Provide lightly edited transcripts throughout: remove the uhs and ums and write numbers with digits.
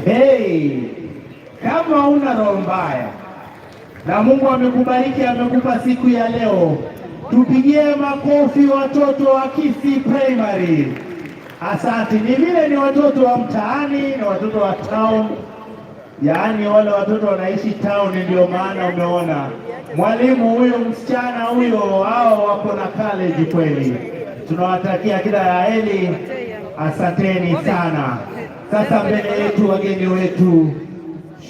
Hey, kama una roho mbaya na Mungu amekubariki, amekupa siku ya leo, tupigie makofi watoto wa Gusii Primary. Asante. Ni vile ni watoto wa mtaani, ni watoto wa town, yaani wale watoto wanaishi town, ndio maana umeona mwalimu huyo, msichana huyo, hao wako na college kweli. Tunawatakia kila la heri, asanteni sana. Sasa mbele yetu wageni wetu,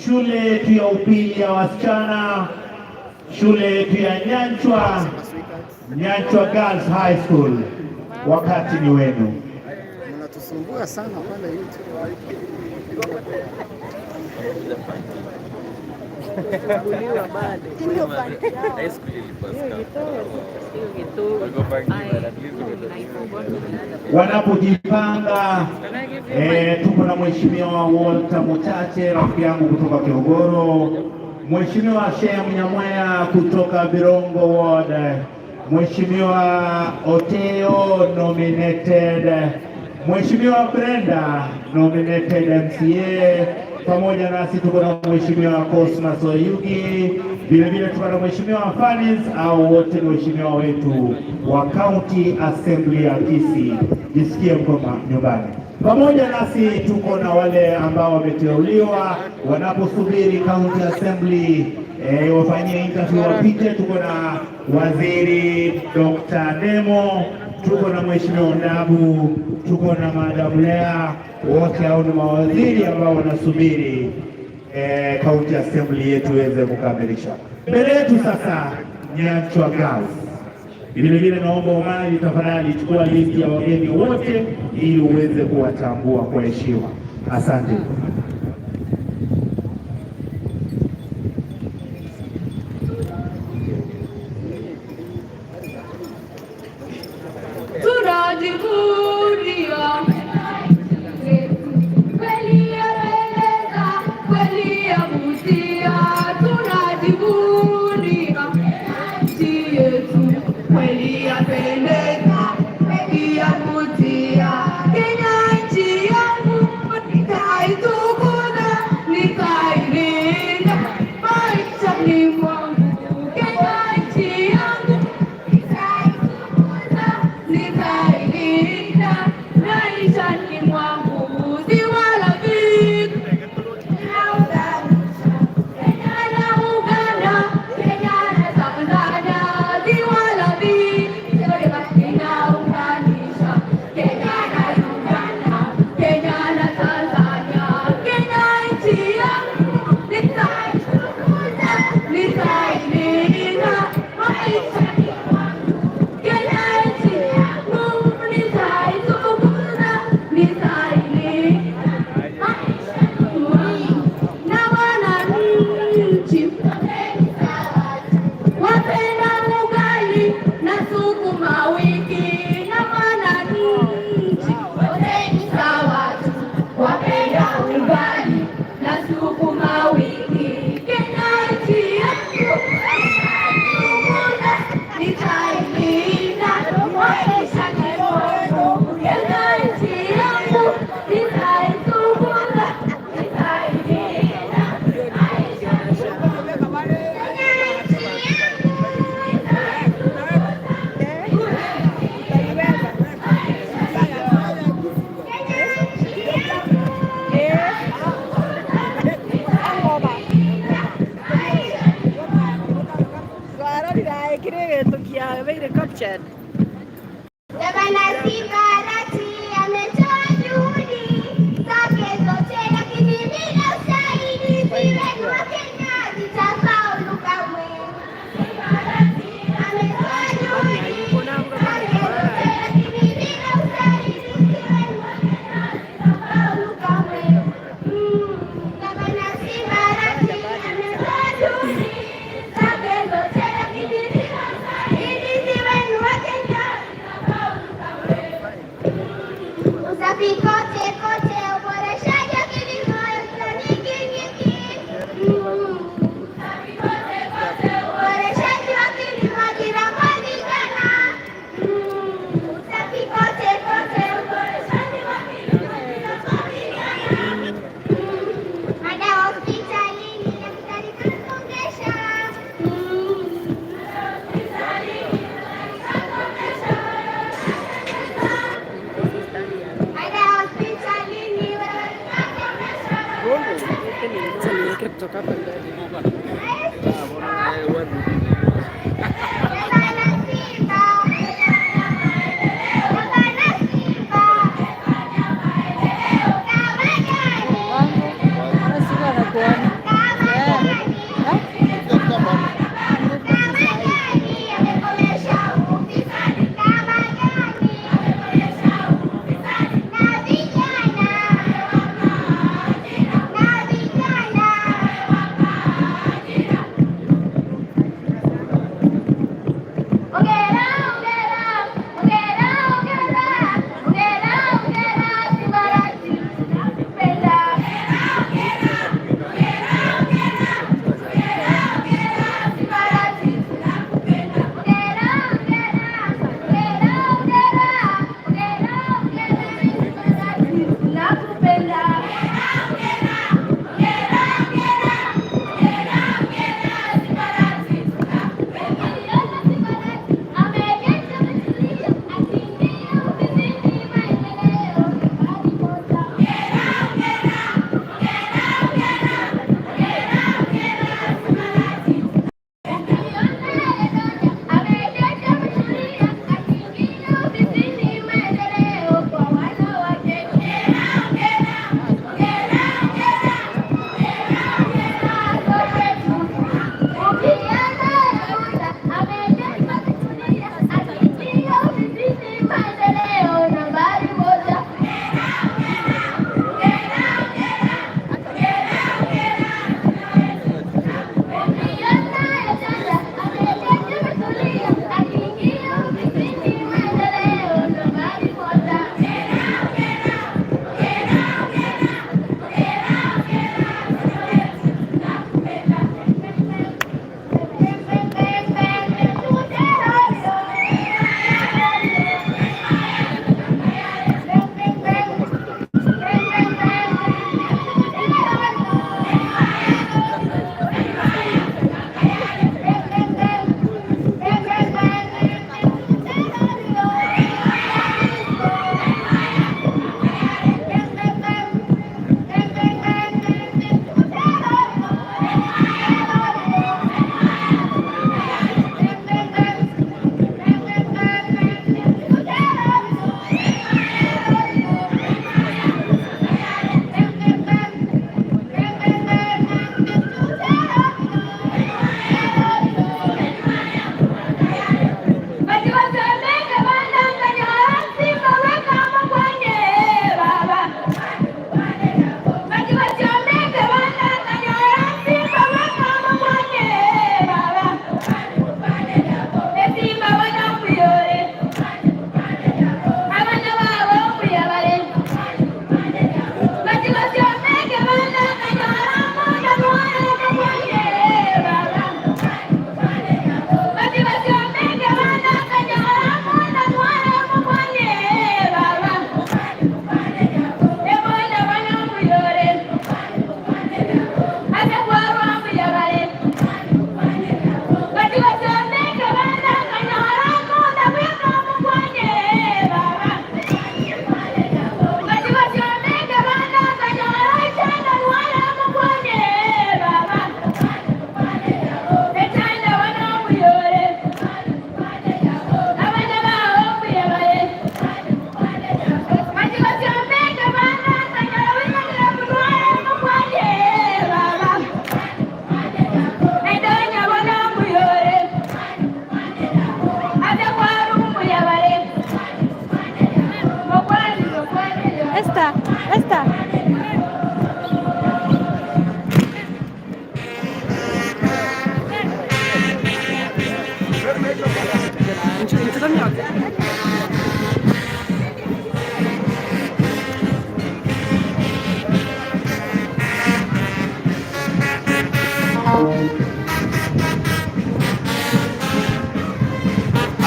shule yetu ya upili ya wasichana, shule yetu ya Nyanchwa Girls High School, wakati ni wenu. Mnatusumbua sana pale YouTube. Wanapojipanga, tuko na Mheshimiwa Walter Muchache, rafiki yangu kutoka Kiogoro, Mheshimiwa Sheikh Mnyamwea kutoka Birongo Ward, Mheshimiwa Oteo nominated, Mheshimiwa Brenda nominated MCA, pamoja nasi tuko na Mheshimiwa Cosmas Oyugi, vile vile tuko na Mheshimiwa Fanis, au wote ni waheshimiwa wetu wa County Assembly ya Gusii. Jisikie mko nyumbani. Pamoja nasi tuko na wale ambao wameteuliwa wanaposubiri County Assembly wafanyie interview wapite. Tuko na Waziri Dr. Demo, tuko na Mheshimiwa Ndabu, tuko na Madam Lea, wote hao ni mawaziri ambao wanasubiri County Assembly yetu iweze kukamilisha. Mbele yetu sasa Nyanchwa Girls. Vile vile naomba Omari tafadhali chukua listi ya wageni wote ili uweze kuwatambua kwa heshima. Asante.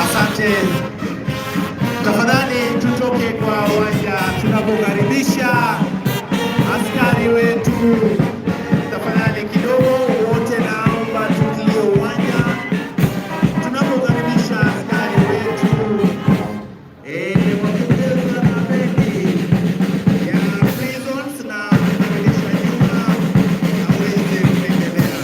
Asante. Tafadhali tutoke kwa uwanja tunapokaribisha askari wetu. Tafadhali kidogo wote, naomba tukilie uwanja tunapokaribisha askari wetu. Wakiongeza na bendi ya prisons na kukaribisha nyuma aweze kuendelea.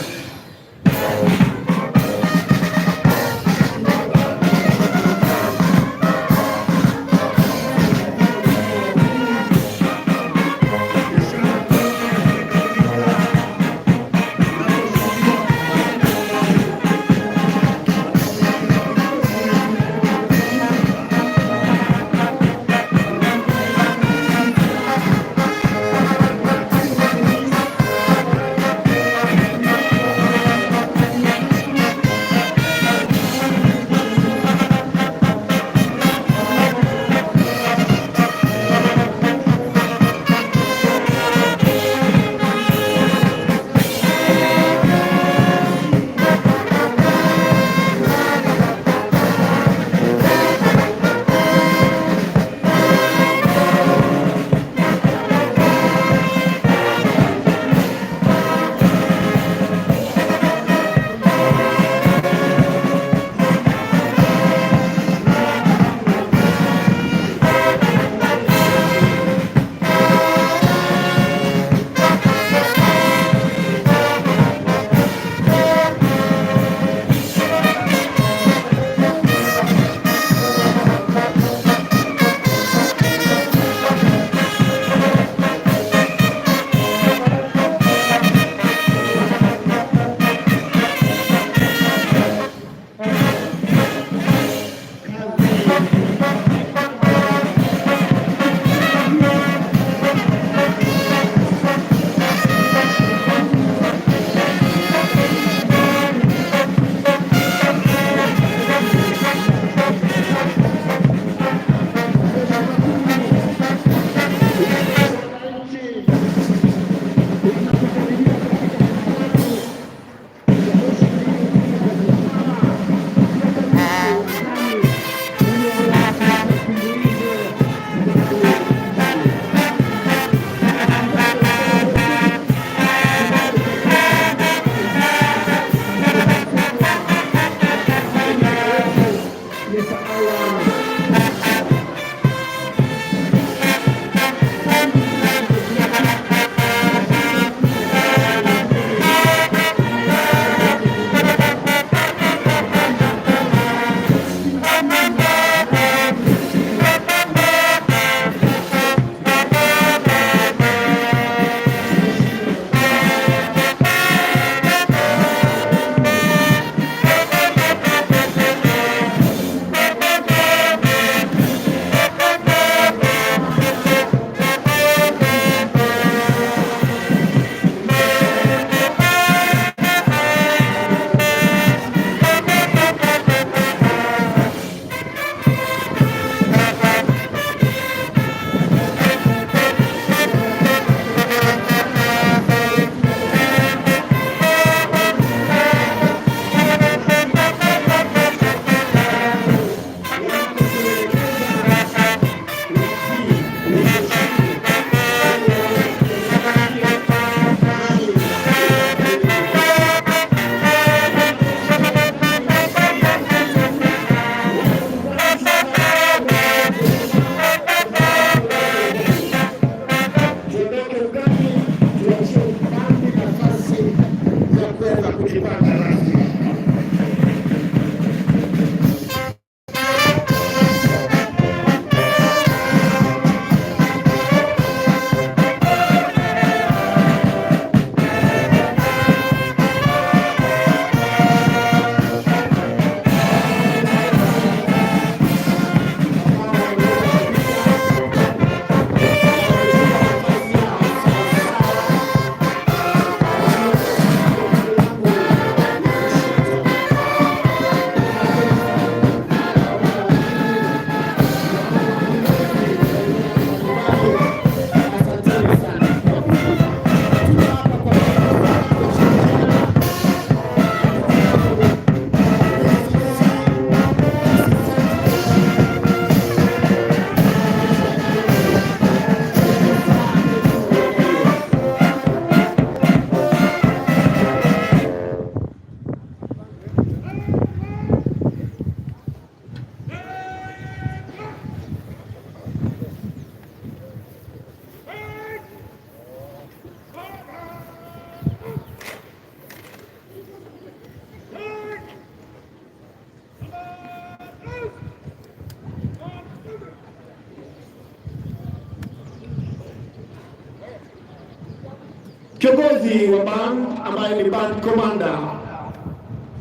Kiongozi wa band ambaye ni band commander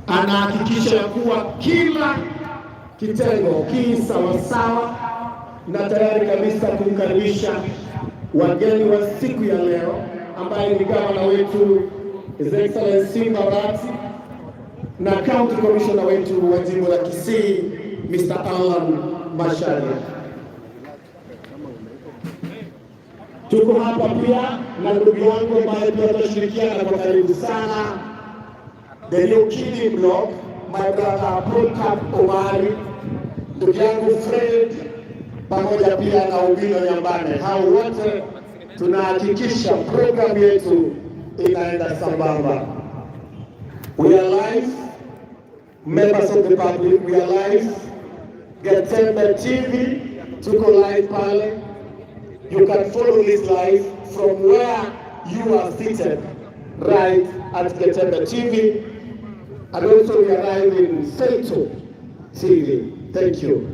anahakikisha kuwa kila kitengo sawasawa na tayari kabisa kumkaribisha wageni wa siku ya leo ambaye ni gavana wetu His Excellency Simba na County Commissioner wetu wa jimbo la Gusii Mr. Mashujaa. Tuko hapa pia na ndugu yangu ambaye pia tutashirikiana kwa karibu sana, the new kid block, my brother Protap Omari, ndugu yangu Fred pamoja pia na Ubino Nyambane. Hao wote tunahakikisha program yetu inaenda sambamba. We are live, members of the public, we are live. Gatembe TV, tuko live pale. You can follow this live from where you are seated, right at Gatembe TV. And also we are live in Seto TV. Thank you.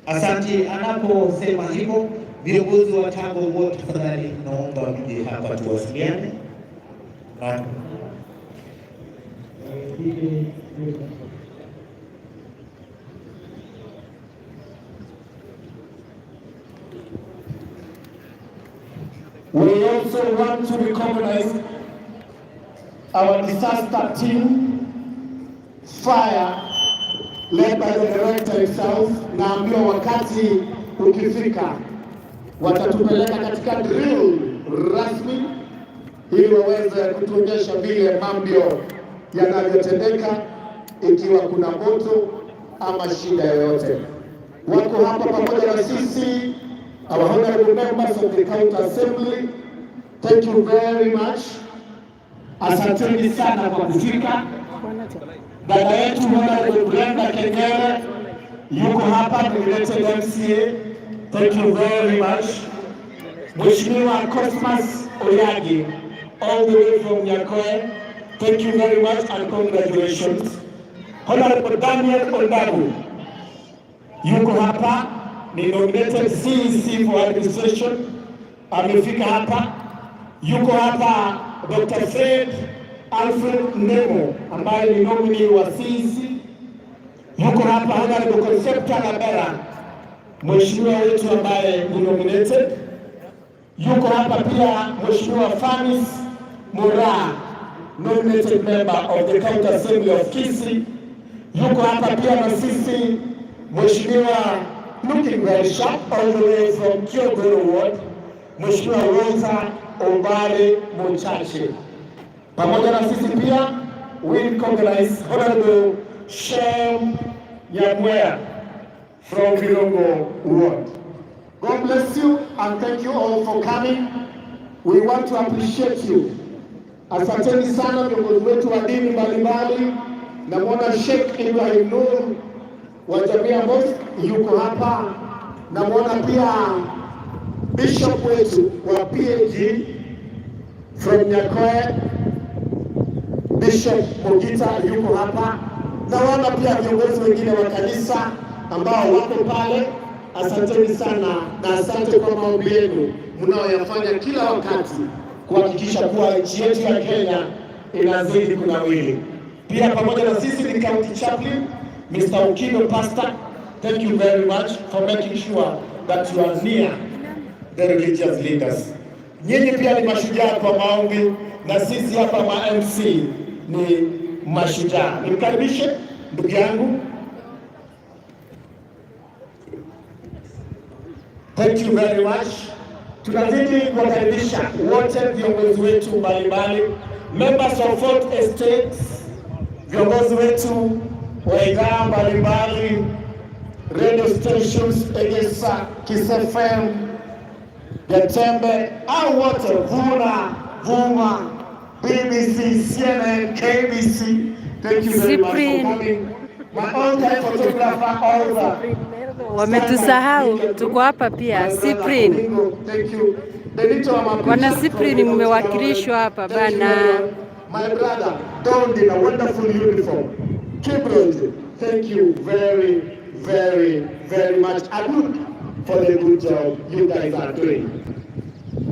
Asante. Anaposema hivyo, viongozi wa tango wote, tafadhali naomba mje hapa tuwasiliane. We also want to recognize our disaster team, fire, led by the director himself. Naambiwa wakati ukifika watatupeleka katika drill rasmi ili waweze kutuonyesha vile mambo yanavyotendeka ikiwa kuna moto ama shida yoyote. Wako hapa pamoja na sisi, our honorable members of the county assembly. Thank you very much. Asanteni sana kwa kufika. Dada yetu Honorable Brenda Kengere yuko hapa, nominated MCA. Thank you very much. Mheshimiwa Cosmas Oyagi, all the way from Nyakoe. Thank you very much and congratulations. Honorable Daniel Ondagu yuko hapa, ni nominated CEC for administration, amefika hapa. Yuko hapa Dr. Fred Alfred Nemo ambaye ni nominee wa CEC. Yuko hapa Honorable Concepta Labera, mheshimiwa wetu ambaye ni nominated. Yuko hapa pia Mheshimiwa Fanis Mura, nominated member of the County Assembly of Gusii. Yuko hapa pia na sisi Mheshimiwa, looking very sharp all the way from Kiogoro Ward, Mheshimiwa Rosa Ombare Mochache. Pamoja na sisi pia we recognize Honorable Shem Yamwea from Virongo Ward. God bless you and thank you all for coming. We want to appreciate you. Asanteni sana viongozi wetu wa dini mbalimbali. Namwona Sheikh Ibrahim Nur wa Jamia Mosque yuko hapa. Namwona pia Bishop wetu wa PAG from Nyakoe, Bishop Mogita yuko hapa. Naona pia viongozi wengine wa kanisa ambao wako pale. Asanteni sana na asante kwa maombi yenu mnaoyafanya kila wakati kuhakikisha kuwa nchi yetu ya Kenya inazidi kunawili. Pia pamoja na sisi ni County Chaplain, Mr. Okino Pastor. Thank you very much for making sure that you are near the religious leaders. Nyinyi pia ni mashujaa kwa maombi na sisi hapa ma MC ni mashujaa. Nimkaribishe ndugu yangu. Thank you very much. Tunazidi kuwakaribisha wote viongozi wetu mbalimbali, members of Fort Estates, viongozi wetu wa idara mbalimbali, radio stations, Egesa, Kiss FM, Gatembe, au wote, Vuma, BBC, CNN, KBC. Thank you very much for coming. My all-time photographer, Olga. Wametusahau, tuko hapa pia. Cyprian. Thank you. Wana Cyprian mmewakilishwa hapa bana. My brother, donned in a wonderful uniform. Kibrod, thank you very, very, very much. And for the good job you guys are doing.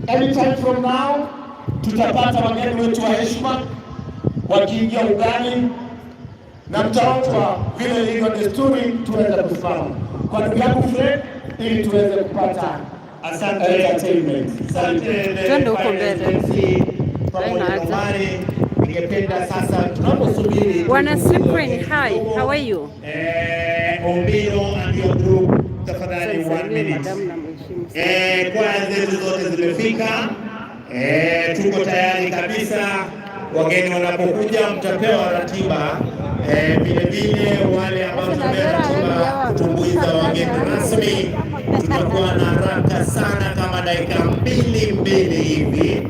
Anytime from now, tutapata wageni wetu wa heshima wakiingia ugani, na mtaomba vile ilivyo desturi tuweze kusimama kwa ndugu yangu Fred ili tuweze kupata entertainment. Twende huko mbele. Ningependa sasa tunaposubiri Wana Cyprian, hi, how are you? Ombiro and your group, tafadhali 1 minute. Kwaya zetu zote zimefika. Tuko tayari kabisa. Wageni wanapokuja mtapewa ratiba. Vile vile wale ambao tumepewa ratiba kutumbuiza wageni rasmi, tutakuwa na haraka sana kama dakika mbili hivi.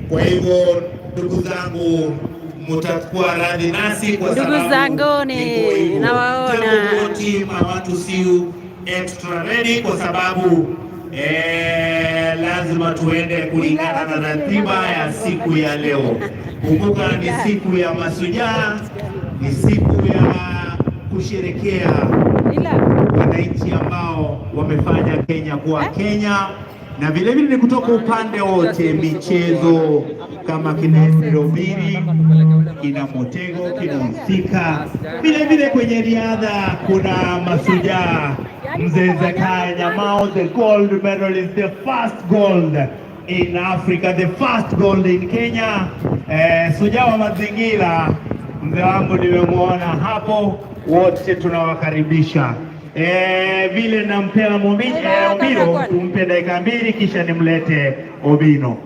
Kwa hivyo ndugu zangu, mtakuwa radhi nasi kwa sababu ndugu zangu ni nawaona I want to see you extra ready kwa sababu lazima tuende kulingana na ratiba ya siku ya leo. Kumbuka ni siku ya Mashujaa, ni siku ya kusherekea wananchi ambao wamefanya Kenya kuwa Kenya, na vile vile ni kutoka upande wote, michezo kama kina Nairobi, kina Motego, kina Msika. Vile vile kwenye riadha kuna Mashujaa, Mzee Zakaya Nyamao, the gold medalist, the first gold in Africa, the first gold in Kenya. Shujaa wa mazingira, mzee wangu nimemwona hapo, wote tunawakaribisha. Vile nampea Obino, tumpe dakika 2 kisha nimlete Obino.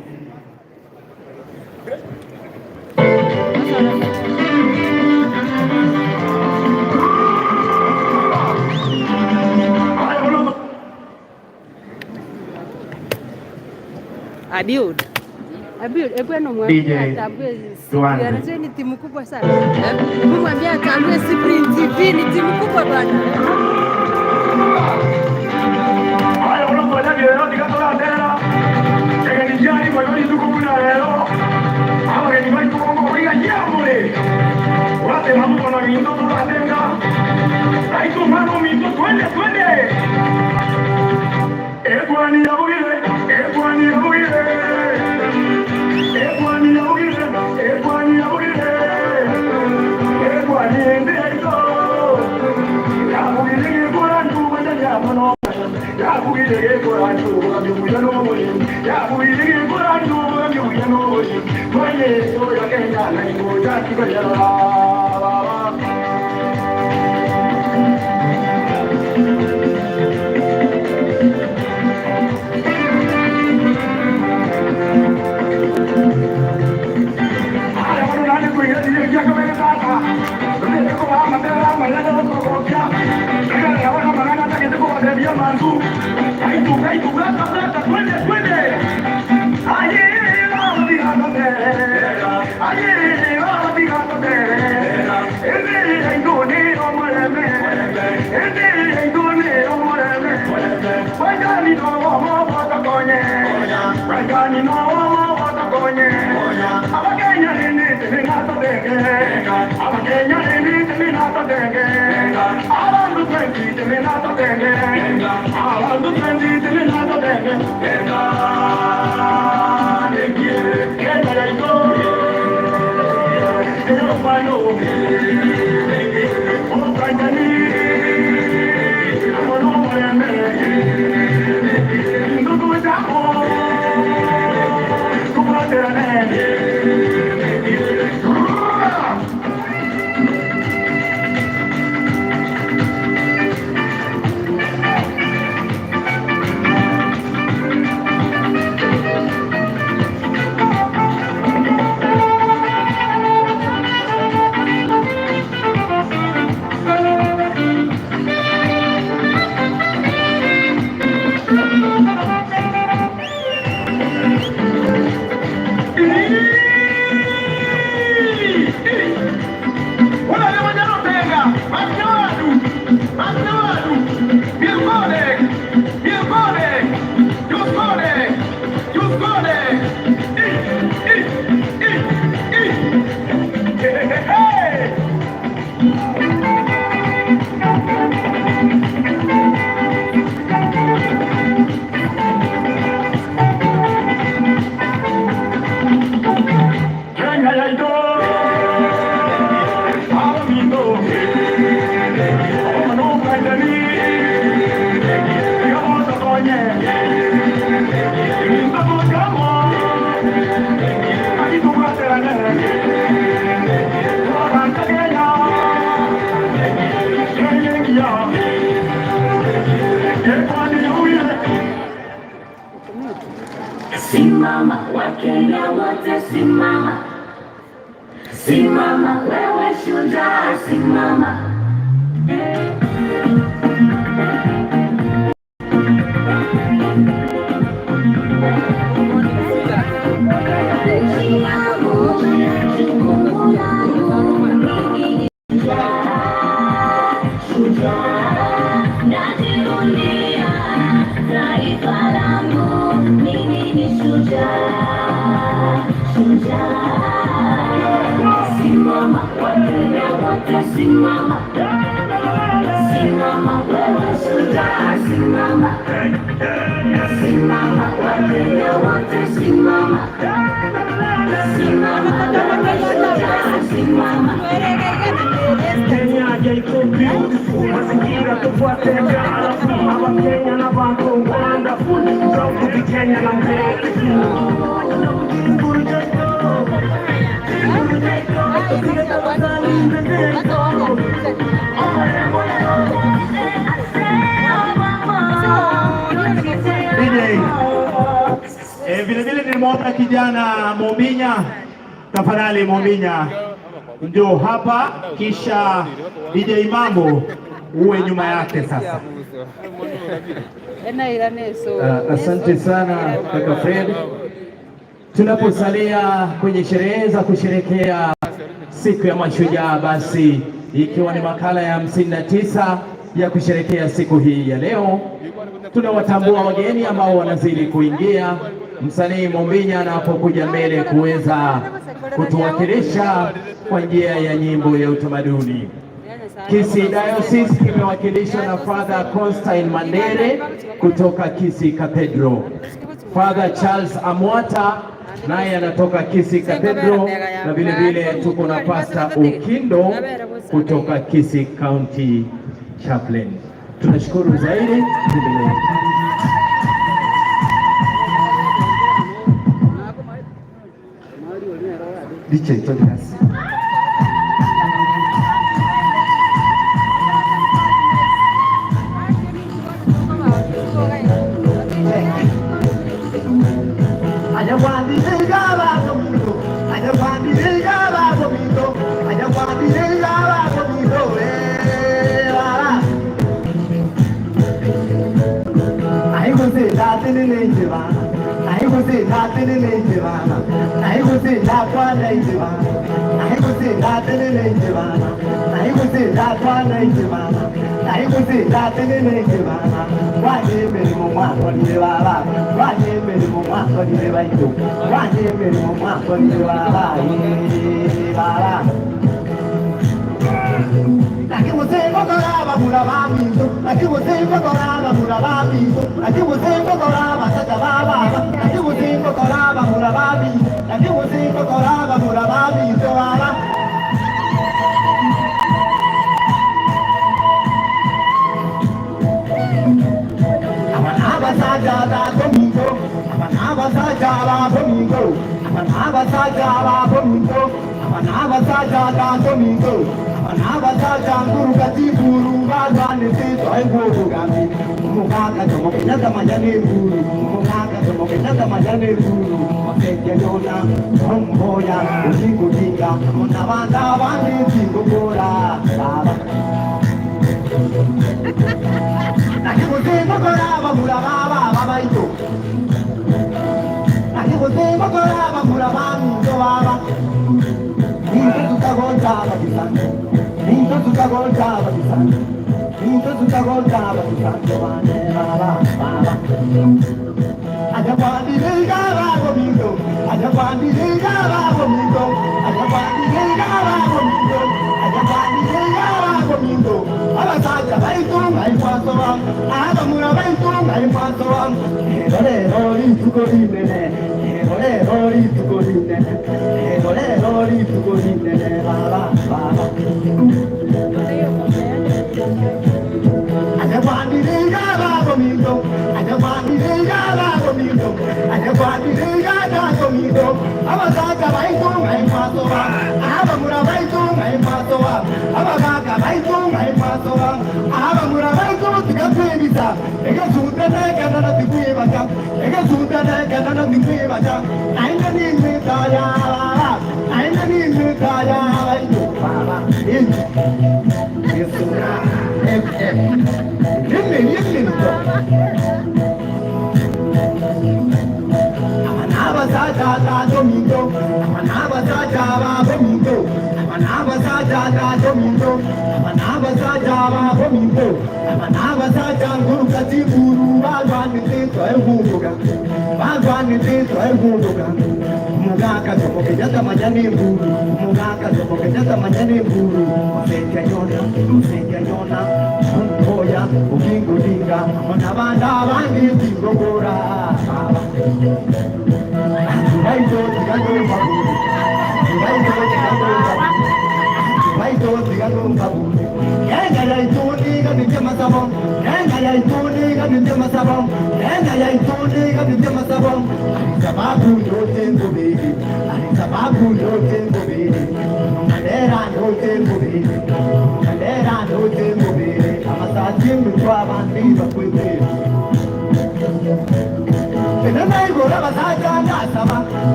Abiud, hebu anamwambia atambue Cyprian ni timu kubwa sana. Hebu mwambie atambue Cyprian TV ni timu kubwa bwana. Haya, unapoenda leo nikatoa tena. Teknolojia kwa hiyo tuko kuna leo. Hawa ni watu wa kupiga jambo. Wote mambo na mindo tunatenga. Haiko mambo mindo twende. Ebwani ya uile. Simama, Wakenya wote simama. Simama, wewe shujaa, simama. Simama, Wakenya wote simama. Simama, wewe shujaa, simama. Simama, Wakenya wote simama. Simama, wewe shujaa, simama. Kenya iko beautiful, mazingira tufuate jana. Hapa Kenya na bantu wonderful, proud to be Kenyan and grateful. Vile vile nimeona kijana Mominya, tafadhali Mominya ndio hapa, kisha DJ Mambo uwe nyuma yake sasa. Asante sana kaka Fred. Tunaposalia kwenye sherehe za kusherehekea siku ya Mashujaa, basi ikiwa ni makala ya 59 ya kusherehekea siku hii ya leo, tunawatambua wageni ambao wanazidi kuingia. Msanii Mominya anapokuja mbele kuweza kutuwakilisha kwa njia ya nyimbo ya utamaduni. Kisii Diocese imewakilishwa na Father Constantine Mandere kutoka Kisii Cathedral. Father Charles Amwata naye anatoka Kisii Cathedral, na vile vile tuko na Pastor Ukindo kutoka Kisii County Chaplain. Tunashukuru zaidi. DJ Tobias.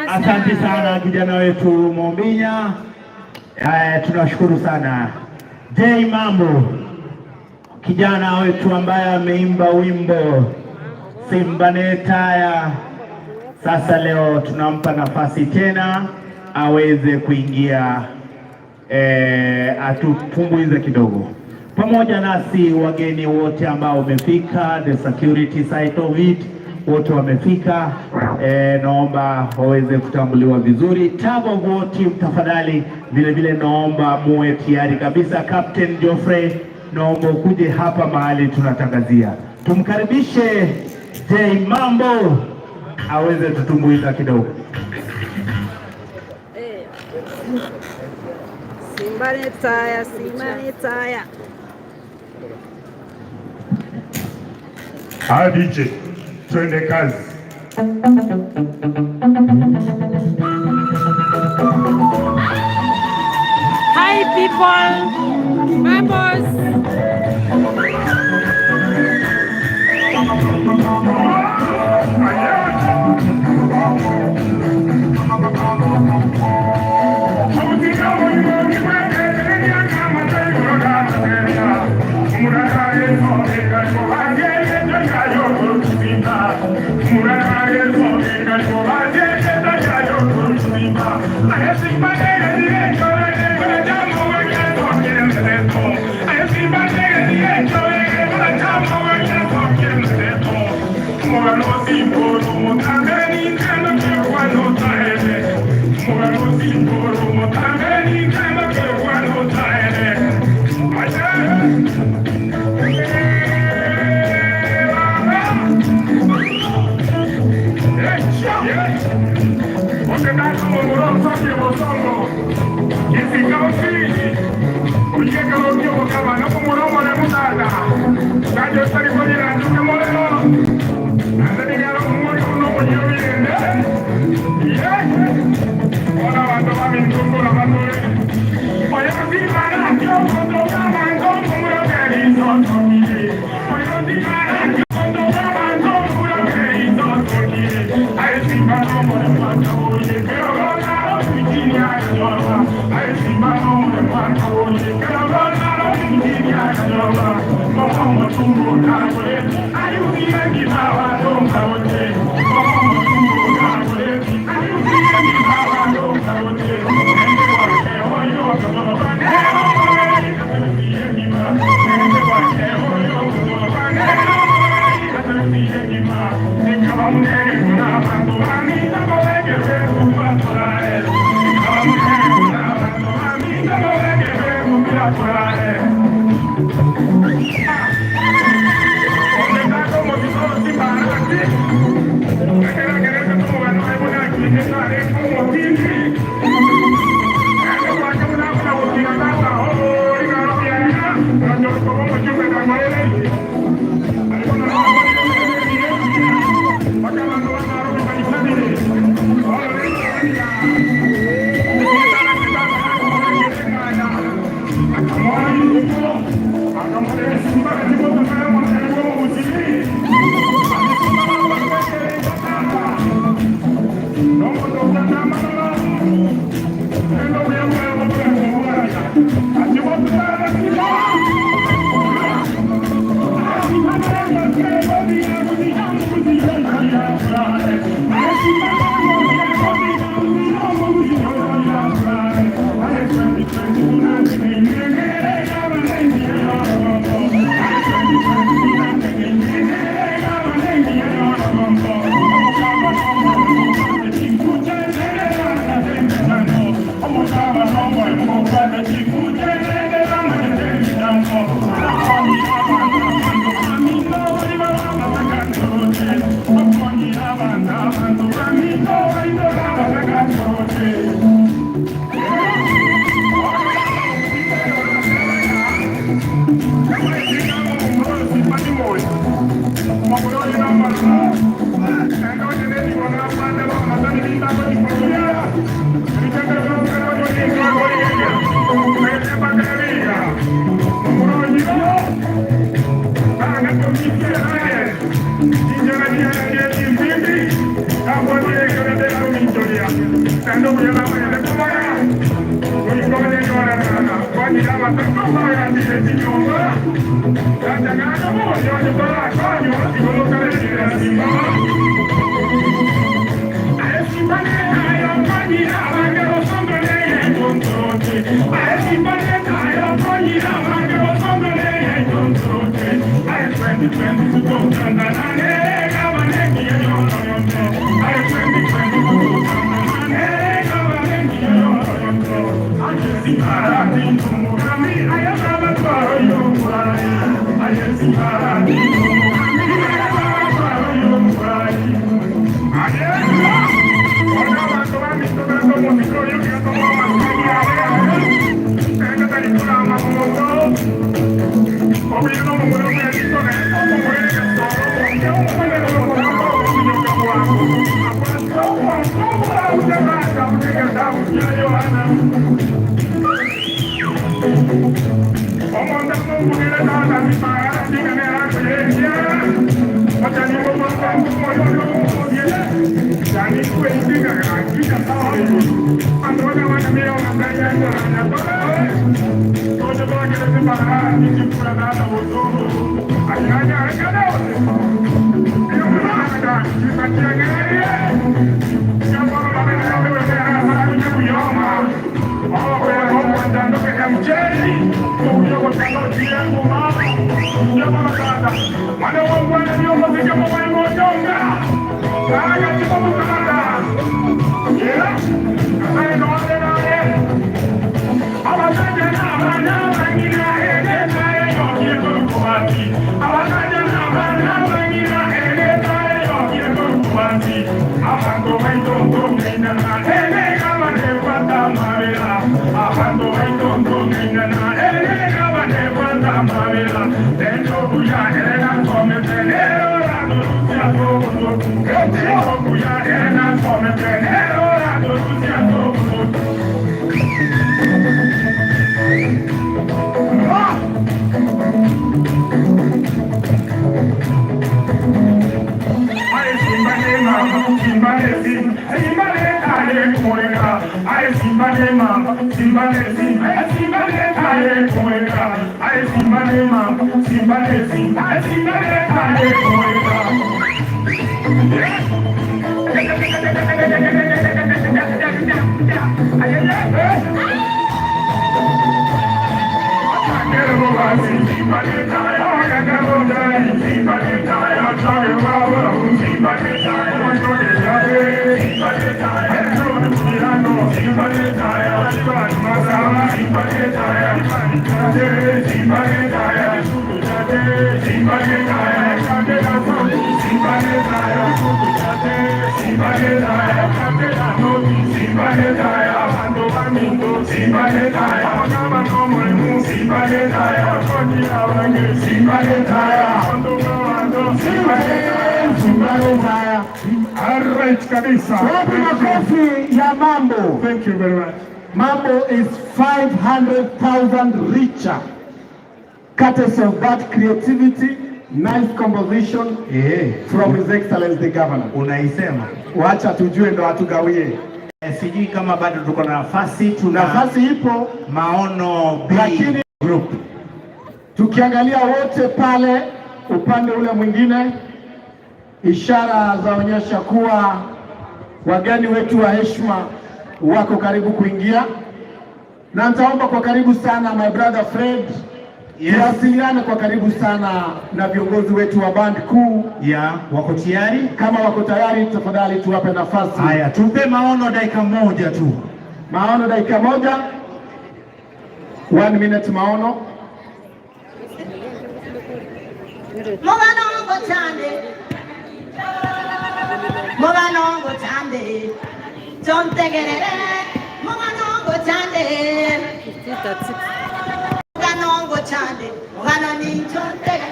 Asante sana kijana wetu Mombinya. Tunashukuru sana. J Mambo, kijana wetu ambaye ameimba wimbo Simba Netaya. Sasa leo tunampa nafasi tena aweze kuingia atutumbuize kidogo. Pamoja nasi wageni wote ambao wamefika, the security side of it, wote wamefika. Naomba waweze kutambuliwa vizuri. Tabo wote tafadhali, vile vile naomba muwe tayari kabisa. Captain Geoffrey, naomba ukuje hapa mahali tunatangazia. Tumkaribishe J Mambo aweze tutumbuiza kidogo. Simba Netaya, Simba Netaya. DJ, twende kazi. Hi people. Vamos. Thank you very much. Mambo is 500,000 richer. Courtesy of that creativity, nice composition from His Excellency the Governor. Unaisema. Wacha tujue ndo atugawie. Sijui kama bado tuko na nafasi, nafasi ipo Maono B lakini group. Tukiangalia wote pale upande ule mwingine, ishara zaonyesha kuwa wageni wetu wa heshima wako karibu kuingia, na nitaomba kwa karibu sana my brother Fred, tuwasiliane kwa karibu sana na viongozi wetu wa band kuu. Wako tayari? Kama wako tayari, tafadhali tuwape nafasi. Haya, tupe Maono dakika moja tu. Maono dakika moja. 1 minute Maono. Mubanongo chande chontegerere mubanongo chande mubanongo chande mugano ni chontegere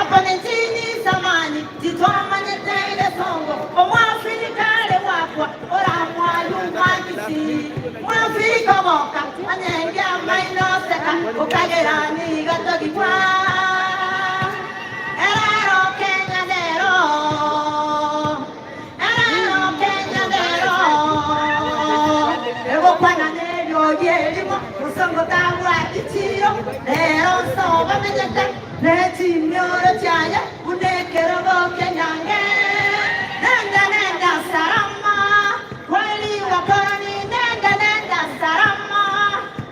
apone chini samani titwamanye tele songo omwafrikale wakwa ora mwalu mwagisi mwafrika boka anyenge amaino seka ukagerani gatogikwa Musongo tawa itiro, ero soba mejeta, neti nyoro chaya, unekero boke nyange, nenda sarama, kweli wakoroni, nenda sarama,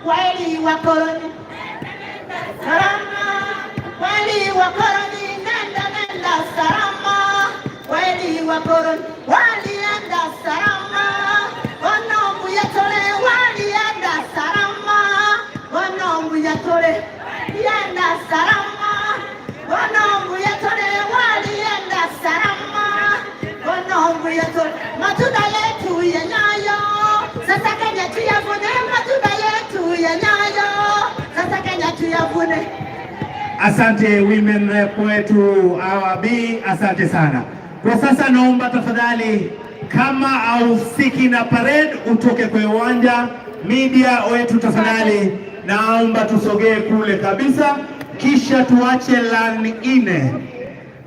kweli wakoroni, sarama, kweli wakoroni, nenda sarama, kweli wakoroni, walienda sarama, onombu yatole walienda sarama. Wanongu yatole yenda sarama, wanongu yatole walienda sarama, wanongu yatole matunda yetu ya Nyayo, sasa Kenya tuyavune matunda yetu ya Nyayo, sasa Kenya tuyavune. Asante women rep wetu awabi, asante sana. Kwa sasa naomba tafadhali, kama hausiki na parade utoke kwa uwanja. Media wetu tafadhali, naomba tusogee kule kabisa, kisha tuache line 4.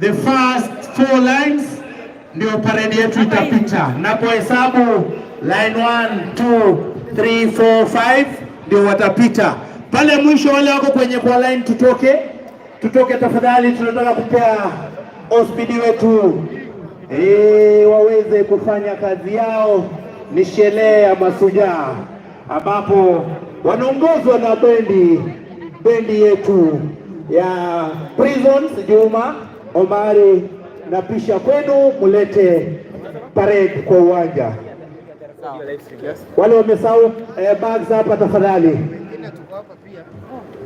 The first 4 lines ndio parade yetu itapita. Napohesabu line 1 2 3 4 5 ndio watapita. Pale mwisho wale wako kwenye kwa line tutoke tafadhali, tunataka kupea ospidi wetu waweze kufanya kazi yao. Ni sherehe ya Mashujaa ambapo wanaongozwa na bendi yetu ya Prisons, Juma Omari, na pisha kwenu mulete parade kwa uwanja. Wale wamesahau bags hapa tafadhali.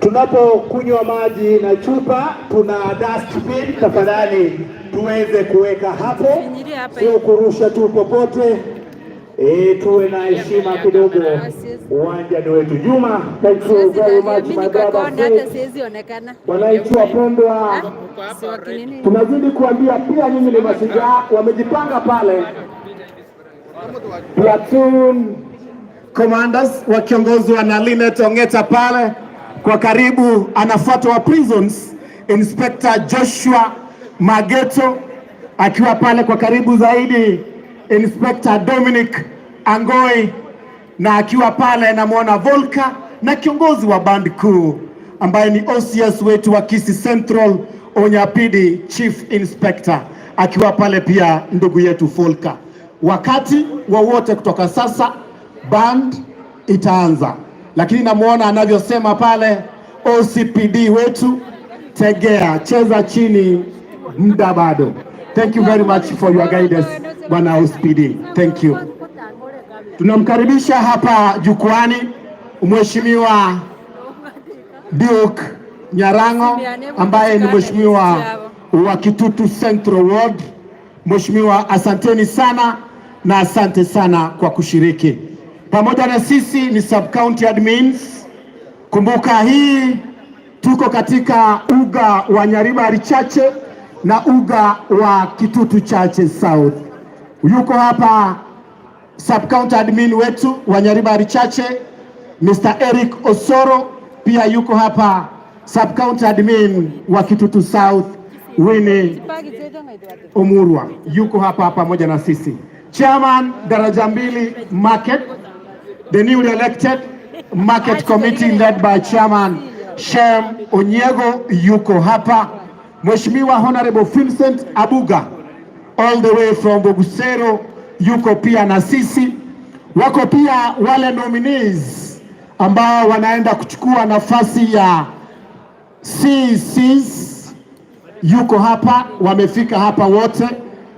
Tunapokunywa maji na chupa tuna dustbin, tafadhali tuweze kuweka hapo, sio kurusha tu popote. Tuwe na heshima kidogo, uwanja ni wetu. Juma, thank you very much my brother. Wananchi wapendwa, tunazidi kuambia pia nyinyi ni Mashujaa, wamejipanga pale platoon commanders wakiongozwa na Linet Ongeta pale kwa karibu, anafuatwa wa Prisons Inspector Joshua Mageto akiwa pale kwa karibu zaidi Inspector Dominic Angoi, na akiwa pale namwona Volka na kiongozi wa band kuu ambaye ni OCS wetu wa Kisii Central Onyapidi Chief Inspector akiwa pale pia ndugu yetu Volka. Wakati wowote kutoka sasa band itaanza, lakini namwona anavyosema pale OCPD wetu, tegea, cheza chini, muda bado. Thank you very much for your guidance bwana OCPD. Thank you. Tunamkaribisha hapa jukwani Mheshimiwa Duke Nyarango ambaye ni mheshimiwa wa Kitutu Central Ward. Mheshimiwa, asanteni sana na asante sana kwa kushiriki pamoja na sisi. Ni sub county admins. Kumbuka hii tuko katika uga wa Nyaribari Chache na uga wa Kitutu Chache South. Yuko hapa sub county admin wetu wa Nyaribari Chache Mr. Eric Osoro, pia yuko hapa sub county admin wa Kitutu South Winnie Omurwa yuko hapa pamoja na sisi. Chairman Daraja Mbili Market, the newly elected Market Committee led by Chairman Shem Onyego yuko hapa. Mheshimiwa Honorable Vincent Abuga all the way from Bogusero yuko pia na sisi. Wako pia wale nominees ambao wanaenda kuchukua nafasi ya CCs yuko hapa, wamefika hapa wote.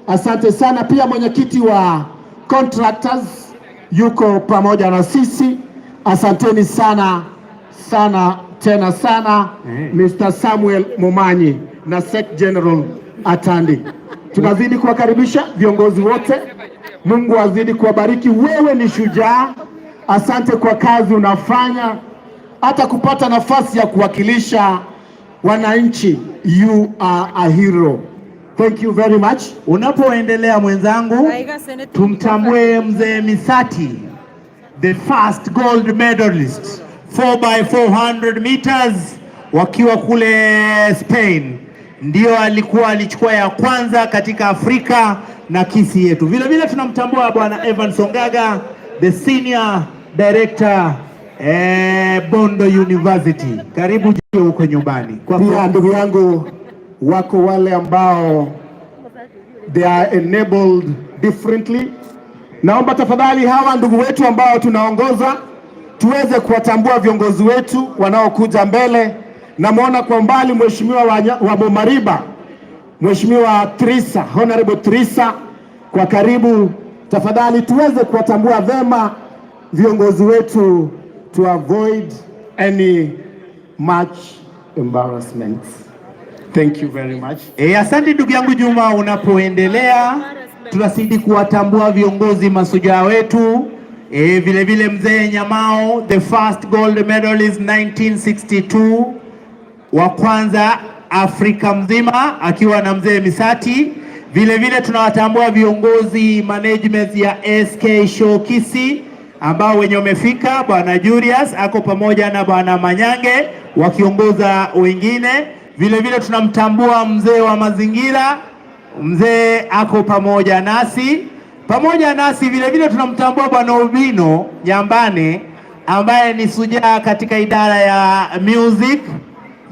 Asante sana. Pia mwenyekiti wa contractors yuko pamoja na sisi. Asanteni sana sana tena sana Mr. Samuel Momanyi na Sec General Atandi. Tunazidi kuwakaribisha viongozi wote. Mungu azidi kuwabariki. Wewe ni shujaa. Asante kwa kazi unafanya, hata kupata nafasi ya kuwakilisha wananchi. You are a hero. Thank you very much. Unapoendelea mwenzangu, tumtambue mzee Misati, the first gold medalist 4x400 meters wakiwa kule Spain. Ndio alichukua ya kwanza katika Afrika na Kisii yetu. Vile vile tunamtambua bwana Evan Songaga, the senior director Bondo University. Karibu huko nyumbani. Pia ndugu yangu wako wale ambao they are enabled differently. Naomba tafadhali hawa ndugu wetu ambao tunaongoza tuweze kuwatambua viongozi wetu wanaokuja mbele. Namuona kwa mbali mheshimiwa wa Bomariba, Mheshimiwa Trisa, Honorable Trisa, kwa karibu. Tafadhali tuweze kuwatambua vema viongozi wetu to avoid any much embarrassment. Thank you very much. Asante ndugu yangu Juma, unapoendelea tunazidi kuwatambua viongozi Mashujaa wetu. Vile vile mzee Nyamao, the first gold medalist 1962, wa kwanza Afrika mzima akiwa na mzee Misati. Vile vile tunawatambua viongozi management ya SK Show Kisii ambao wenye wamefika, bwana Julius ako pamoja na bwana Manyange wakiongoza wengine. Vile vile tunamtambua mzee wa mazingira mzee ako pamoja nasi. Pamoja nasi vile vile tunamtambua Bwana Ubino Nyambane ambaye ni shujaa katika idara ya music.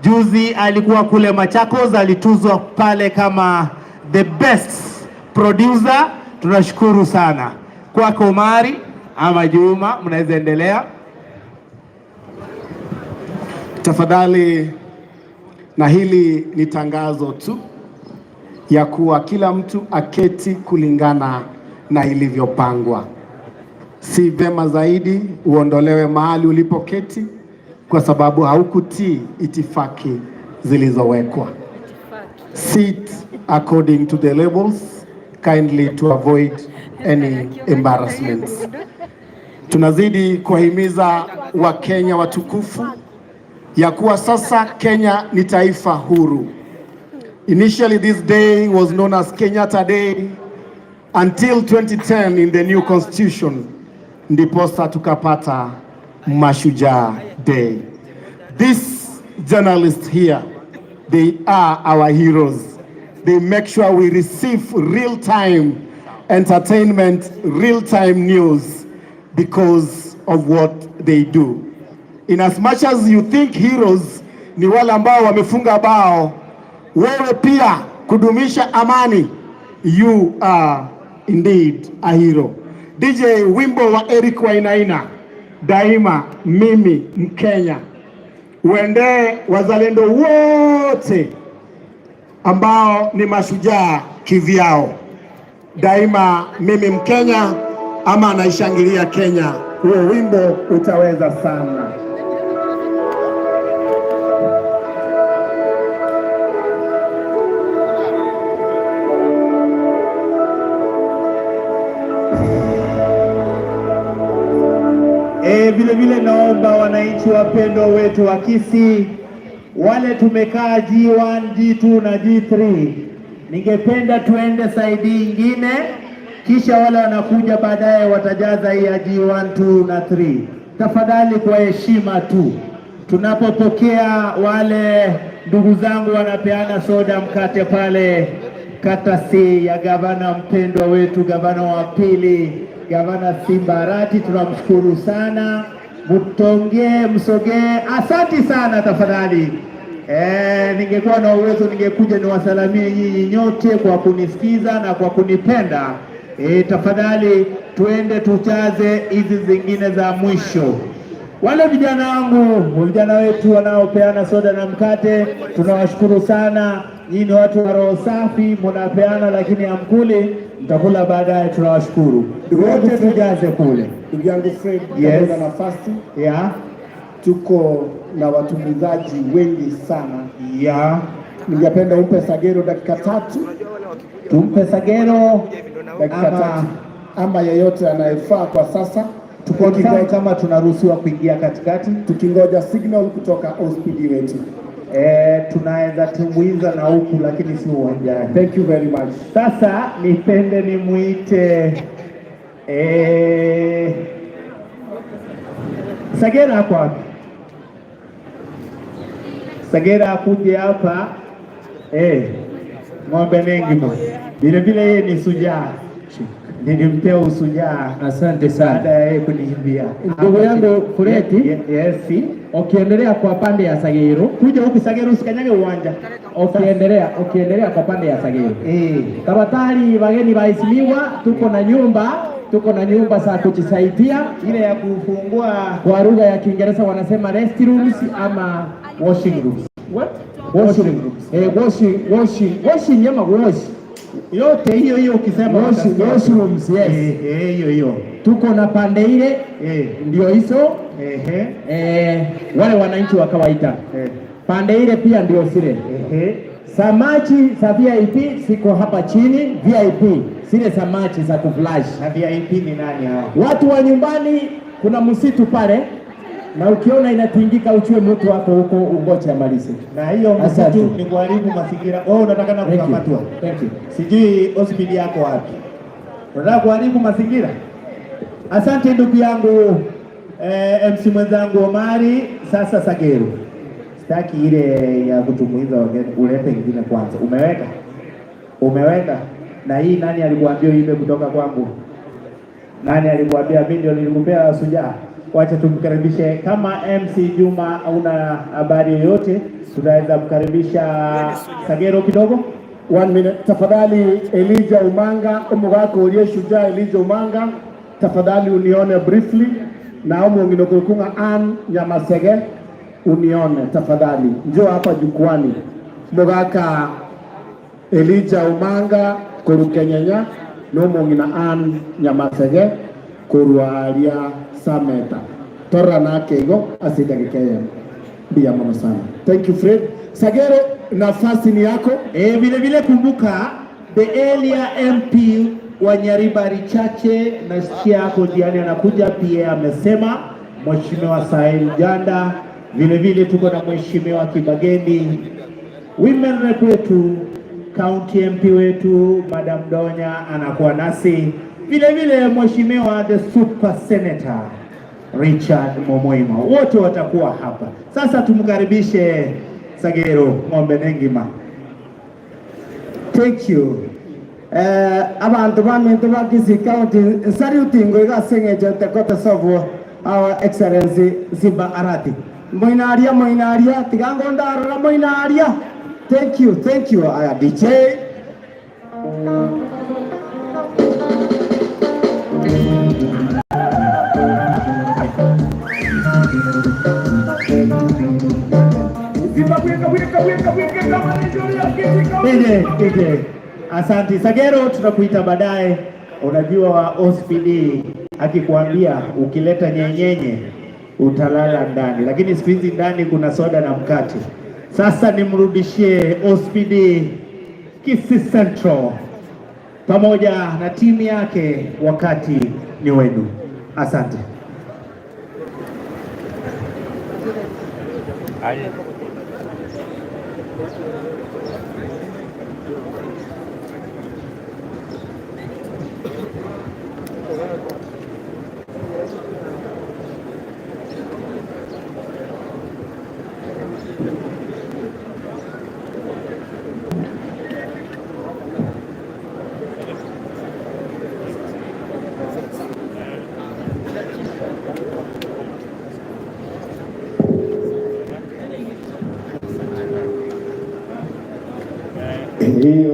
Juzi alikuwa kule Machakos, alituzwa pale kama the best producer. Tunashukuru sana. Kwako Omari ama Juma, mnaweza endelea. Tafadhali, na hili ni tangazo tu ya kuwa kila mtu aketi kulingana na ilivyopangwa. Si vema zaidi uondolewe mahali ulipoketi kwa sababu haukutii itifaki zilizowekwa. Sit according to the labels, kindly to avoid any embarrassments. Tunazidi kuwahimiza Wakenya watukufu ya kuwa sasa Kenya ni taifa huru. Initially this day was known as Kenyatta Day until 2010 in the new constitution, ndiposa tukapata Mashujaa Day. These journalists here, they are our heroes. They make sure we receive real-time entertainment, real-time news because of what they do. In as much as you think heroes ni wale ambao wamefunga bao, wewe pia kudumisha amani, you are indeed a hero. DJ, wimbo wa Eric Wainaina, Daima Mimi Mkenya, uende wazalendo wote ambao ni mashujaa kivyao. Daima Mimi Mkenya ama anaishangilia Kenya, huo wimbo utaweza sana. Vile vile naomba wananchi wapendwa wetu wa Gusii, wale tumekaa G1, G2 na G3, ningependa tuende saidi ingine, kisha wale wanakuja baadaye watajaza hii ya G1, 2 na 3. Tafadhali kwa heshima tu, tunapopokea wale ndugu zangu wanapeana soda mkate pale katasi ya gavana mpendwa wetu, gavana wa pili, Gavana Simba, tunamshukuru sana. Msogee. Asanti sana tafadhali. Ningekuwa na uwezo ningekuja niwasalamie nyinyi nyote kwa kunisikiza na kwa kunipenda. Tafadhali tuende tuchaze hizi zingine za mwisho. Wale vijana wangu, vijana wetu wanaopeana soda na mkate, tunawashukuru sana. Nyinyi ni watu wa roho safi, mnapeana lakini hamkuli, mtakula baadaye. Tunawashukuru. Wote tujaze kule. Ndugu yangu Fred, yes. Na nafasi. Yeah. Tuko na watumbuizaji wengi sana. Yeah. Ningependa umpe Sagero dakika 3. Tumpe Sagero dakika 3 ama yeyote anayefaa kwa sasa. Tuko kama tunaruhusiwa kuingia katikati, tukingoja signal kutoka OSPD wetu. Tunaweza tumbuiza na huku lakini si uwanjani. Thank you very much. Sasa nipende nimuite Sagera hapo wapi? Sagera akuje hapa. Ng'ombe mengi vile vile, yeye ni shujaa. Nilimpea usujaa. Asante sana. Baada ya yeye kunihimbia. Ndugu yangu Kureti, yes. Ukiendelea kwa pande ya Sagero, kuja huku Sagero usikanyage uwanja. Ukiendelea kwa pande ya Sagero. Tafadhali wageni waheshimiwa, tuko na nyumba za kujisaidia, ile ya kufungua kwa lugha ya Kiingereza wanasema restrooms ama washing rooms. What? Washing rooms. Washing nyama wash. Yote hiyo ukisema washrooms, yes. Hiyo. Tuko na pande ile ndio hizo. Wale wananchi wa kawaida. Pande ile pia ndio zile. Samaki za VIP siko hapa chini, VIP zile samaki za kuflash. Na VIP ni nani hao? Watu wa nyumbani, kuna msitu pale, na ukiona inatingika uchue mtu wako huko ungoje amalize. Na hiyo msitu ni kuharibu mazingira. Unataka na kukamatwa. Thank you. Sijui hospitali yako wapi. Unataka kuharibu mazingira? Asante ndugu yangu MC mwenzangu Omari. Sasa Sagero, sitaki ile ya kutumuiza wageni, ulete ingine kwanza. Umeweka? Umewenda? Na hii nani alikuambia ibe kutoka kwangu? Nani alikuambia? Mimi ndio nilikupea Shujaa. Wacha tumkaribishe kama MC Juma. Una habari yoyote? Tunaweza kukaribisha Sagero kidogo. 1 minute tafadhali. Elijah Umanga, umugako ulie Shujaa. Elijah Umanga, tafadhali unione briefly. Na mwingine kukunga Nyamasege, unione tafadhali. Njoo hapa jukwani. Mugaka Elijah Umanga kurukenyenya no mwingine Nyamasege kurualia Sameta. Tora na kego asidagikeye. Bia mama sana. Thank you Fred. Sagero, nafasi ni yako. Vile vile kumbuka the earlier MP wa Nyaribari Chache na sikia yako Diani anakuja pia, amesema Mheshimiwa Sahil Janda. Vile vile tuko na Mheshimiwa Kibageni, women rep wetu, county MP wetu Madam Donya anakuwa nasi. Vile vile Mheshimiwa the super senator Richard Momoima, wote watakuwa hapa. Sasa tumkaribishe Sagero Ng'ombe Nengima. Thank you. Abantu bamintu ba Gusii County saluting goiga sengeje tekota sobo our excellency Simba Arati. Moinaria tigango ndara moinaria. Thank you. Aya DJ. DJ. Asante Sagero, tunakuita baadaye. Unajua OSPD akikuambia ukileta nyenyenye utalala ndani, lakini siku hizi ndani kuna soda na mkate. Sasa nimrudishie OSPD Gusii Central pamoja na timu yake, wakati ni wenu. Asante.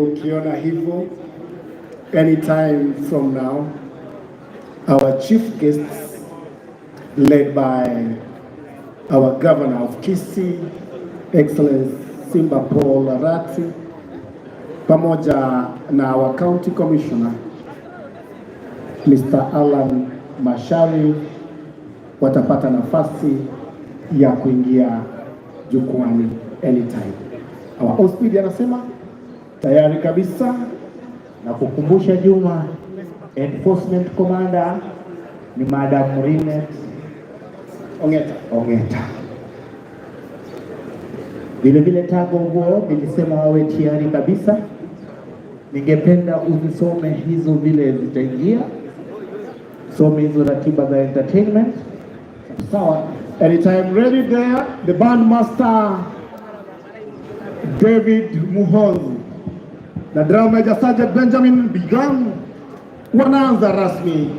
Ukiona hivyo, anytime from now, our chief guests, led by our governor of Gusii, Excellence Simba Paul Arati, pamoja na our county commissioner, Mr. Alan Mashari, watapata nafasi ya kuingia jukwani anytime. Our OSPD anasema tayari kabisa. Na kukumbusha Juma, enforcement commander ni Madam Rinet Ongeta. Vile vile tago huo nilisema wawe tayari kabisa. Ningependa uzisome hizo vile zitaingia. Some hizo ratiba za entertainment. Sawa. Anytime ready there, the band master David Muhozi na drum major Sergeant Benjamin Bigan wanaanza rasmi.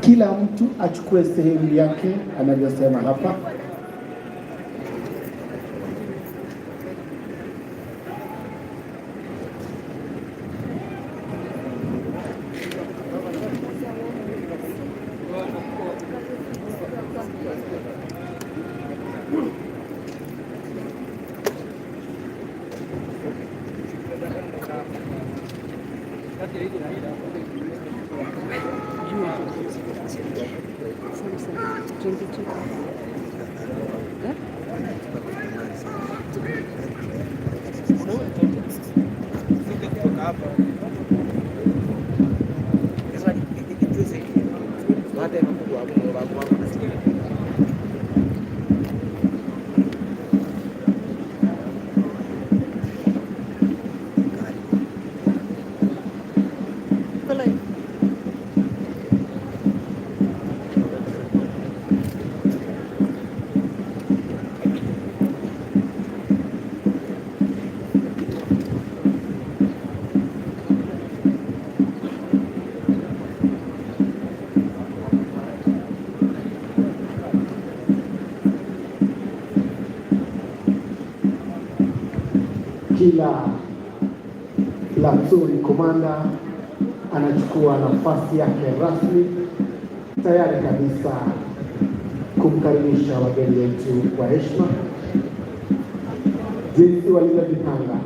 Kila mtu achukue sehemu yake anavyosema hapa. Kila platoon commander anachukua nafasi yake rasmi, tayari kabisa kumkaribisha wageni wetu kwa heshima, jinsi walivyojipanga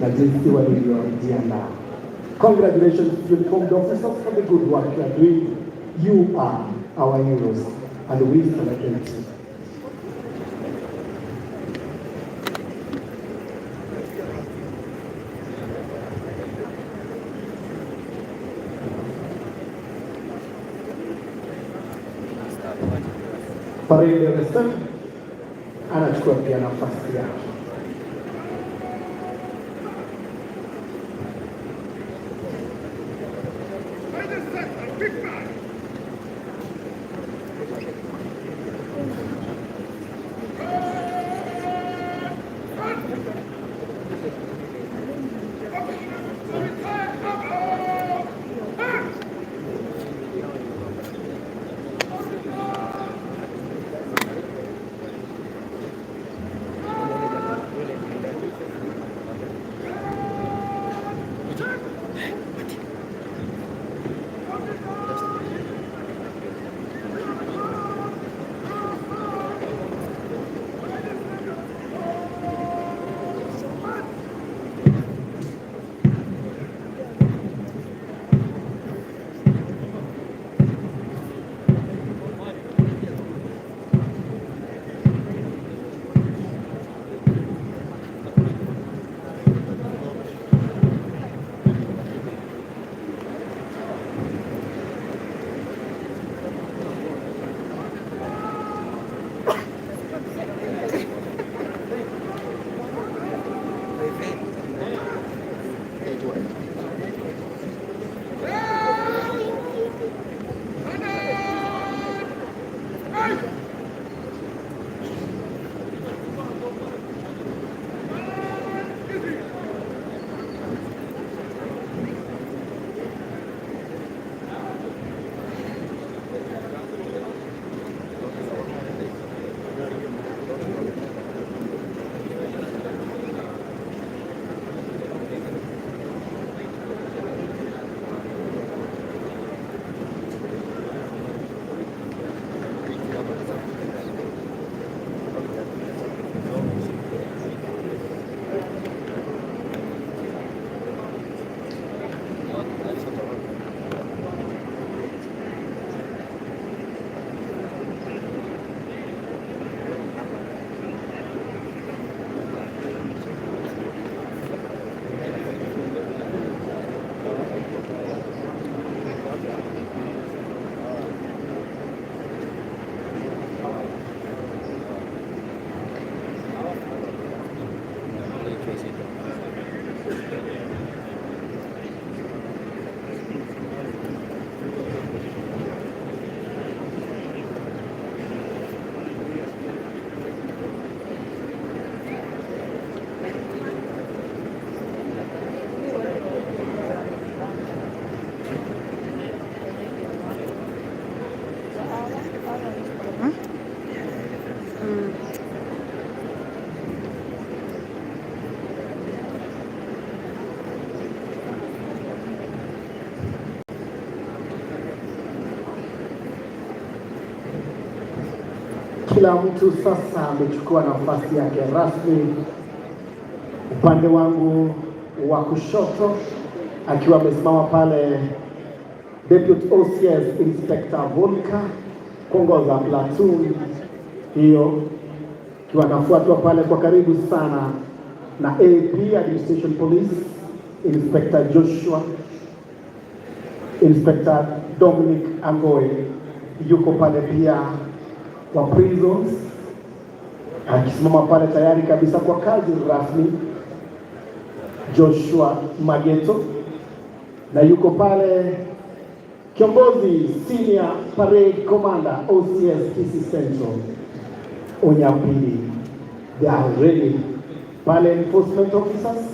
na jinsi walivyojiandaa. Congratulations, uniformed officers, for the good work you are doing. You are our heroes and we celebrate you. Parade Restaurant anachukua pia nafasi yake. kila mtu sasa amechukua nafasi yake rasmi. Upande wangu wa kushoto akiwa amesimama pale Deputy OCS Inspector Volka kuongoza platoon hiyo, akiwa anafuatwa pale kwa karibu sana na AP Administration Police Inspector Joshua, Inspector Dominic Angoe yuko pale pia wa prisons akisimama pale tayari kabisa kwa kazi rasmi. Joshua Mageto, na yuko pale kiongozi Senior Parade Commander OCS Gusii Central Onyapili. They are ready. Pale enforcement officers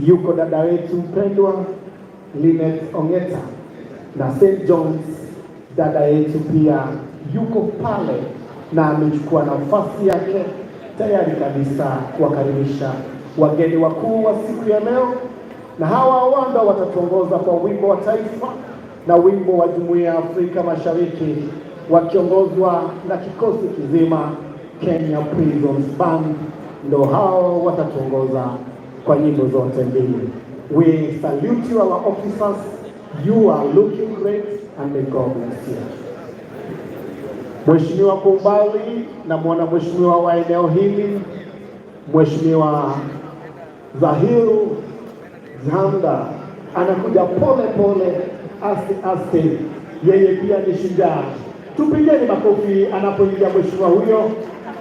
yuko dada wetu mpendwa Linet Ongeta, na St. John's dada yetu pia yuko pale na amechukua nafasi yake tayari kabisa kuwakaribisha wageni wakuu wa siku ya leo. Na hawa wanda watatuongoza kwa wimbo wa taifa na wimbo wa Jumuiya ya Afrika Mashariki wakiongozwa na kikosi kizima Kenya Prisons Band. Ndo hao watatuongoza kwa nyimbo zote mbili. We salute you, our officers. You are looking great and may God bless you. Mheshimiwa kwa umbali na mwana mheshimiwa wa eneo hili, Mheshimiwa Zahiru Zanda anakuja pole pole, aste aste, yeye pia ni shujaa. Tupigeni makofi anapoingia mheshimiwa huyo,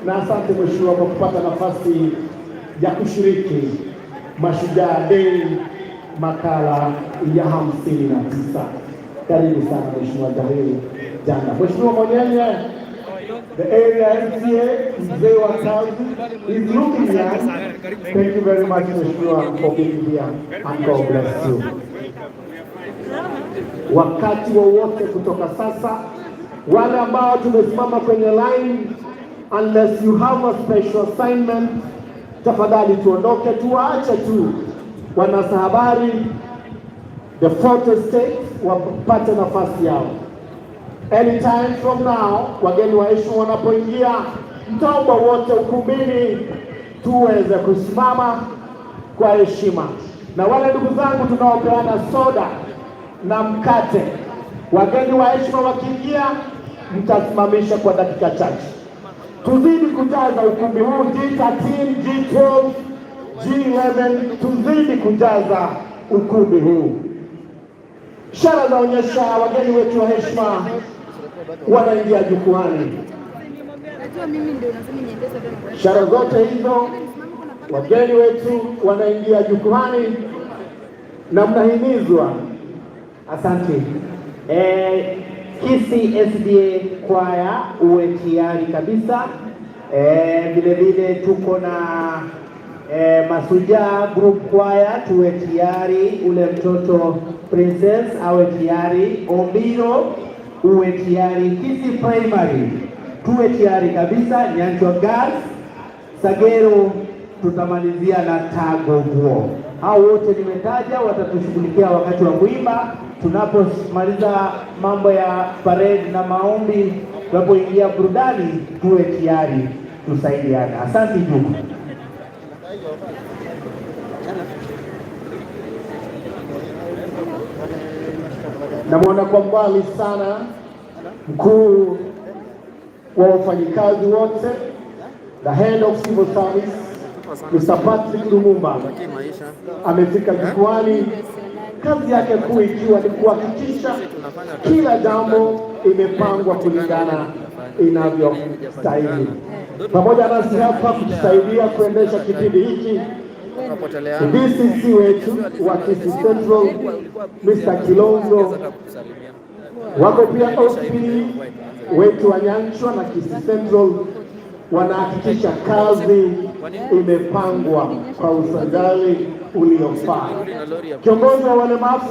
na asante mheshimiwa kwa kupata nafasi ya kushiriki Mashujaa Day makala ya 59. Karibu sana mheshimiwa Zahiru Zanda. Mheshimiwa Monyenye, the area MCA mzee wa kazi is looking young. Thank you very much mheshimiwa for being here and God bless you. Wakati wowote kutoka sasa, wale ambao tumesimama kwenye line, unless you have a special assignment, tafadhali tuondoke, tuwaache tu wanasahabari the fourth estate wapate nafasi yao. Anytime from now, wageni wa heshima wanapoingia, mtaomba wote ukumbini tuweze kusimama kwa heshima. Na wale ndugu zangu tunaopeana soda na mkate, wageni wa heshima wakiingia, mtasimamisha kwa dakika chache. Tuzidi kujaza ukumbi huu, G13, G12, G11, tuzidi kujaza ukumbi huu. Ishara zaonyesha wageni wetu wa heshima wanaingia jukwani. Ishara zote hizo, wageni wetu wanaingia jukwani na mnahimizwa. Asante. Gusii SDA kwaya uwe tayari kabisa. Vile vile tuko na Mashujaa group kwaya tuwe tayari, ule mtoto princess awe tayari, Ombiro uwe tayari, Gusii primary tuwe tayari kabisa, Nyanchwa girls, Sagero tutamalizia na Tago Guo. Hao wote nimetaja watatushughulikia wakati wa kuimba. Tunapomaliza mambo ya parade na maombi, tunapoingia burudani, tuwe tayari tusaidiane. Asante ndugu. Namwona kwa mbali sana mkuu wa wafanyikazi wote, the head of civil service, Mr. Patrick Lumumba amefika jukwani. Kazi yake kuu ikiwa ni kuhakikisha kila jambo imepangwa kulingana inavyostahili. Pamoja nasi hapa kutusaidia kuendesha kipindi hiki, DCC wetu wa Gusii Central Mr. Kilonzo, wako pia OP wetu wa Nyanchwa na Gusii Central, wanahakikisha kazi imepangwa kwa usajili uliofaa. Kiongozi wa walemavu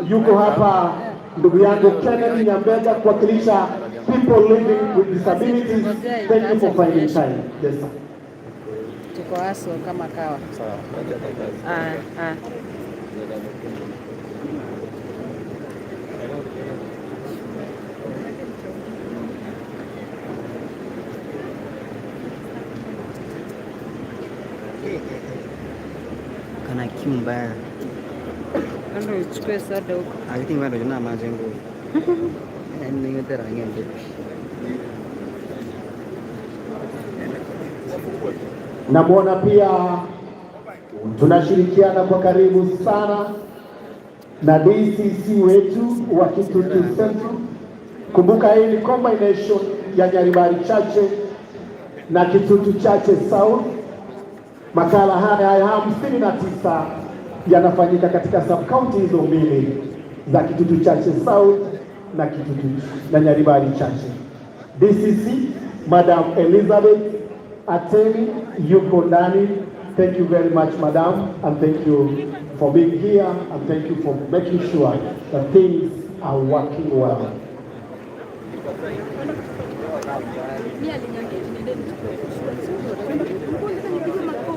yuko hapa, ndugu yangu Kenneth Nyambega, kuwakilisha people living with disabilities. Thank you for finding time. Yes, sir. Tuko aso kama kawa. ana kiu mbaya. Ndio uchukue soda huko. Akitinga bado jana majengo. Yaani yote rangi ndio. Namwona pia tunashirikiana kwa karibu sana na DCC wetu wa Kitutu Central. Kumbuka hii ni combination ya Nyaribari Chache na Kitutu Chache South. Makala haya 59 yanafanyika katika sub-county hizo mbili za Kitutu Chache South na Kitutu na Nyaribari Chache. DCC Madam Elizabeth Ateni yuko ndani. Thank you very much, Madam, and thank you for being here, and thank you for making sure that things are working well.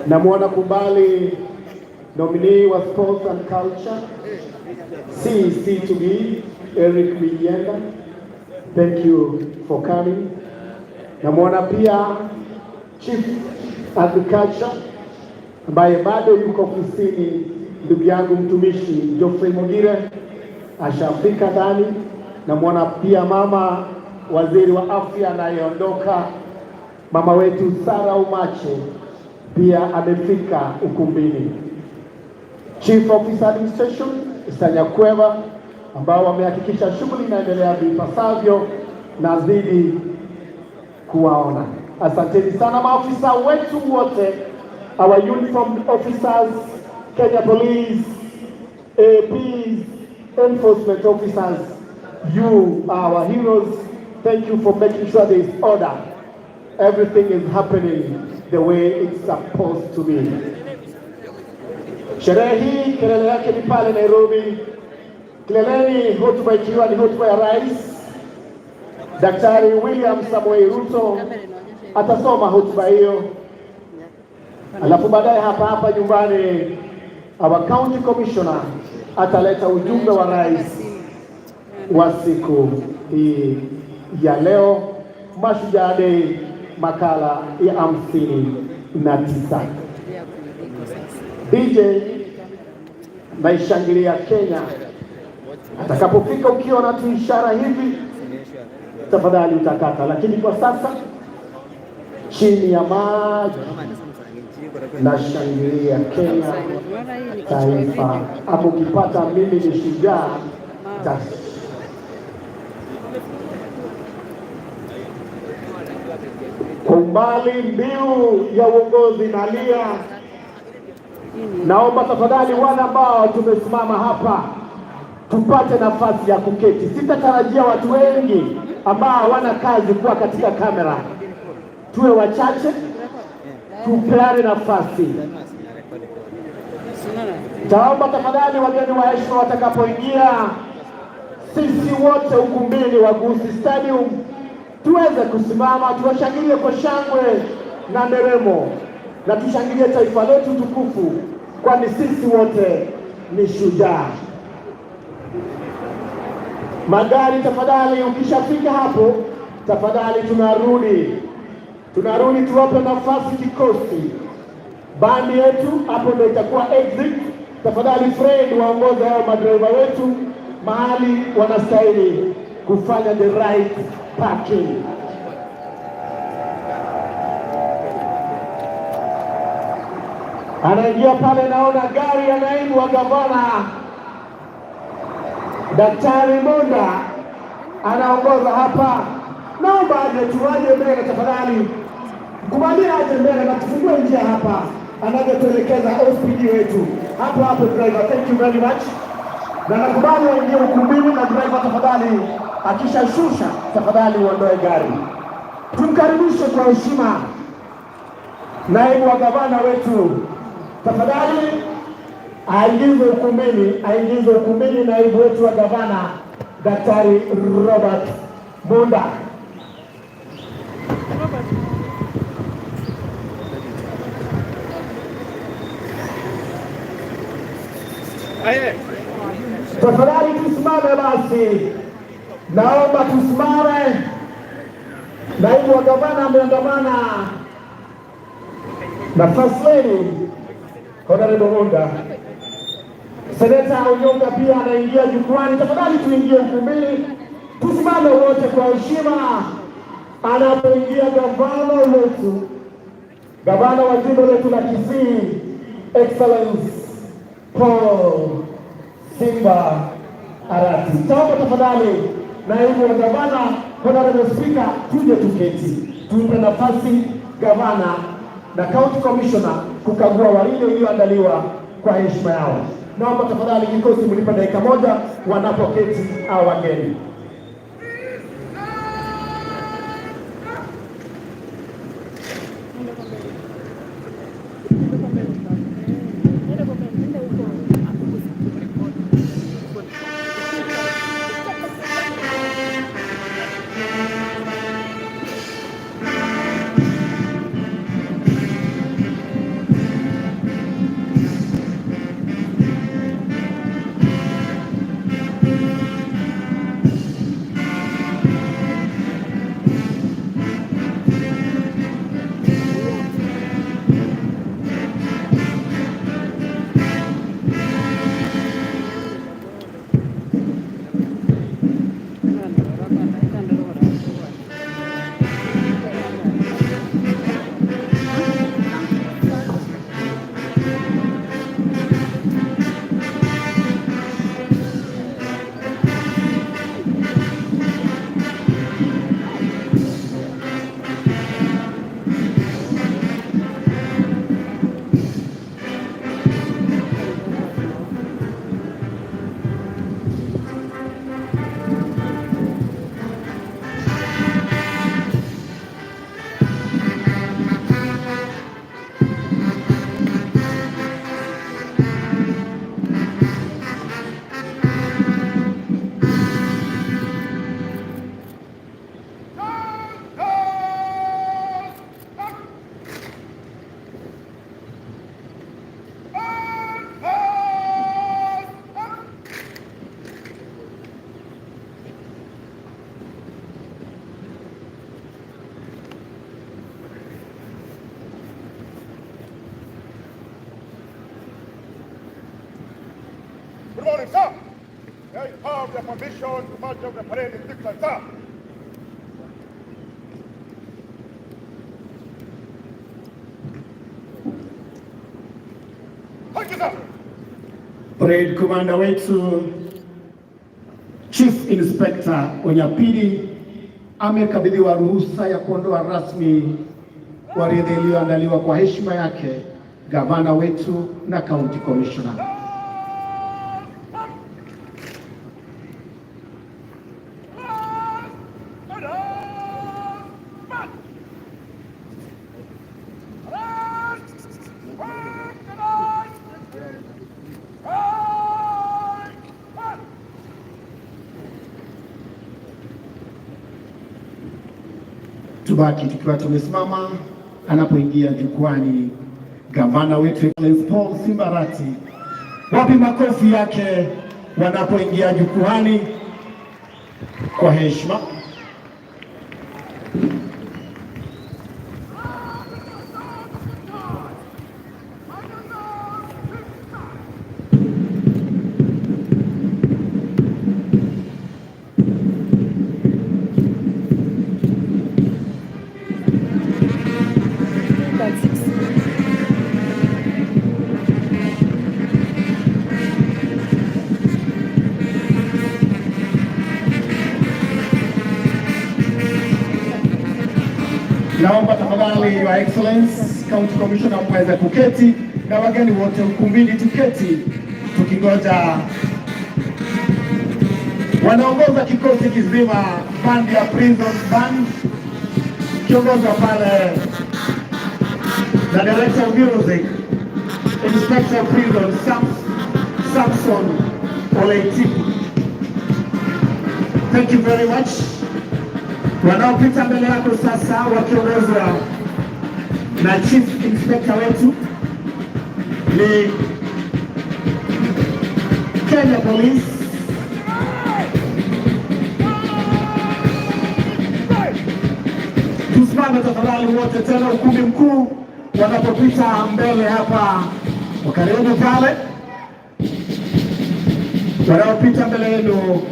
Namwona Kumbali, nominee wa Sports and Culture, CEC to be Eric Miyenda. Thank you for coming. Namwona pia Chief Agriculture ambaye bado yuko ofisini, ndugu yangu mtumishi Geoffrey Mogire ashafika ndani. Namwona pia mama waziri wa afya anayeondoka, mama wetu Sara Umache pia amefika ukumbini. Chief Officer Administration Sanyakweva ambao wamehakikisha shughuli inaendelea vipasavyo na zidi kuwaona. Asanteni sana maafisa wetu wote, our uniformed officers, Kenya Police, APs, enforcement officers. You are our heroes. Thank you for making sure there is order. Everything is happening the way it's supposed to be. Sherehe hii kelele yake ni pale Nairobi. Kileleni hotuba ikiwa ni hotuba ya Rais Daktari William Samoei Ruto atasoma hotuba hiyo. Alafu baadaye hapa nyumbani our county commissioner ataleta ujumbe wa Rais wa siku hii ya leo, Mashujaa Day, makala ya 59. DJ naishangilia Kenya. Atakapofika ukiona tu ishara hivi, tafadhali utakata. Lakini kwa sasa chini ya maji nashangilia Kenya taifa. Hapo ukipata mimi ni shujaa. Kwa umbali mbiu ya uongozi nalia. Naomba tafadhali wale ambao tumesimama hapa tupate nafasi ya kuketi. Sitatarajia watu wengi ambao hawana kazi kuwa katika kamera. Tuwe wachache, tupeane nafasi. Taomba tafadhali wageni wa heshima watakapoingia, sisi wote ukumbini wa Gusii Stadium tuweze kusimama, tuwashangilie kwa shangwe na nderemo, na tushangilie taifa letu tukufu, kwani sisi wote ni shujaa. Magari tafadhali, ukishafika hapo tafadhali tunarudi tuwape nafasi kikosi. Bandi yetu hapo ndio itakuwa exit. Tafadhali Fred waongoze hao madriver wetu mahali wanastahili kufanya the right parking. Anaingia pale, naona gari ya naibu wa gavana Daktari Monda anaongoza hapa. Naomba aje tuwaje mbele tafadhali. Kubalia aje mbele na tufungue njia hapa. Anavyotuelekeza OSPD wetu. Hapo driver, thank you very much. Na nakubali waingie ukumbini na driver tafadhali akishashusha tafadhali uondoe gari. Tumkaribishe kwa heshima naibu wa gavana wetu. Tafadhali aingize ukumbini naibu wetu wa gavana Daktari Robert Monda. Tafadhali tusimame basi. Naomba tusimame. Naibu wa gavana ameandamana na first lady Honorable Onda. Seneta Onyonga pia anaingia jukwani. Tafadhali tuingie ukumbini, tusimame wote kwa heshima anapoingia gavana wetu, gavana wa jimbo letu la Gusii, Excellence Paul Simba Arati. Taomba tafadhali naibu wa gavana, Honorable Speaker, tuje tuketi, tupe nafasi gavana na county commissioner kukagua waridi iliyoandaliwa kwa heshima yao. Naomba tafadhali kikosi mlipe dakika moja wanapoketi au wageni. Good morning, sir. I have the permission to march off the parade in Dixon, sir. Thank you, sir. Parade Commander wetu Chief Inspector Onyapidi amekabidhiwa ruhusa ya kuondoa rasmi waridi iliyoandaliwa kwa heshima yake gavana wetu na county commissioner. Tubaki tukiwa tumesimama anapoingia jukwani gavana wetu Paul Simba Arati. Wapi makofi yake wanapoingia jukwani kwa heshima. Naomba tafadhali Your Excellence County Commissioner mweze kuketi na wageni wote ukumbini tuketi tukingoja wanaongoza kikosi kizima band ya Prison Band kiongozwa pale na Director of Music Inspector of Prison Samson Oleitiku. Thank you very much. Wanaopita mbele yako sasa wakiongozwa na Chief Inspector wetu ni Kenya Police. Tusimame tafadhali wote tena ukumbi mkuu wanapopita mbele hapa Karibu pale. Wanaopita mbele yenu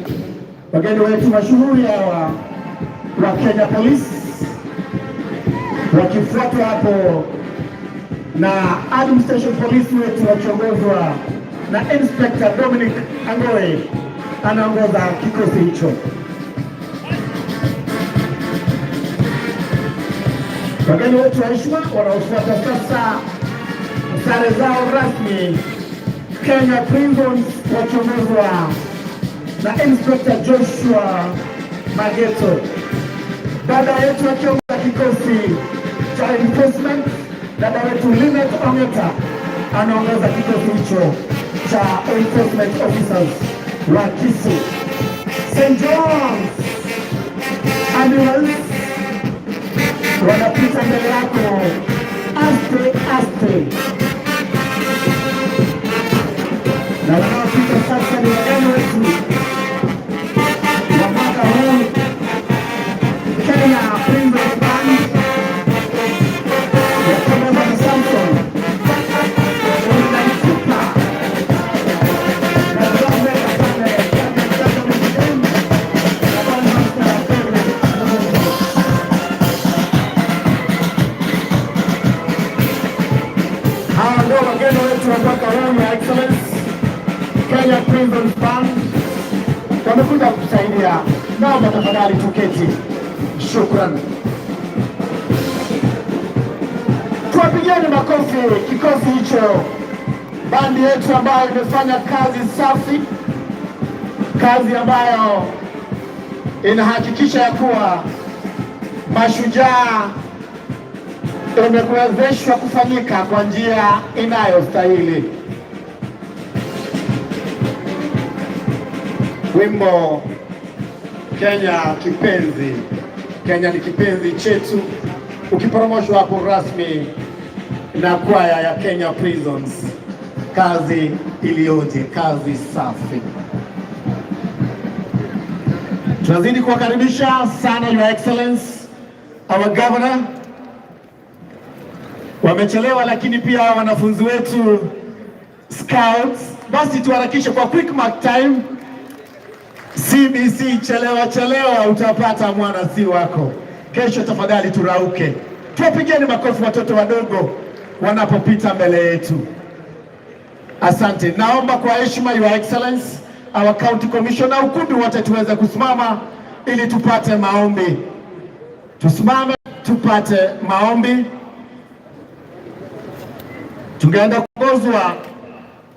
wageni wetu mashuhuri hawa wa Kenya Police, wakifuatwa hapo na Administration Police wetu wakiongozwa na Inspector Dominic Angoe, anaongoza kikosi hicho. Wageni wetu wa heshima wanaofuata sasa sare zao rasmi, Kenya Prisons wakiongozwa na Inspector Joshua Mageto. Dada yetu akiongoza kikosi cha enforcement, dada wetu Linet Ongeta anaongoza kikosi hicho cha enforcement officers wa Gusii. St. John's Ambulance wanapita mbele yako aste aste, na wanaopita sasa ni wageni wetu wa mwaka huu Kenya Prisons Band wakiongozwa na Samson tunataka roho ya excellence Kenya Prisons Band wamekuja kutusaidia. Naomba tafadhali tuketi. Shukrani. Tuwapigieni makofi kikosi hicho, bandi yetu ambayo imefanya kazi safi, kazi ambayo inahakikisha ya kuwa Mashujaa imekuwezeshwa kufanyika kwa njia inayostahili. Wimbo Kenya kipenzi, Kenya ni kipenzi chetu, ukipromoshwa hapo rasmi na kwaya ya Kenya Prisons. Kazi iliyoje, kazi safi. Tunazidi kuwakaribisha sana Your Excellence, our Governor. Wamechelewa lakini pia wanafunzi wetu scouts, basi tuharakishe kwa quick mark time. CBC chelewa utapata mwana si wako. Kesho tafadhali turauke. Tuwapigeni makofi watoto wadogo wanapopita mbele yetu. Asante. Naomba kwa heshima Your Excellence, our County Commissioner, ukumbi wote tuweze kusimama ili tupate maombi. Tusimame tupate maombi. Tungeenda kuongozwa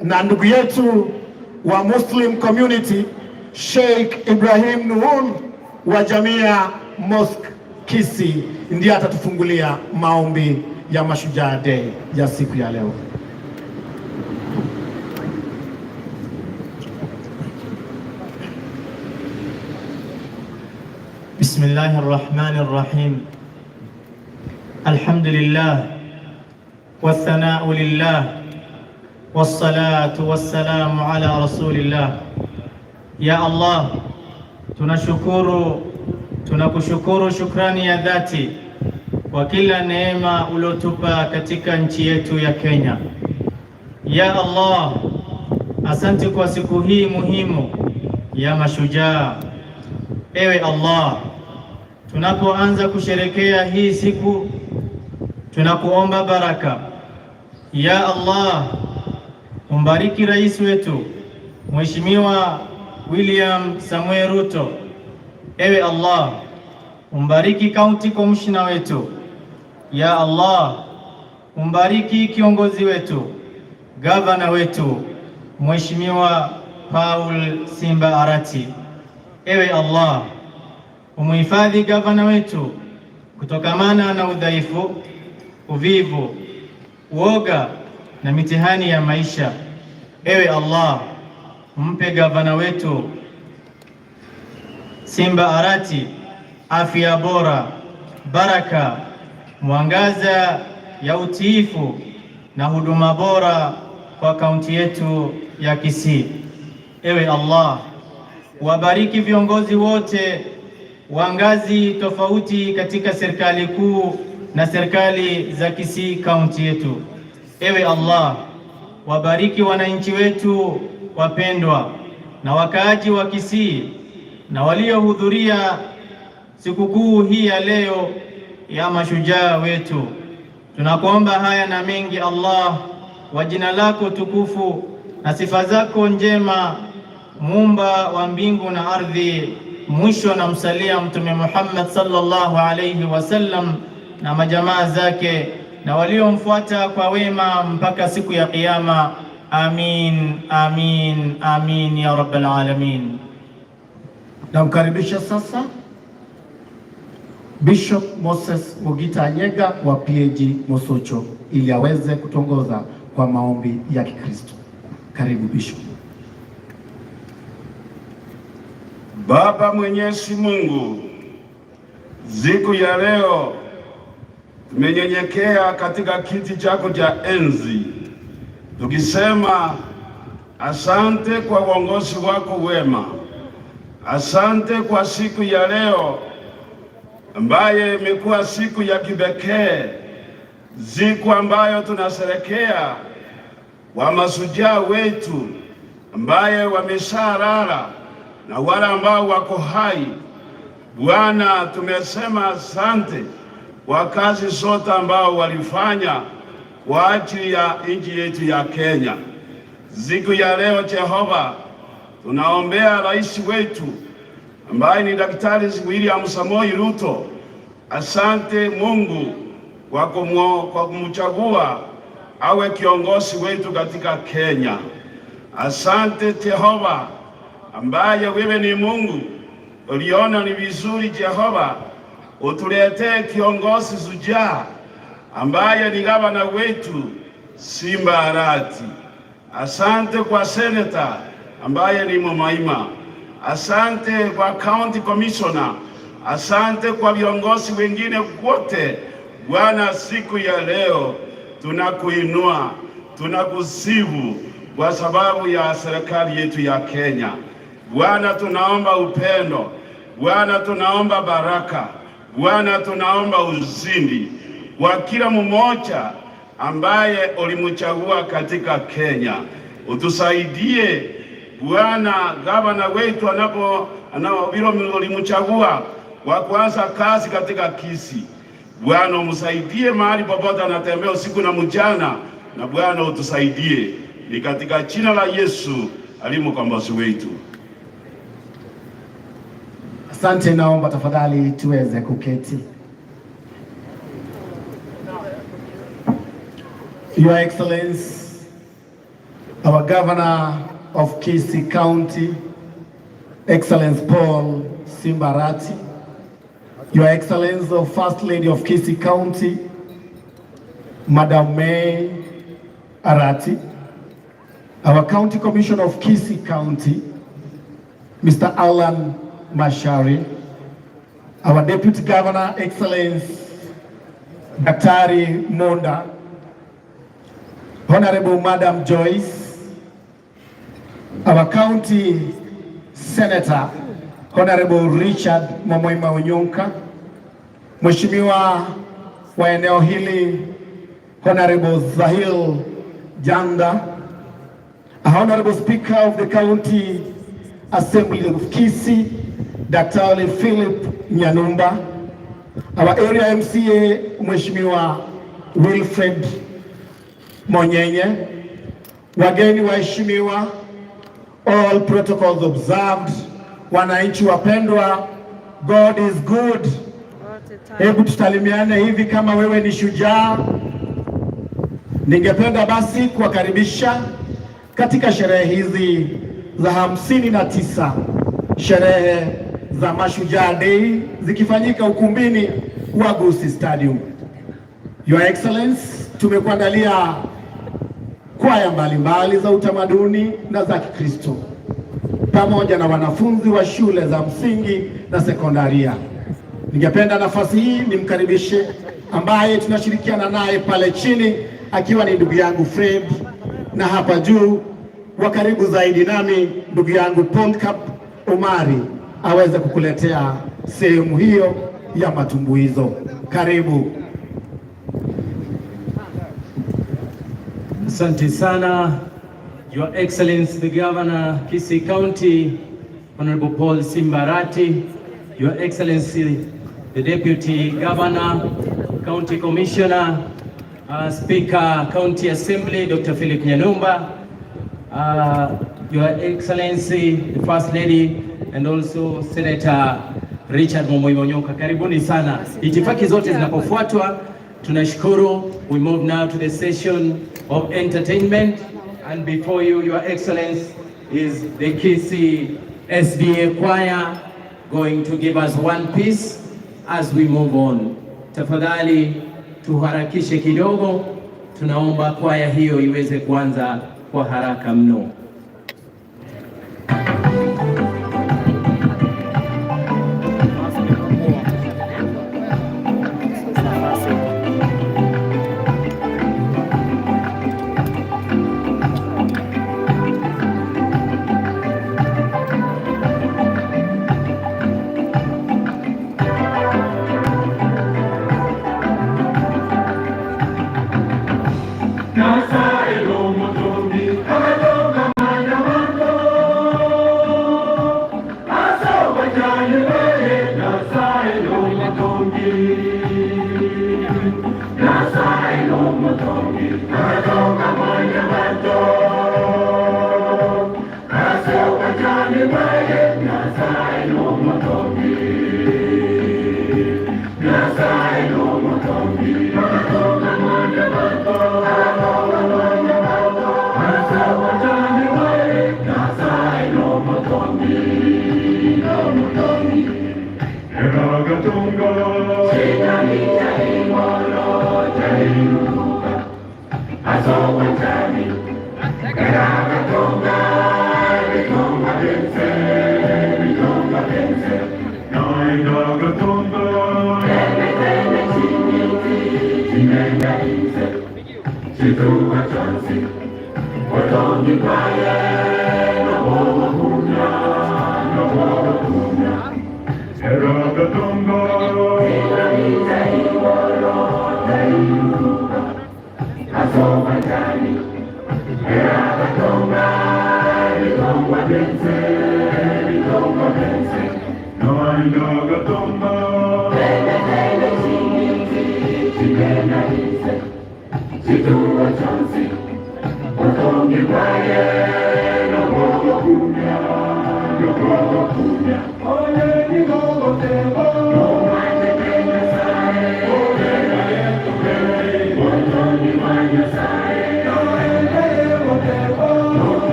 na ndugu yetu wa Muslim community Sheikh Ibrahim Nuhun wa Jamia Mosque Gusii, ndiye atatufungulia maombi ya Mashujaa Day ya siku ya leo. Bismillahirrahmanirrahim. Alhamdulillah والثناء لله والصلاة والسلام على رسول الله. Ya Allah, tunakushukuru shukrani ya dhati kwa kila neema uliotupa katika nchi yetu ya Kenya. Ya Allah, asante kwa siku hii muhimu ya Mashujaa. Ewe Allah, tunapoanza kusherekea hii siku tunakuomba baraka. Ya Allah, umbariki rais wetu Mheshimiwa William Samuel Ruto. Ewe Allah, umbariki County Commissioner wetu. Ya Allah, umbariki kiongozi wetu, Governor wetu Mheshimiwa Paul Simba Arati. Ewe Allah, umuhifadhi Governor wetu kutokamana na udhaifu, uvivu, uoga na mitihani ya maisha. Ewe Allah, mpe Gavana wetu Simba Arati afya bora, baraka, mwangaza ya utiifu na huduma bora kwa kaunti yetu ya Gusii. Ewe Allah, wabariki viongozi wote wa ngazi tofauti katika serikali kuu na serikali za Gusii kaunti yetu. Ewe Allah, wabariki wananchi wetu wapendwa na wakaaji wa Gusii na waliohudhuria sikukuu hii ya leo ya mashujaa wetu. Tunakuomba haya na mengi Allah, wa jina lako tukufu na sifa zako njema, Muumba wa mbingu na ardhi. Mwisho na msalia Mtume Muhammad sallallahu alayhi wasallam na majamaa zake na waliomfuata kwa wema mpaka siku ya Kiyama. Amin, amin, amin ya rabbal alamin. Namkaribisha sasa Bishop Moses Mugita Nyega wa PAG Mosocho ili aweze kutongoza kwa maombi ya Kikristo. Karibu Bishop. Baba Mwenyezi Mungu, siku ya leo tumenyenyekea katika kiti chako cha enzi tukisema asante kwa uongozi wako wema. Asante kwa siku ya leo ambaye imekuwa siku ya kipekee, siku ambayo tunasherekea wa mashujaa wetu ambaye wameshalala na wale ambao wako hai. Bwana, tumesema asante kwa kazi zote ambao walifanya kwa ajili ya nchi yetu ya Kenya. Siku ya leo Jehova, tunaombea rais wetu ambaye ni Daktari William Samoei Ruto. Asante Mungu kwa kumchagua awe kiongozi wetu katika Kenya. Asante Jehova ambaye wewe ni Mungu, uliona ni vizuri Jehova utuletee kiongozi shujaa ambaye ni gavana wetu Simba Arati. Asante kwa seneta ambaye ni Mumaima. Asante kwa county commissioner. Asante kwa viongozi wengine wote. Bwana, siku ya leo tunakuinua, tunakusifu kwa sababu ya serikali yetu ya Kenya. Bwana, tunaomba upendo. Bwana, tunaomba baraka. Bwana, tunaomba ushindi kwa kila mmoja ambaye ulimchagua katika Kenya. Utusaidie Bwana, gavana wetu vile ulimchagua kwa kuanza kazi katika Gusii. Bwana, umsaidie mahali popote anatembea usiku na mchana, na Bwana utusaidie. Ni katika jina la Yesu aliyekombozi wetu. Asante, naomba tafadhali tuweze kuketi. Your Excellency, our Governor of Gusii County, Excellence Paul Simba Arati, Your Excellency, the First Lady of Gusii County, Madam May Arati, our County Commissioner of Gusii County, Mr. Alan Mashari, our Deputy Governor, Excellence Daktari Monda, Honorable Madam Joyce, our County Senator, Honorable Richard Momoima Onyonka, Mheshimiwa wa eneo hili, Honorable Zahil Janga, Honorable Speaker of the County Assembly of Gusii, Dr. Philip Nyanumba, our area MCA, Mheshimiwa Wilfred Monyenye, wageni waheshimiwa, all protocols observed, wananchi wapendwa, God is good. Hebu tusalimiane hivi kama wewe ni shujaa. Ningependa basi kuwakaribisha katika sherehe hizi za 59 sherehe za Mashujaa Day zikifanyika ukumbini wa Gusii Stadium. Your Excellency, tumekuandalia kwaya mbalimbali za utamaduni na za Kikristo pamoja na wanafunzi wa shule za msingi na sekondaria. Ningependa nafasi hii nimkaribishe ambaye tunashirikiana naye pale chini akiwa ni ndugu yangu Fred, na hapa juu wa karibu zaidi nami ndugu yangu Paul Omari aweze kukuletea sehemu hiyo ya matumbuizo. Karibu. Asante sana, Your Excellency the Governor, Gusii County, Honorable Paul Simba, Your Excellency the Deputy Governor, County Commissioner, Speaker, County Assembly, Dr. Philip Nyanumba, Your Excellency the First Lady, and also Senator Richard Momoimonyoka. Karibuni sana. Itifaki zote zinapofuatwa, tunashukuru. We move now to the session of entertainment, and before you, Your Excellency, is the Gusii SDA Choir going to give us one piece as we move on. Tafadhali tuharakishe kidogo, tunaomba kwaya hiyo iweze kuanza kwa haraka mno.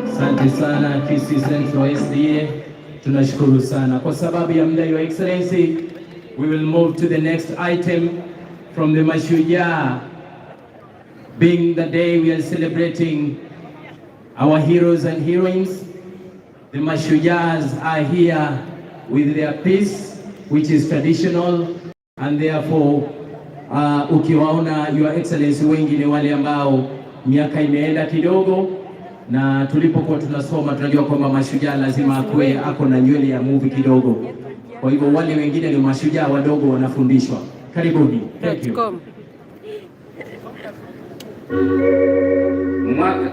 Asante sana Gusii Central SDA, tunashukuru sana. Kwa sababu ya muda, Your Excellency, we will move to the next item from the Mashujaa. Being the day we are celebrating our heroes and heroines, the Mashujaas are here with their piece, which is traditional, and therefore ukiwaona Your Excellency, wengi ni wale ambao miaka imeenda kidogo, na tulipokuwa tunasoma tunajua kwamba mashujaa lazima akue ako na nywele ya movie kidogo. Kwa hivyo wale wengine ni mashujaa wadogo wanafundishwa. Karibuni. Thank you. Mwaka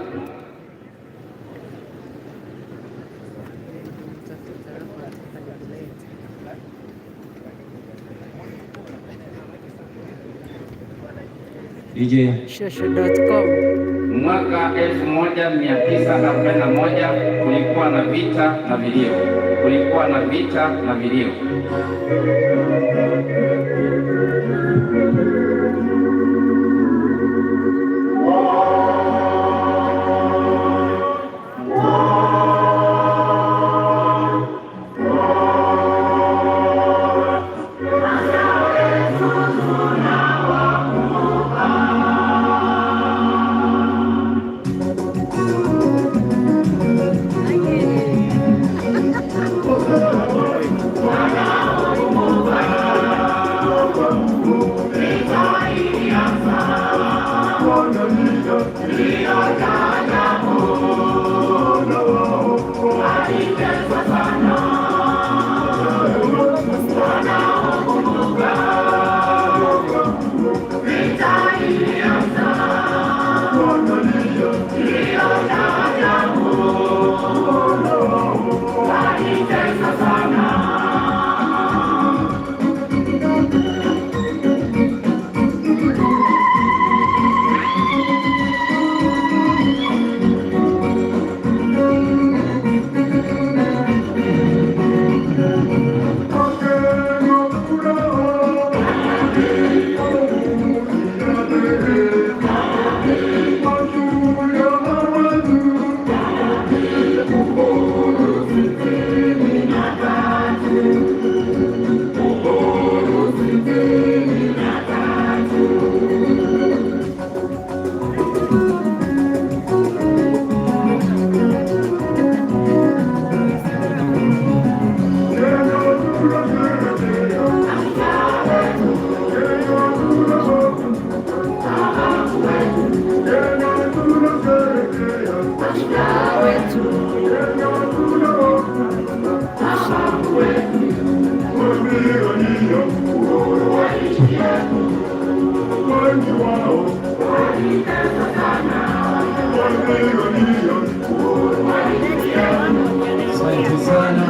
Mwaka 1941 kulikuwa na vita na vilio. Kulikuwa na vita na vilio. Asante sana.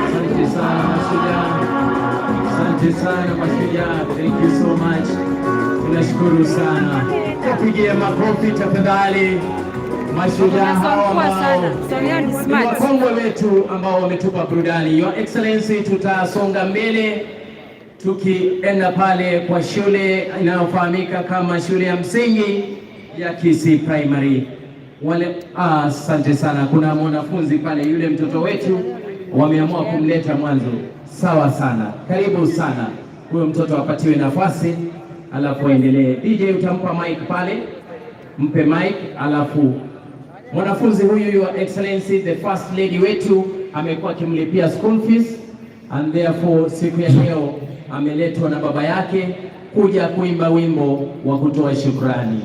Asante sana Mashujaa. Asante sana Mashujaa. Thank you so much. Tunashukuru sana. Tupigie makofi tafadhali. Mashujaa hawa ambao wakongwe wetu ambao wametupa burudani. Your Excellency, tutasonga mbele tukienda pale kwa shule inayofahamika kama shule ya msingi ya Gusii Primary. Wale asante sana. Kuna mwanafunzi pale, yule mtoto wetu wameamua kumleta mwanzo. Sawa sana, karibu sana. Huyo mtoto apatiwe nafasi alafu aendelee. DJ utampa mic pale, mpe mic alafu mwanafunzi huyu, Your Excellency, the first lady wetu amekuwa akimlipia school fees and therefore siku ya leo ameletwa na baba yake kuja kuimba wimbo wa kutoa shukrani.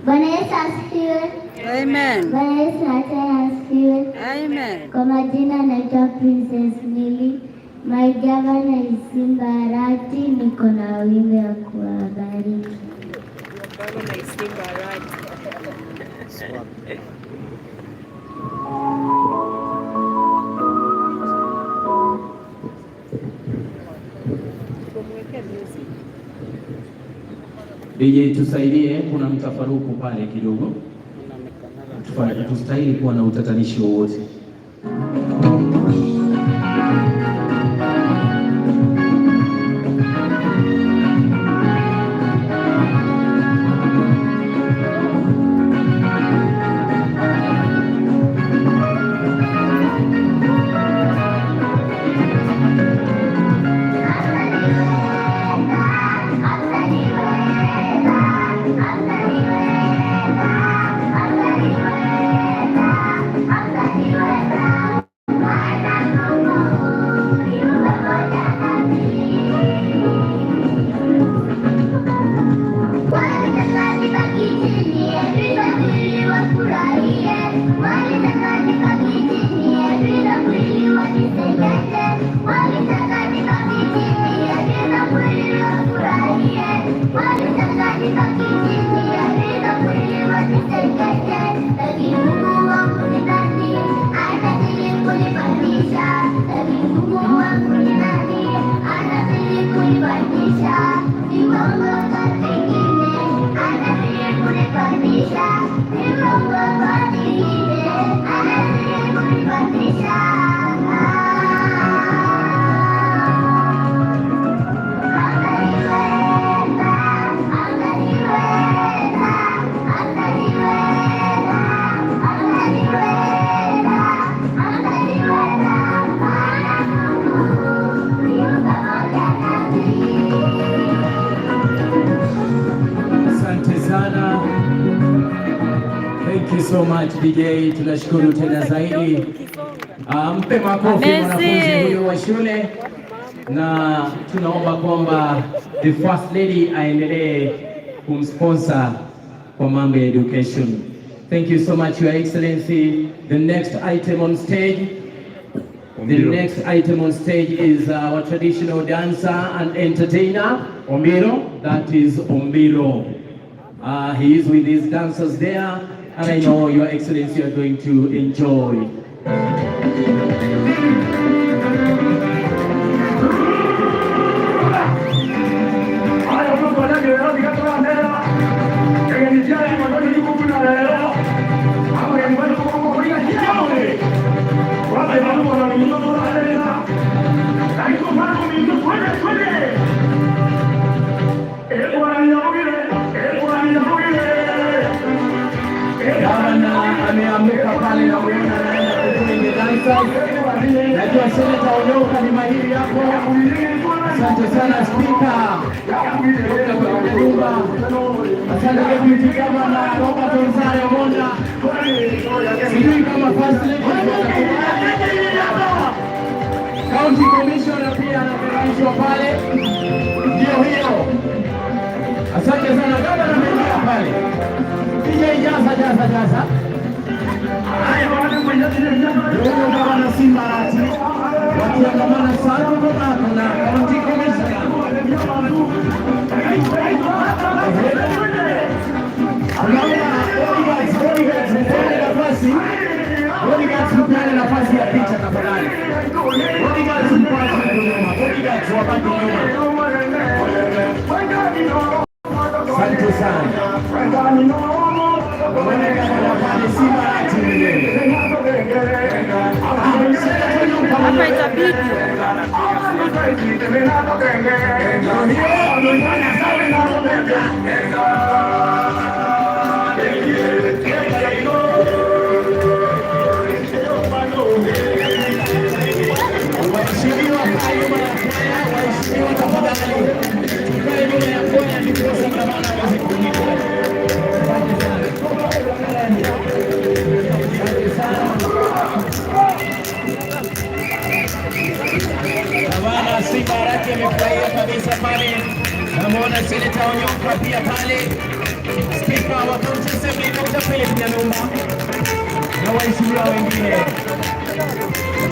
Bwana Yesu asifiwe. Amen. Bwana Yesu asifiwe. Amen. Kwa majina naitwa Princess Milly. My governor is Simba. Niko na wimbo ya kuwabariki. DJ tusaidie, kuna mtafaruku pale kidogo. Tustahili kuwa na utatanishi wowote. So much DJ, tunashukuru tena zaidi. Mpe makofi mwanafunzi huyo wa shule, na tunaomba kwamba the first lady aendelee kumsponsor kwa mambo ya education. Thank you so much, Your Excellency. The next item on stage is our traditional dancer and entertainer, Ombiro. That is Ombiro. He is with his dancers there. And I know, Your Excellency, you are going to enjoy. Ameamuka pale na kuona anaenda kujoin dansa. Najua seneta Onyoka ni mahiri hapo. Asante sana spika. Asante deputy governor Robert Onsare Monda. Sijui kama first lady county commissioner pia anakaribishwa pale. Ndio hiyo. Asante sana gavana ameingia pale. Jaza. Leo gavana Simba wakiandamana sana na county commissioner. watu nyuma. Asante sana. Hapa itabidi Gavana Simba amefurahia kabisa pale. Namuona Seneta Onyonka pia pale. Spika wa County Assembly Dr. Philip Nyamumba na waheshimiwa wengine.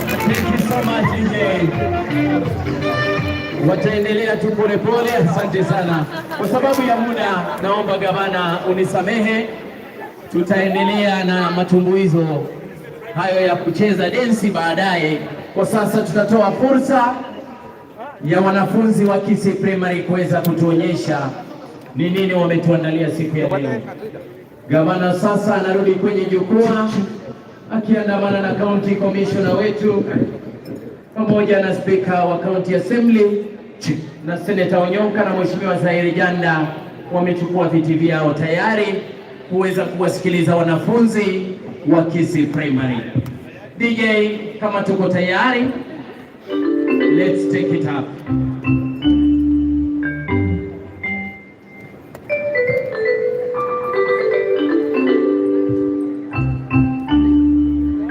Thank you so much DJ. Wataendelea tu polepole. Asante sana. Kwa sababu ya muda, naomba gavana unisamehe. Tutaendelea na matumbuizo hayo ya kucheza densi baadaye. Kwa sasa tutatoa fursa ya wanafunzi wa Gusii Primary kuweza kutuonyesha ni nini wametuandalia siku ya leo. Gavana sasa anarudi kwenye jukwaa akiandamana na County Commissioner wetu pamoja na Speaker wa County Assembly na Senator Onyonka na Mheshimiwa Zahiri Janda wamechukua viti vyao tayari kuweza kuwasikiliza wanafunzi wa Gusii Primary. DJ, kama tuko tayari, let's take it up.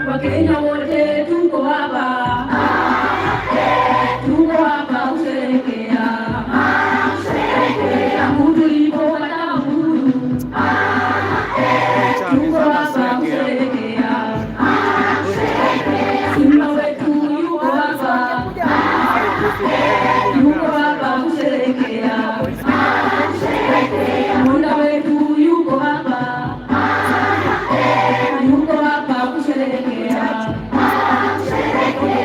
Wakenya wote tuko hapa. Tuko hapa kusherehekea. Tangu tulipopata uhuru. Tuko hapa kusherehekea. Simba wetu yuko hapa. Yuko hapa kusherehekea. Munda wetu yuko hapa. Yuko hapa kusherehekea.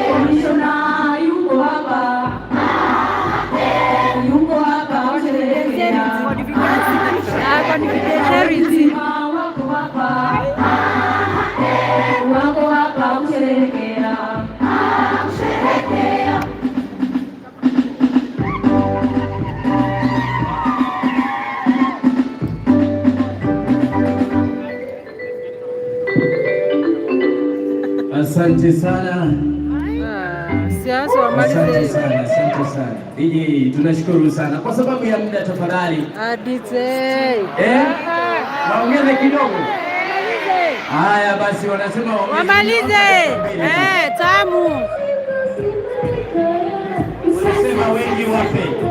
Commissioner yuko hapa. Yuko hapa kusherehekea. Wako hapa. Wako hapa kusherehekea. Asante sana. Siasa wamalize. Asante sana, asante sana. DJ, tunashukuru sana. Kwa sababu ya muda tafadhali. Waongeze kidogo. Haya basi wanasema wamalize. Tamu. Wanasema wengi wape.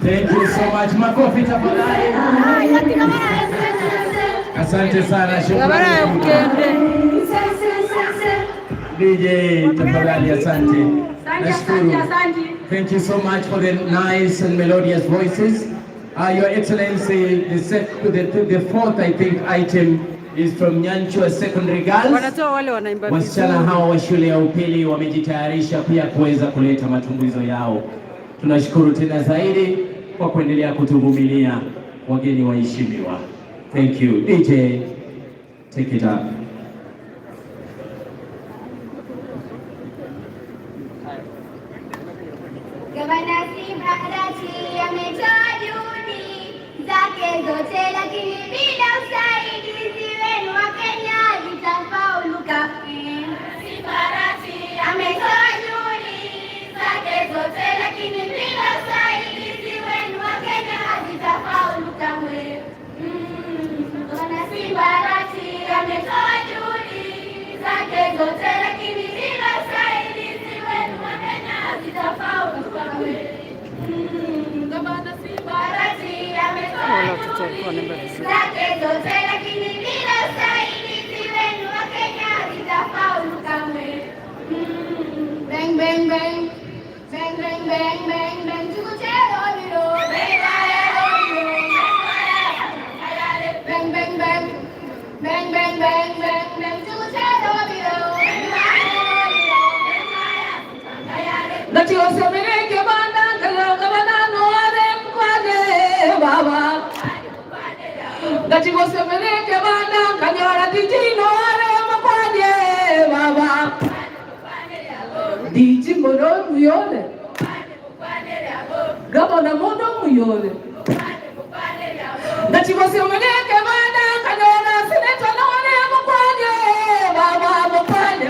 Thank you so much. Makofi tafadhali. Asante sana. Shukrani. DJ tafadhali, asante. Thank you so much for the nice and melodious voices. Your Excellency, the fourth, I think, item is from Nyanchua Secondary Girls. Wasichana hao wa shule ya upili wamejitayarisha pia kuweza kuleta matumbuizo yao. Tunashukuru tena zaidi kwa kuendelea kutuvumilia wageni waheshimiwa. Thank you. DJ, take it up. Gavana Simba ametoa juhudi zake zote, lakini bila usaidizi wenu Wakenya zitafaulu kafi. Simba ametoa juhudi zake zote, lakini bila usaidizi wenu Wakenya zitafaulu kamwe. Gavana Simba ametoa juhudi zake zote, lakini bila usaidizi wenu Wakenya zitafaulu kamwe. Gavana Simba ametoa juhudi zake zote, lakini bila usaidizi Bang bang bang. Bang bang bang bang bang. Chuku chero diro. Bang bang bang. Bang bang bang bang bang. Chuku chero diro. Nati osemeleke bana kabana no are mkwade baba. Nati osemeleke bana kanyara tijino are mkwade baba. Diji moro muyole. Gabona mono muyole. Nati osemeleke bana kanyara sineta no are mkwade baba mkwade.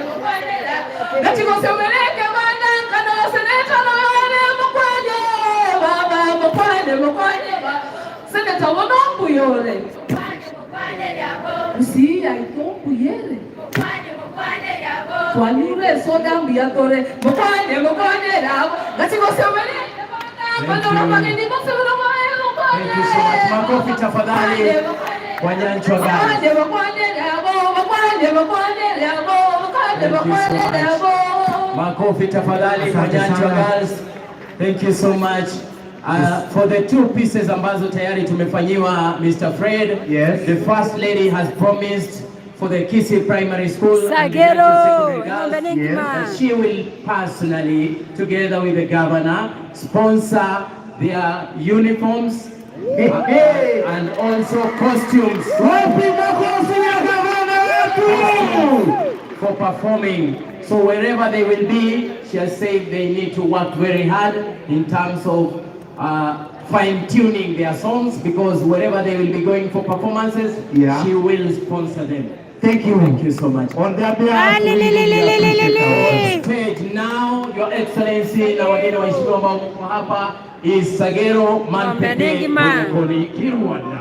Nati osemeleke bana kanyara sineta no are mkwade baba mkwade mkwade. Sineta mono muyole. Gusii aitompu yele. Kwalure soda mbiyatore. Mkwade rabo. Gati gosomele. Thank you so much. Makofi tafadhali kwa Nyanchwa Girls. Makofi tafadhali kwa Nyanchwa Girls. Thank you so much. For the two pieces ambazo tayari tumefanyiwa, Mr. Fred, yes. The First Lady has promised for the Gusii Primary School Sagero, and that she will personally, together with the governor, sponsor their uniforms and also costumes for performing. So wherever they will be, she has said they need to work very hard in terms of fine-tuning their songs, because wherever they will be going for performances, she will sponsor them. Thank you. Thank you so much. On their behalf, we appreciate on stage now, Your Excellency, na wageni waheshimiwa ambao mko hapa, is Sagero Manpepe Mwenekoni Kirwanda.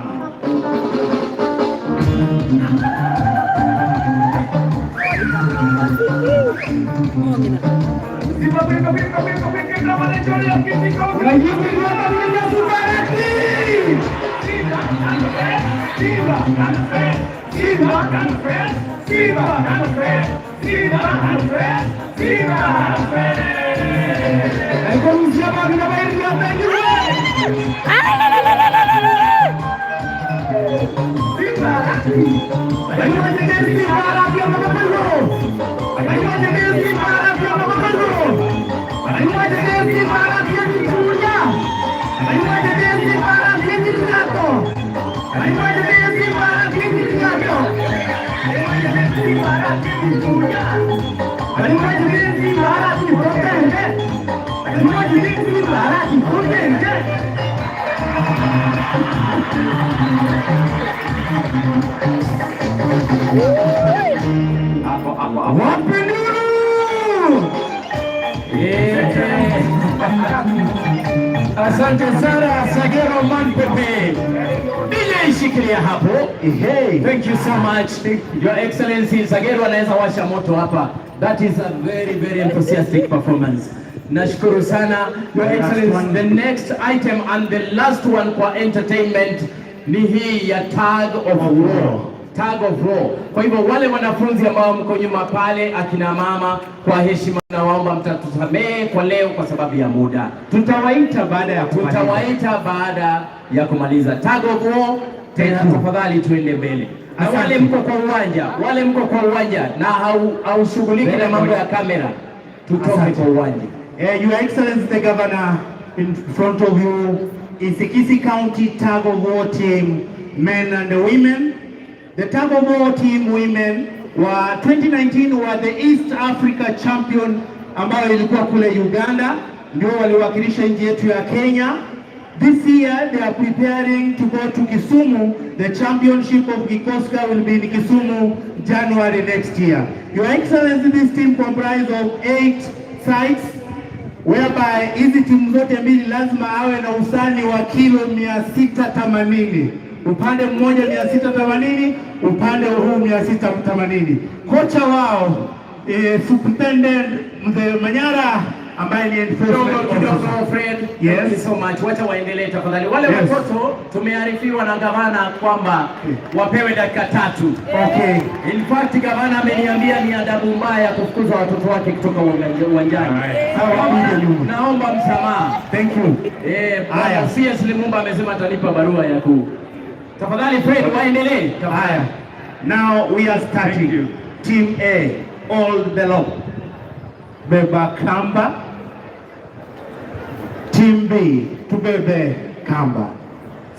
Asante sana Sagero Manpepe. DJ shikilia hapo. Thank you so much. Your Excellency, Sagero anaweza washa moto hapa. That is a very, very enthusiastic performance. Nashukuru sana. Your Excellency, the next item and the last one kwa entertainment ni hii ya tag of war. Tag of war. Kwa hivyo wale wanafunzi ambao mko nyuma pale, akina mama, kwa heshima naomba mtatusamehe kwa leo kwa sababu ya muda. Tutawaita baada ya kumaliza tag of war. Tena tafadhali tuende mbele. Na wale mko kwa uwanja na haushughuliki na mambo ya kamera, tutoke kwa uwanja. Your Excellency the Governor, in front of you is the Gusii County Tag of War team, men and women. The Tag of War team women were 2019 were the East Africa champion ambayo ilikuwa kule Uganda, ndio waliwakilisha nchi yetu ya Kenya. This year they are preparing to go to Kisumu. The championship of Gikoska will be in Kisumu January next year. Your Excellency, this team comprises of 8 sites, whereby hizi timu zote mbili lazima awe na usani wa kilo 680. Upande mmoja 680, upande huu 680. Kocha wao Superintendent Mzee Manyara ambaye ni enforcement officer. Fred, yes. Thank you so much. Wacha waendelee tafadhali. Wale watoto tumearifiwa na gavana kwamba wapewe dakika 3. Okay. In fact gavana ameniambia ni adabu mbaya kufukuza watoto wake kutoka uwanjani. Naomba msamaha. Thank you. Haya, CS Lumumba amesema atalipa barua ya kuu. Tafadhali Fred waendelee. Haya. Now we are starting. Team A, hold the lock. Beba kamba. Team B, tubebe kamba.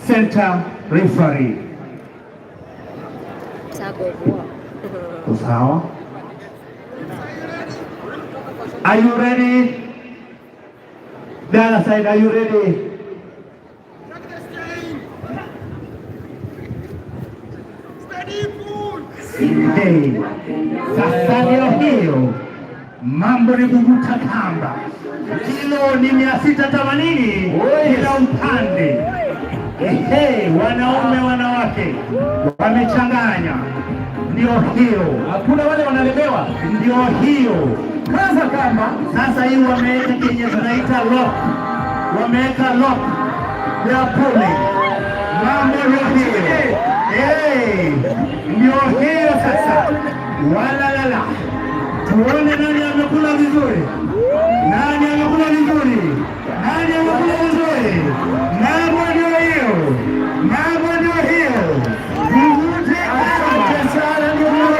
Center referee. Sawa. Are you ready? The other side, are you ready? Hey, sasa ndio hiyo mambo ni kuvuta kamba. Kilo ni 680 kila upande. Wanaume wanawake wamechanganya. Ndio hiyo. Hakuna wale wanalemewa. Ndio hiyo. Kaza kamba. Sasa hii wameweka kenye tunaita lock. Wameweka lock. They are pulling. Mambo ndio hiyo. Ndio hiyo sasa. Walalala. Tuone nani amekula vizuri. Nani amekula vizuri. Nani amekula vizuri. Mambo ndio hiyo. Mambo ndio hiyo. Vivute sana ndio hiyo.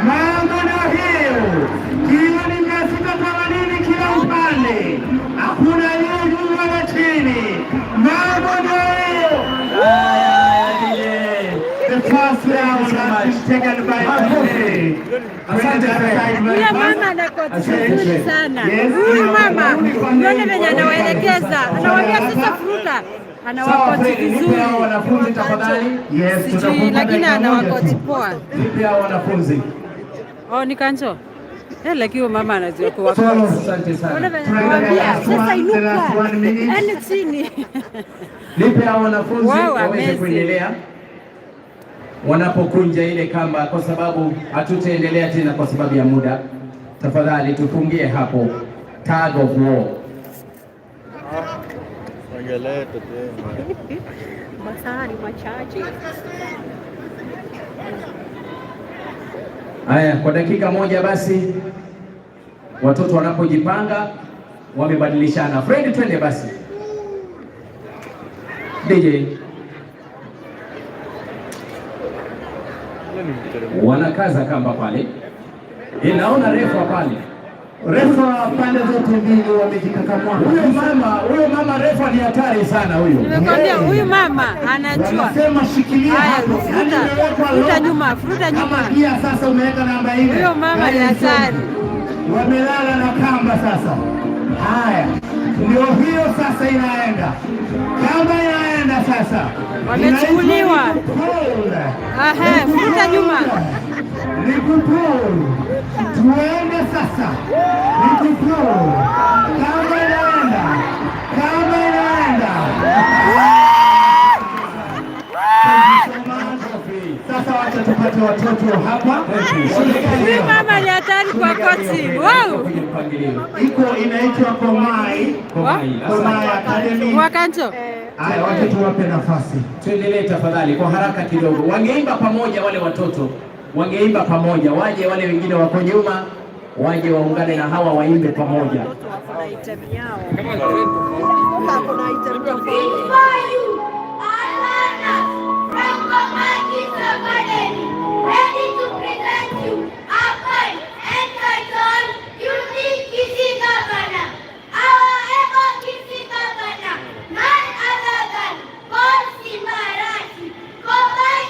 Mambo ndio hiyo. Kilo ni 680 kila upande. Hakuna juu juu wala chini. Mambo ndio hiyo. The first round has been taken by Gusii. Huyo mama anakoti vizuri sana. Huyu mama unaona venye anawaelekeza. Anawaambia sasa furuka. Anawakoti vizuri. Wanafunzi tafadhali. Sijui lakini anawakoti poa. Vipi hao wanafunzi? Ni Kancho. Lakini mama anajua kwa wakati. Asante sana. Sasa inuka. Ende chini. Nipe hao wanafunzi waweze kuendelea wanapokunja ile kamba, kwa sababu hatutaendelea tena kwa sababu ya muda. Tafadhali tufungie hapo. Tag of war. Masani machache. Haya, kwa dakika moja basi watoto wanapojipanga wamebadilishana. Fred, twende basi. DJ wanakaza kamba pale. Naona refa pale. Refa pande zote mbili wamejikakamua. Huyo mama refa ni hatari sana huyo. Nimekwambia huyu mama anajua. Wanasema shikilia hapo. Futa nyuma, futa nyuma. Pia sasa umeweka namba ile. Huyo mama ni hatari. Wamelala na kamba sasa. Haya. Ndio hiyo sasa inaenda. Kamba inaenda sasa. Wamechukuliwa. Futa nyuma. Nikupol. Tuende sasa. Nikupol. Kamba inaenda. Kamba inaenda. Sasa wacha tupate watoto hapa. Huyu mama ni hatari kwa koti. Wow. Iko inaitwa Komai. Komai Academy. Wakancho. Haya, watoto wape nafasi. Tuendelee tafadhali kwa haraka kidogo. Wangeimba pamoja wale watoto. Wangeimba pamoja. Waje wale wengine wako nyuma. Waje waungane na hawa waimbe pamoja. Ready to present you our fine and titled Unique Gusii Governor. Our ever Gusii Governor, none other than Simba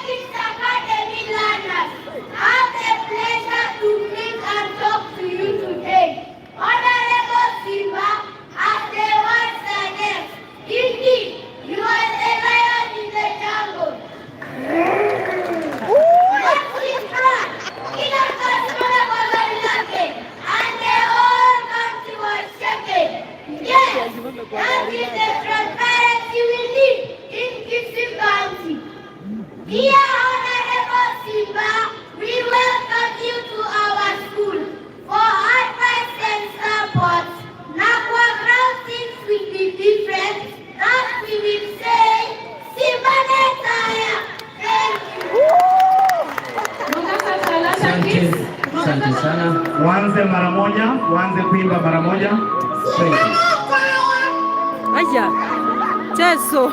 Kids Academy learners. Have the pleasure to meet and talk to you today. Honorable Simba, as the words suggest, indeed, you are the moja, uanze kuimba mara moja. Aya, cheso.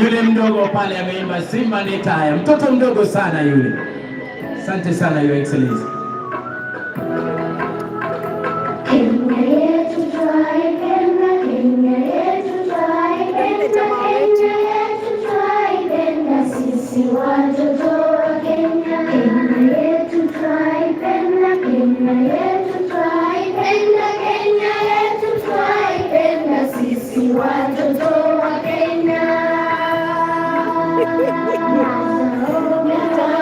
Yule mdogo pale ameimba Simba Netaya, mtoto mdogo sana yule. Asante sana Your Excellency. Kenya yetu twaipenda, Kenya yetu twaipenda, Kenya yetu twaipenda, sisi watoto wa Kenya. Kenya yetu twaipenda, Kenya yetu twaipenda, Kenya yetu twaipenda, sisi watoto wa Kenya.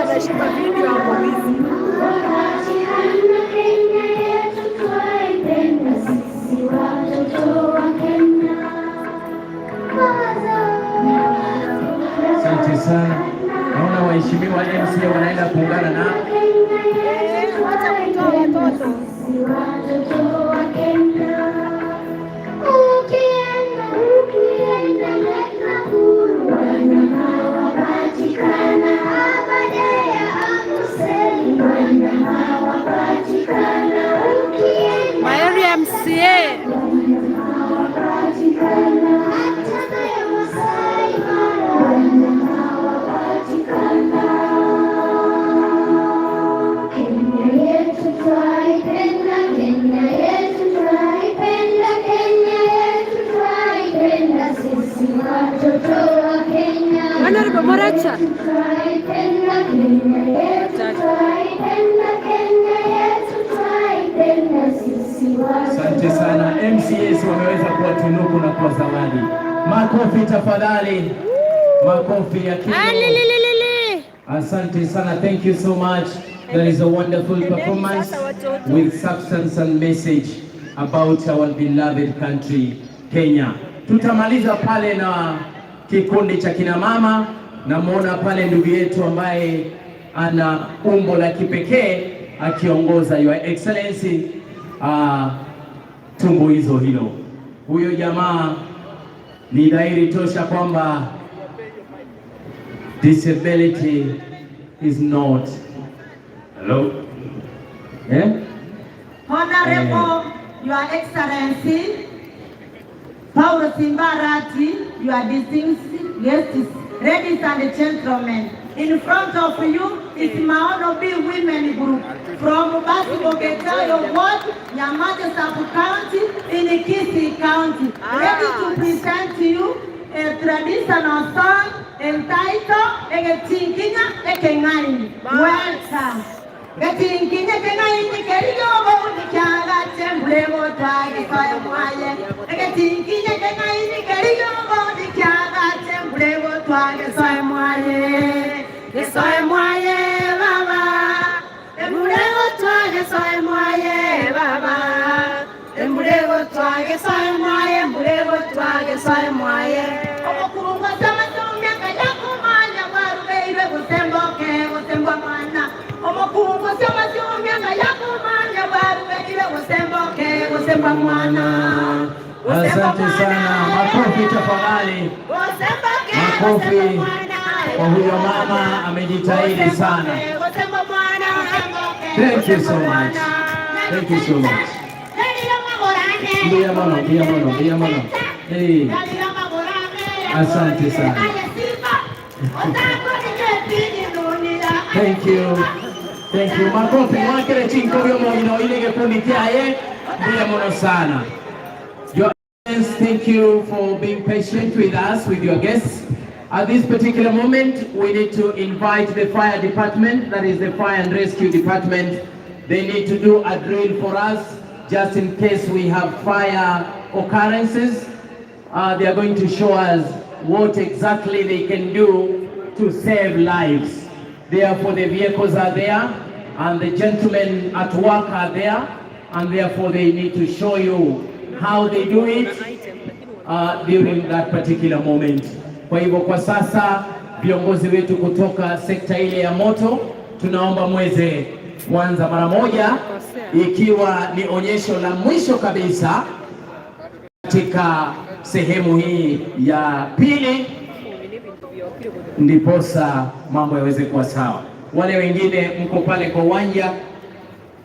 Anashika video hapo hizi. Asante sana. Naona waheshimiwa MCA wanaenda kuungana na Mayori MCA. Honorable Moracha. Asante sana. MCAs wameweza kuwatunuku na kwa zawadi. Makofi tafadhali. Makofi ya kilo. Asante sana. Thank you so much. That is a wonderful performance with substance and message about our beloved country, Kenya. Tutamaliza pale na kikundi cha kina mama. Namuona pale ndugu yetu ambaye ana umbo la kipekee akiongoza Your Excellency tumbo hizo hilo. Huyo jamaa ni dhahiri tosha kwamba disability is not. Hello? Eh? Honorable Your Excellency Paulo Simba Arati, your distinguished guests, ladies and gentlemen, in front of you is Maonobi Women Group from Basi-Bogetayo Ward, Nyamaja Sub-County in Gusii County, ready to present to you a traditional song entitled Egetinkinya Ekengai. Welcome. Egetinkinya Ekengai Nikeriyogo Nikyanga Tembulego Twage Soye Mwaye. Egetinkinya Ekengai Nikeriyogo Nikyanga Tembulego Twage Soye Mwaye. Soye Mwaye Baba. Tembulego Twage Soye Mwaye Baba. Tembulego Twage Soye Mwaye. Mbulego Twage Soye Mwaye. Omokurunga Samatumya Kayakumanya Warubeire Gusemboke Gusembwa Mwana. Omokurunga Samatumya Kayakumanya Warubeire Gusemboke Gusembwa Mwana. Asante sana. Makofi tafadhali. Makofi kwa huyo mama, amejitahidi sana. Thank you so much. Thank you so much. Ndia mono. Hey. Asante sana. Thank you. Thank you. Makofi mwakere chinko yo moino ile gekundi kyaye. Ndia mono sana. Your Excellency, thank you for being patient with us, with your guests. At this particular moment, we need to invite the fire department, that is the fire and rescue department. They need to do a drill for us, just in case we have fire occurrences. They are going to show us what exactly they can do to save lives. Therefore, the vehicles are there, and the gentlemen at work are there, and therefore they need to show you how they do it during that particular moment. Kwa hivyo kwa sasa viongozi wetu kutoka sekta ile ya moto tunaomba mweze kuanza mara moja, ikiwa ni onyesho la mwisho kabisa katika sehemu hii ya pili, ndiposa mambo yaweze kuwa sawa. Wale wengine mko pale kwa uwanja,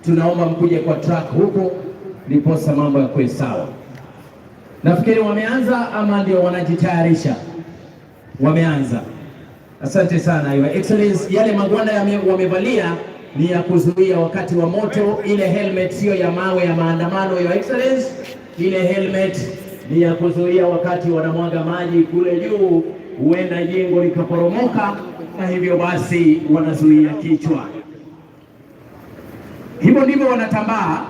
tunaomba mkuje kwa track huko ndiposa mambo yakuwe sawa. Nafikiri wameanza ama ndio wanajitayarisha? Wameanza. Asante sana Your Excellency. Yale magwanda wamevalia ni ya kuzuia wakati wa moto. Ile helmet sio ya mawe ya maandamano Your Excellency. Ile helmet ni ya kuzuia wakati wanamwaga maji kule juu, huenda jengo likaporomoka, na hivyo basi wanazuia kichwa. Hivyo ndivyo wanatambaa,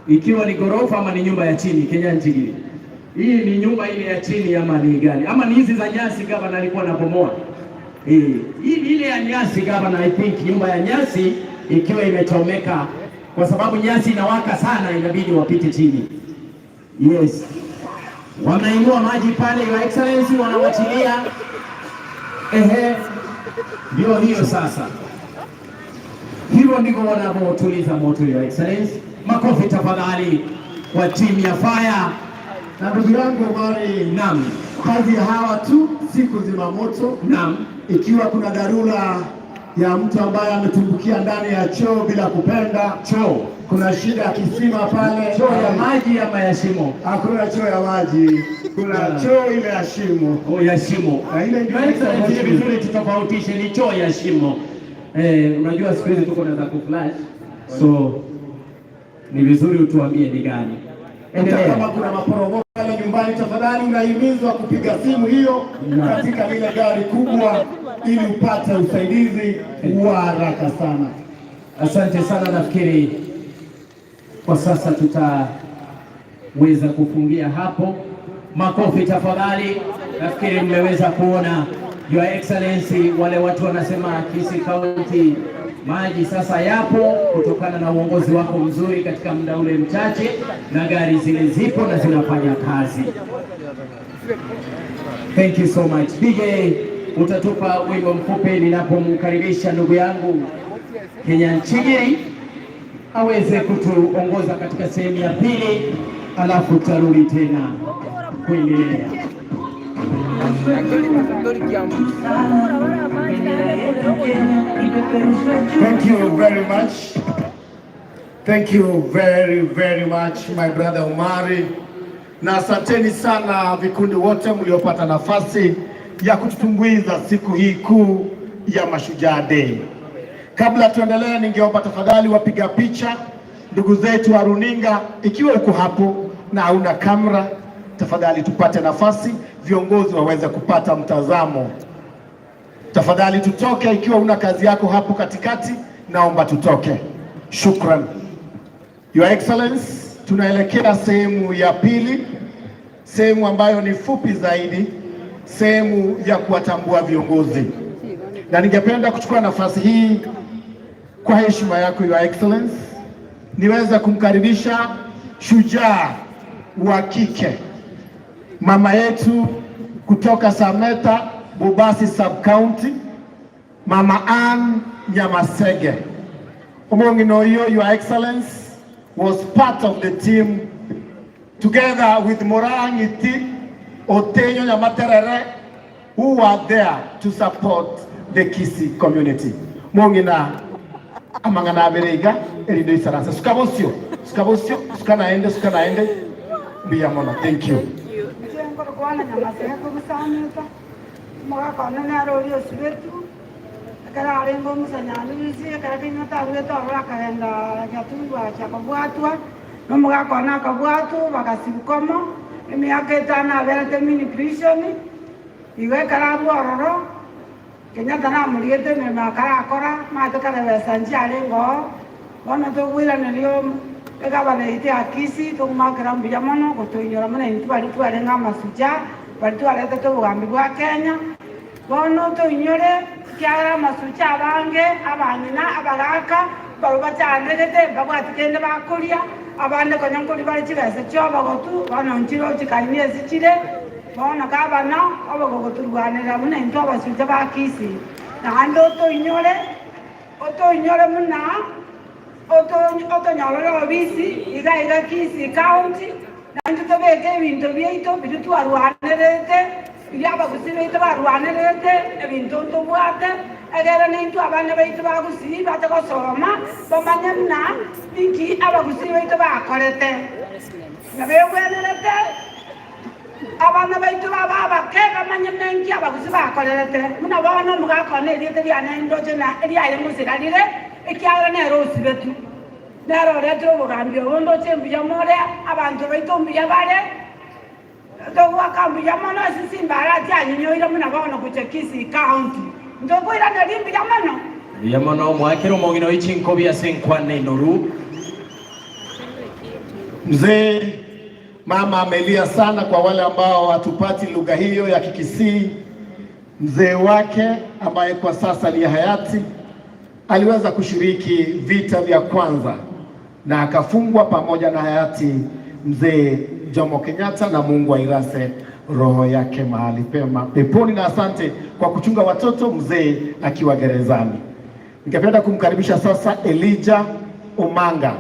ikiwa ni gorofa ama ni nyumba ya chini. Kenya nchini hii ni nyumba ile ya chini ama ni gani? Ama ni hizi za nyasi gavana alikuwa anabomoa? Hii ile ya nyasi gavana, I think nyumba ya nyasi ikiwa imechomeka, kwa sababu nyasi inawaka sana, inabidi wapite chini. Yes, wanainua maji pale Your Excellency, wanawachilia. Ndio hiyo sasa. Hivyo ndivyo wanavyotuliza moto Your Excellency. Makofi tafadhali kwa timu ya fire. Na ndugu yangu Omari, naam, kazi ya hawa tu siku zima moto. Naam, ikiwa kuna dharura ya mtu ambaye ametumbukia ndani ya choo bila kupenda, choo, kuna shida ya kisima pale, choo ya maji ama ya shimo? Hakuna choo ya maji, kuna choo ile ya shimo. Ya shimo. Ile ndio vizuri tutofautishe, ni choo ya shimo. Unajua siku hizi tuko na za kuflash, so ni vizuri utuambie ni gani. Kama kuna maporomoko pale nyumbani, tafadhali unahimizwa kupiga simu hiyo katika lile gari kubwa ili upate usaidizi wa haraka sana. Asante sana. Nafikiri kwa sasa tutaweza kufungia hapo. Makofi tafadhali. Nafikiri mmeweza kuona Your Excellency, wale watu wanasema Kisii County maji sasa yapo kutokana na uongozi wako mzuri katika muda ule mchache, na gari zile zipo na zinafanya kazi. Thank you so much. DJ, utatupa wimbo mfupi ninapomkaribisha ndugu yangu Kenya Nchigiri aweze kutuongoza katika sehemu ya pili, alafu tutarudi tena kuendelea. Thank you very much. Thank you very, very much my brother Omari. Na asanteni sana vikundi wote mliopata nafasi ya kututumbuiza siku hii kuu ya Mashujaa Day. Kabla tuendelee, ningeomba tafadhali wapiga picha, ndugu zetu wa runinga, ikiwa uko hapo na hauna kamera, tafadhali tupate nafasi, viongozi waweze kupata mtazamo. Tafadhali tutoke, ikiwa una kazi yako hapo katikati, naomba tutoke. Shukran. Your Excellency, tunaelekea sehemu ya pili, sehemu ambayo ni fupi zaidi, sehemu ya kuwatambua viongozi. Na ningependa kuchukua nafasi hii kwa heshima yako Your Excellency, niweze kumkaribisha shujaa wa kike, mama yetu kutoka Sameta Bobasi Sub County, Mama Ann Nyamasege. Omongino hiyo Your Excellency was part of the team together with Morangiti Otenyo Nyamaterere, who were there to support the Kisii community. Mongina amangana berega elido isaransa sukabosio sukanaende biyamona. Thank you. Kararengo musanyalisi karakina taweto abakaenda yatundu achakabwatwa nomugakona kabwatu bakasibikomo emyaka etano aberete mini prison iwe karabu ororo Kenyatta na muriete me makarakora matekarabesa njarengo bono togwira nelio egabana ite akisi togumakira mbuyamono gotoinyora muna intwari twarenga Mashujaa bari twarete tobugambi bwa Kenya bono toinyore kiara Mashujaa bange abanyina abagaka baruba cyanegete bagwatikende bakuria abande konyankuri bari kibese cyo bagotu bono ntiro kikaimye zikire bono kabana abagogoturwanira muna into Mashujaa ba Kisii na ando toinyore muna otonyalore obisi iga Kisii County na ntubeke ebintu byeito bitutwarwanerete byaba kusibe ito barwanerete ebintu ntubwate Agera nintu abana baitu ba Gusii batakosoma bamanya na ninki aba Gusii baitu bakorete nabegwenerete abana baitu baba ke bamanya ninki aba Gusii bakorete muna bona mugakone rite bya ndoje na eri aye musiralire ekyara ne rosi betu naro retro bugambyo bondo chembuya more abantu baitu mbuya bare dogo akambuya mono Simba arati anyinyoira muna bona kuchekisi county ndoko ira nalimbi jamano yamano mwakero mongino ichinko bya senkwane noru. Mzee mama amelia sana kwa wale ambao hatupati lugha hiyo ya Kikisii. Mzee wake ambaye kwa sasa ni hayati aliweza kushiriki vita vya kwanza na akafungwa pamoja na hayati mzee Jomo Kenyatta, na Mungu airase roho yake mahali pema peponi, na asante kwa kuchunga watoto mzee akiwa gerezani. Ningependa kumkaribisha sasa Elijah Omanga.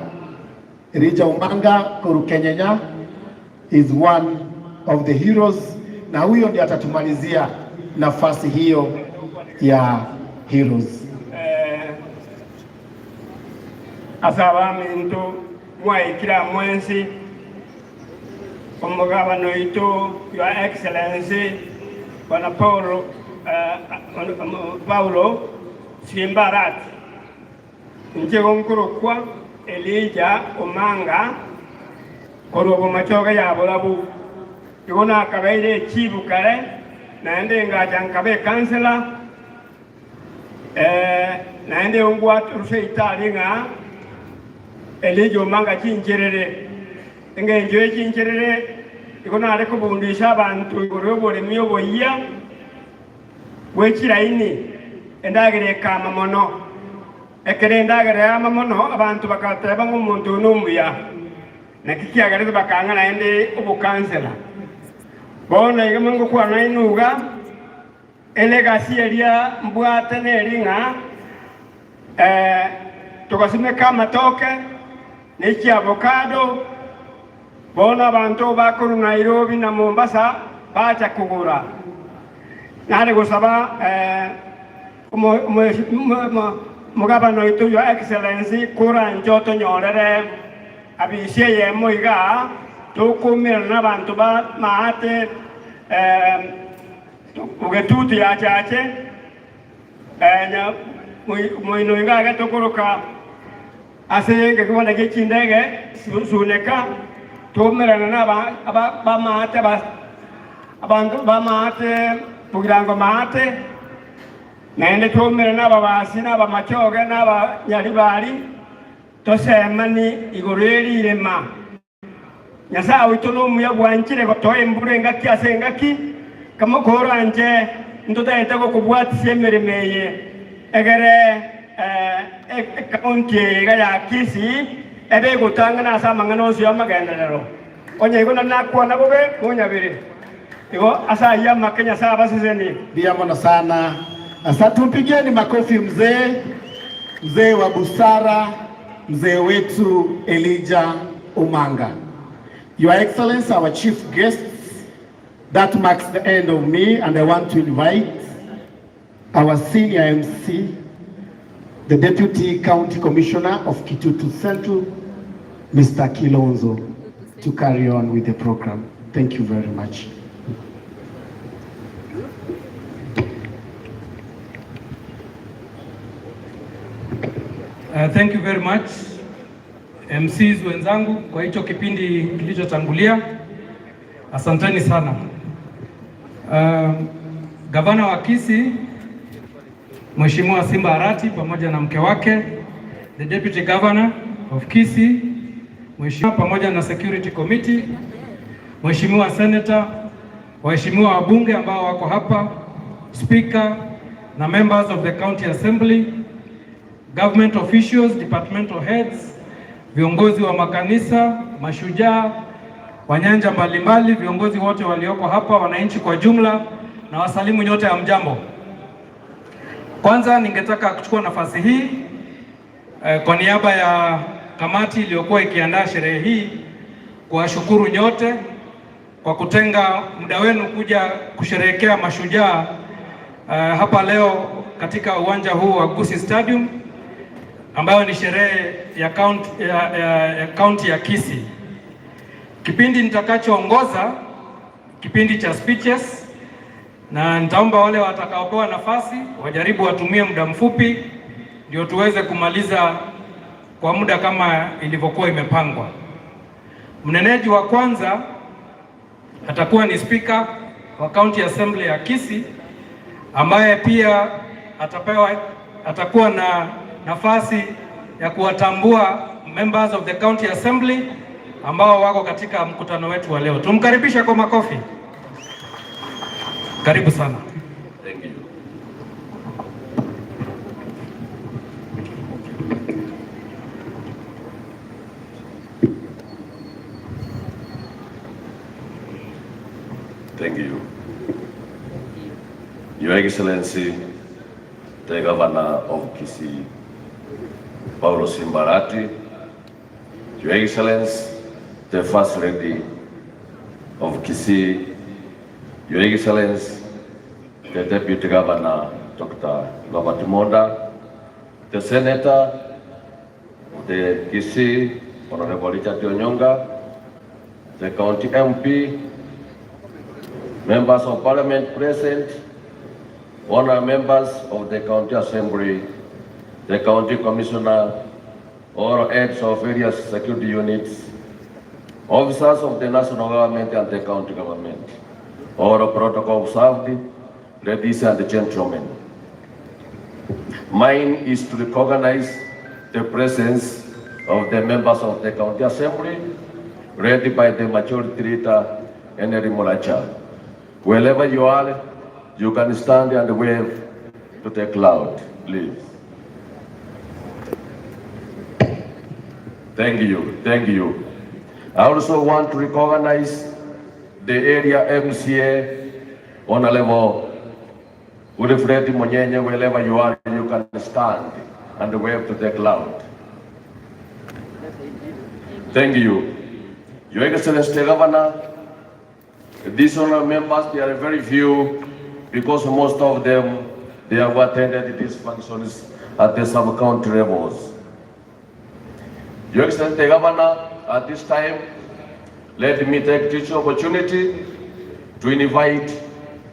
Elijah Omanga Kurukenyenya is one of the heroes, na huyo ndiye atatumalizia nafasi hiyo ya heroes. Asaba mintu mwaikira mwensi omugabano itu Your Excellency Bwana Paulo Simba Arati njego nkuru kwa Elijah Omanga korobo machoga ya bolabu igona kabaire chibu kare naende ngaja nkabe kansela naende ungwa turuse italinga Elijah Omanga chincherere ngenjoye chincherere igona areko bundisha abantu gorobore miyobo ya wekiraini endagere kama mono ekere endagere ama mono abantu bakateba ngomuntu numbuya nakikiagare bakanga naende obukansela bona igamango kwa nainuga elegasi elia mbwate neringa tukasime kama toke neki avocado bona abantu bakuru Nairobi na Mombasa bacha kugura nare gusaba mugabano itu Your Excellency kura njoto nyorere abishe yemo iga tukumira n'abantu ba mahate ugetutu ya chache nya moino inga gatokoroka asenge kubona gechindege suneka tumira n'aba ba mahate abantu ba mahate kugirango mahate naende tumira n'aba basi n'aba machoge n'aba nyaribari tosemani igoreri irema nyasa witono muya bwanchire ko toye mbure ngaki asengaki kama koranje ndoda etako kubwati semeremeye egere county ya Kisii ebe gutanga na sama ngano syo magenderero onye igona nakwa nabobe munyabire igo asa ya makenya saba siseni diamona sana. Asa tumpigeni makofi mzee wa busara, mzee wetu Elijah Omanga. Your Excellency, our chief guests, that marks the end of me, and I want to invite our senior MC, the Deputy County Commissioner of Kitutu Central, Mr. Kilonzo, to carry on with the program. Thank you very much. Thank you very much MCs wenzangu kwa hicho kipindi kilichotangulia. Asanteni sana. Gavana wa Kisii Mheshimiwa Simba Arati pamoja na mke wake, the Deputy Governor of Kisii Mheshimiwa, pamoja na Security Committee, Mheshimiwa Senator, waheshimiwa wabunge ambao wako hapa, Speaker na members of the County Assembly, government officials, departmental heads, viongozi wa makanisa, mashujaa, wanyanja mbalimbali, viongozi wote walioko hapa, wananchi kwa jumla, na wasalimu nyote ya mjambo. Kwanza ningetaka kuchukua nafasi hii kwa niaba ya kamati iliyokuwa ikiandaa sherehe hii kuwashukuru nyote kwa kutenga muda wenu kuja kusherehekea mashujaa hapa leo katika uwanja huu wa Gusii Stadium ambayo ni sherehe ya kaunti ya Kisii. Kipindi nitakachoongoza kipindi cha speeches, na nitaomba wale watakaopewa nafasi wajaribu watumie muda mfupi ndio tuweze kumaliza kwa muda kama ilivyokuwa imepangwa. Mneneji wa kwanza atakuwa ni Speaker wa County Assembly ya Kisii, ambaye pia atakuwa na nafasi ya kuwatambua members of the County Assembly ambao wako katika mkutano wetu wa leo. Tumkaribisha kwa makofi. Karibu sana. Thank you. Thank you. Your Excellency, the Governor of Gusii, Simba, Your Excellency, the First Lady of Gusii, Your Excellency, the Deputy Governor, Dr. Robert Monda, the Senator of the Gusii, Honorable Richard Onyonga, the County MP, Members of Parliament present, honored members of the County Assembly, the County Commissioner, all heads of various security units, officers of the national government and the county government, all protocol observed, ladies and gentlemen. Mine is to recognize the presence of the members of the County Assembly, led by the Majority Leader, Henry Mulacha. Wherever you are, you can stand and wave to the cloud, please. Thank you, thank you. I also want to recognize the area MCA on a level. Wilfred Monyenye, wherever you are, you can stand and wave to the cloud. Thank you. Your Excellency the Governor, these honored members, they are very few because most of them, they have attended these functions at the sub-county levels. Your Excellency the Governor, at this time, let me take this opportunity to invite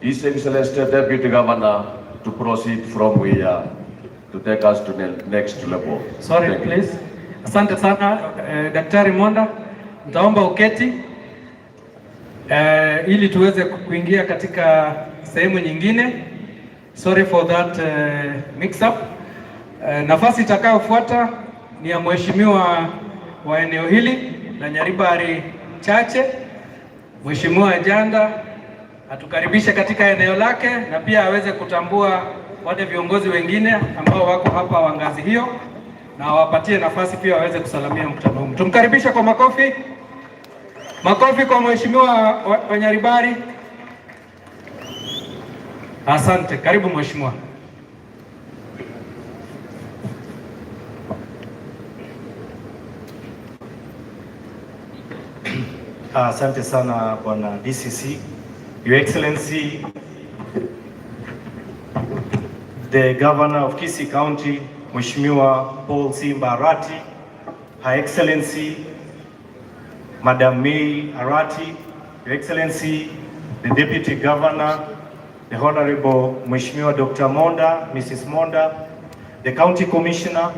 His Excellency the Deputy Governor to proceed from here to take us to the next level. Sorry, please. Asante sana, Daktari Monda. Nitaomba uketi ili tuweze kuingia katika sehemu nyingine. Sorry for that mix up. Nafasi itakayofuata ni ya mheshimiwa wa eneo hili la Nyaribari Chache, Mheshimiwa Janda atukaribisha katika eneo lake na pia aweze kutambua wale viongozi wengine ambao wako hapa wa ngazi hiyo na awapatie nafasi pia waweze kusalamia mkutano huu. Tumkaribisha kwa makofi. Makofi kwa mheshimiwa wa Nyaribari. Asante. Karibu mheshimiwa. Asante sana bwana DCC. Your Excellency, the Governor of Gusii County, Mheshimiwa Simba, Her Excellency, Madam May Arati, Your Excellency, the Deputy Governor, the Honorable Mheshimiwa Dr. Monda, Mrs. Monda, the County Commissioner,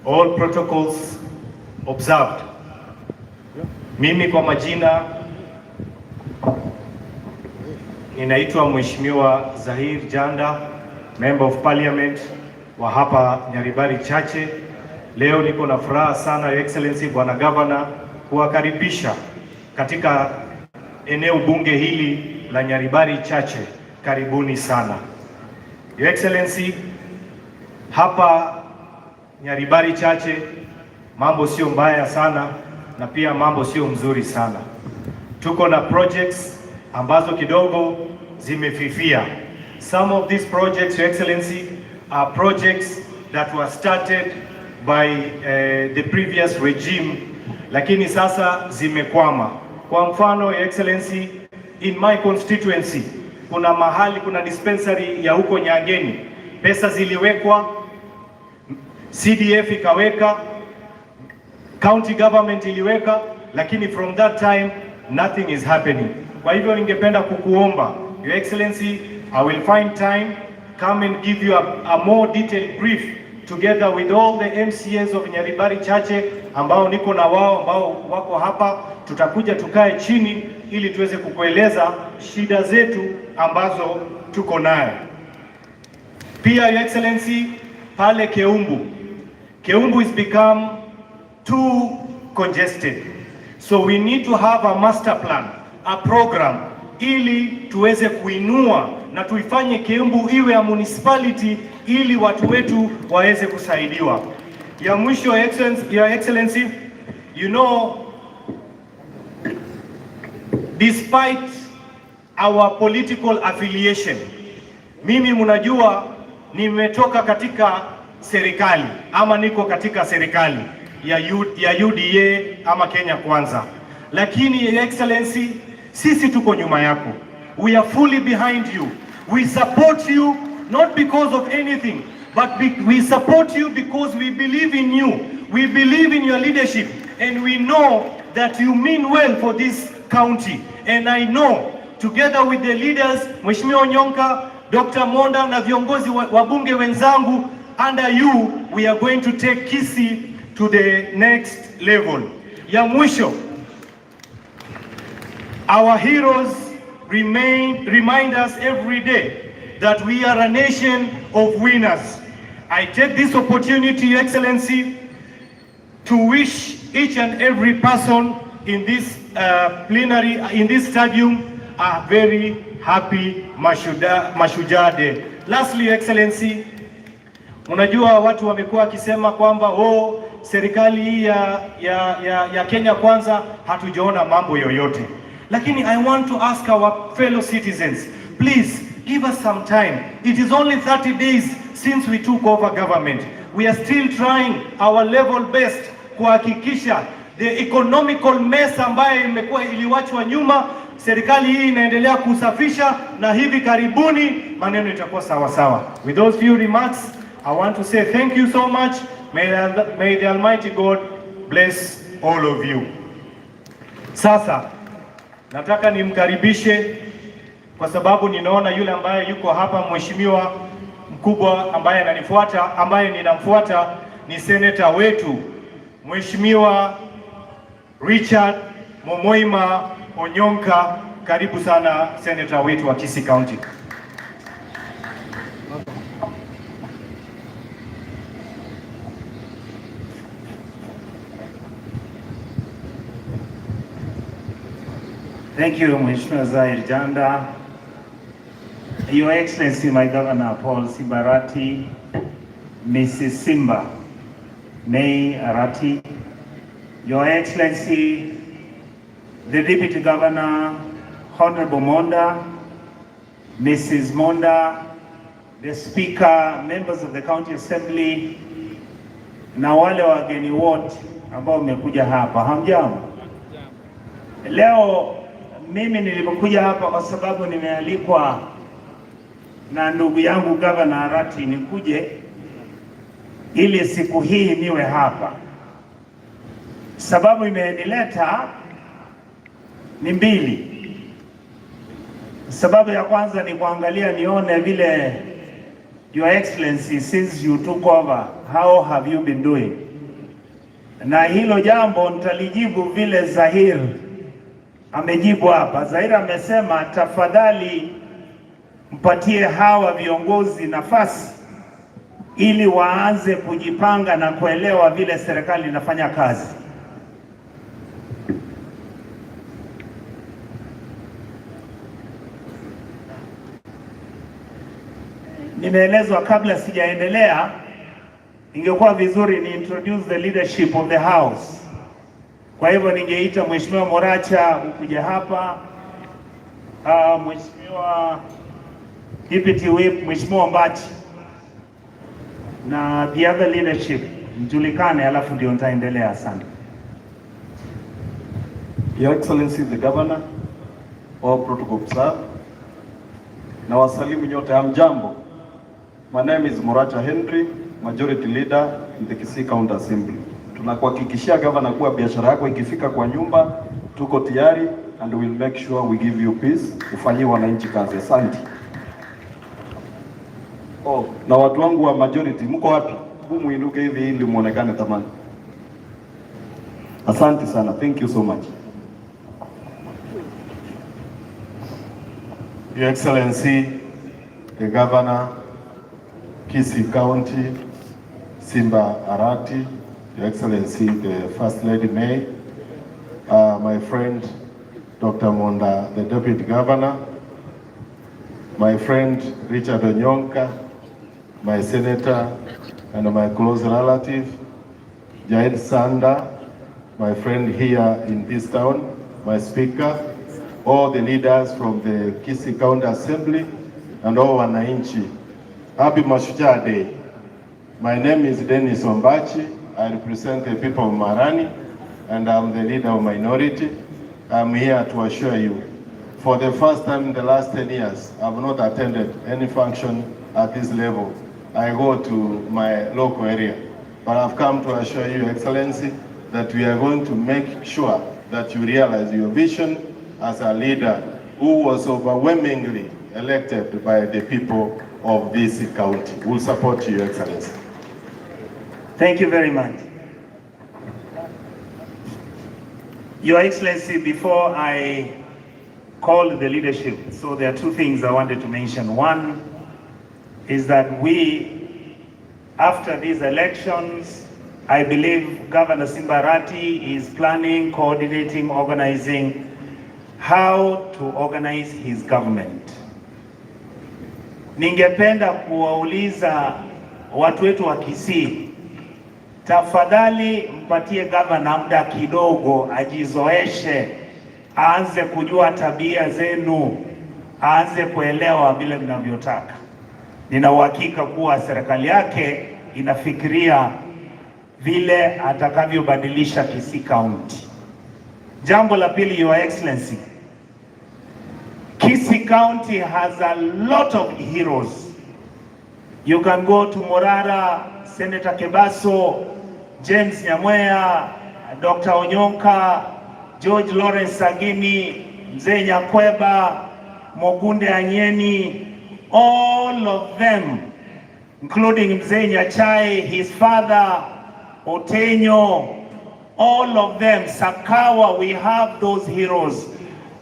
all protocols observed. Mimi kwa majina ninaitwa Mheshimiwa Zahir Janda, Member of Parliament wa hapa Nyaribari Chache. Leo niko na furaha sana, Your Excellency Bwana Governor, kuwakaribisha katika eneo bunge hili la Nyaribari Chache. Karibuni sana. Your Excellency, hapa Nyaribari Chache mambo sio mbaya sana na pia mambo sio mzuri sana. Tuko na projects ambazo kidogo zimefifia. Some of these projects, Your Excellency, are projects that were started by the previous regime, lakini sasa zimekwama. Kwa mfano, Your Excellency, in my constituency, kuna mahali kuna dispensary ya huko Nyangeni pesa ziliwekwa, CDF ikaweka, county government iliweka, lakini from that time nothing is happening. Kwa hivyo ningependa kukuomba Your Excellency, I will find time, come and give you a more detailed brief together with all the MCAs of Nyaribari Chache ambao niko na wao ambao wako hapa. Tutakuja tukae chini ili tuweze kukueleza shida zetu ambazo tuko nayo. Pia Your Excellency, pale Keumbu is become too congested. So we need to have a master plan, a program, ili tuweze kuinua na tuifanye Keumbu iwe a municipality ili watu wetu waweze kusaidiwa. Ya mwisho, Your Excellency, you know, despite our political affiliation, mimi mnajua nimetoka katika serikali ama niko katika serikali ya UDA ama Kenya Kwanza, lakini Your Excellency, sisi tuko nyuma yako. We are fully behind you. We support you not because of anything, but we support you because we believe in you. We believe in your leadership, and we know that you mean well for this county. And I know together with the leaders, Mheshimiwa Onyonka, Dr. Monda na viongozi wabunge wenzangu, under you we are going to take Gusii to the next level. Ya mwisho, our heroes remind us every day that we are a nation of winners. I take this opportunity, Your Excellency, to wish each and every person in this plenary, in this stadium, a very happy Mashujaa Day. Lastly, Your Excellency, unajua watu wamekuwa wakisema kwamba serikali hii ya Kenya Kwanza hatujaona mambo yoyote. Lakini I want to ask our fellow citizens, please give us some time. It is only 30 days since we took over government. We are still trying our level best kuhakikisha the economical mess ambayo iliwachwa nyuma, serikali hii inaendelea kusafisha, na hivi karibuni maneno itakuwa sawa sawa. With those few remarks, I want to say thank you so much. May the Almighty God bless all of you. Sasa nataka nimkaribishe, kwa sababu ninaona yule ambaye yuko hapa, mheshimiwa mkubwa ambaye ninamfuata ni seneta wetu Mheshimiwa Richard Momoima Onyonka. Karibu sana seneta wetu wa Gusii County. Thank you, Mheshimiwa Zahir Janda. Your Excellency, my Governor Paul Simba Arati, Mrs. Simba May Arati, Your Excellency, the Deputy Governor, Honorable Monda, Mrs. Monda, the Speaker, members of the County Assembly, na wale wageni wote ambao mmekuja hapa, hamjambo. Leo mimi nilipokuja hapa kwa sababu nimealikwa na ndugu yangu Governor Arati nikuje ili siku hii niwe hapa. Sababu imenileta ni mbili. Sababu ya kwanza ni kuangalia nione vile Your Excellency, since you took over, how have you been doing? Na hilo jambo nitalijibu vile Zahir amejibu hapa. Zahir amesema tafadhali mpatie hawa viongozi nafasi ili waanze kujipanga na kuelewa vile serikali inafanya kazi. Nimeelezwa kabla sijaendelea, ingekuwa vizuri ni introduce the leadership of the house. Kwa hivyo ningeita Mheshimiwa Moracha ukuje hapa, Mheshimiwa Deputy Whip, Mheshimiwa Mbachi na the other leadership mjulikane, alafu ndio nitaendelea sana. Your Excellency the Governor, all protocol observed, na wasalimu nyote, hamjambo. My name is Moracha Henry, Majority Leader in the Gusii County Assembly. Tunakuhakikishia governor kuwa biashara yako ikifika kwa nyumba, tuko tayari and we'll make sure we give you peace, ufanyie wananchi kazi. Asante. Na watu wangu wa majority, mko wapi? Muinuke hivi ili muonekane tamani. Asante sana. Thank you so much. Your Excellency, the Governor, Gusii County, Simba Arati, Your Excellency, the First Lady May, my friend, Dr. Monda, the Deputy Governor, my friend, Richard Onyonka, my Senator, and my close relative, Jaid Sanda, my friend here in this town, my Speaker, all the leaders from the Gusii County Assembly, and all wananchi. Happy Mashujaa Day. My name is Dennis Ombachi. I represent the people of Marani, and I'm the leader of minority. I'm here to assure you, for the first time in the last 10 years, I've not attended any function at this level. I go to my local area, but I've come to assure you, Excellency, that we are going to make sure that you realize your vision as a leader who was overwhelmingly elected by the people of this county. We'll support you, Excellency. Thank you very much. Your Excellency, before I call the leadership, so there are two things I wanted to mention. One is that we, after these elections, I believe Governor Simba Arati is planning, coordinating, organizing how to organize his government. Ningependa kuwauliza watu wetu wa Gusii, tafadhali mpatie governor muda kidogo ajizoeshe, aanze kujua tabia zenu, aanze kuelewa vile mnavyotaka. Nina uhakika kuwa serikali yake inafikiria vile atakavyobadilisha Gusii County. Jambo la pili, Your Excellency, Gusii County has a lot of heroes. You can go to Morara, Senator Kebaso, James Nyamweya, Dr. Onyonka, George Lawrence Sagini, Mzee Nyakweba, Mogunde Anyeni, all of them, including Mzee Nyachai, his father, Otenyo, all of them, Sakawa, we have those heroes.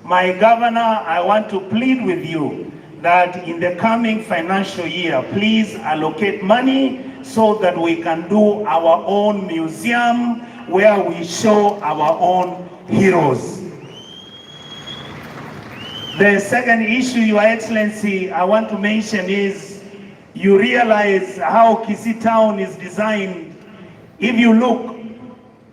My governor, I want to plead with you that in the coming financial year, please allocate money so that we can do our own museum where we show our own heroes. The second issue, Your Excellency, I want to mention is you realize how Gusii town is designed. If you look,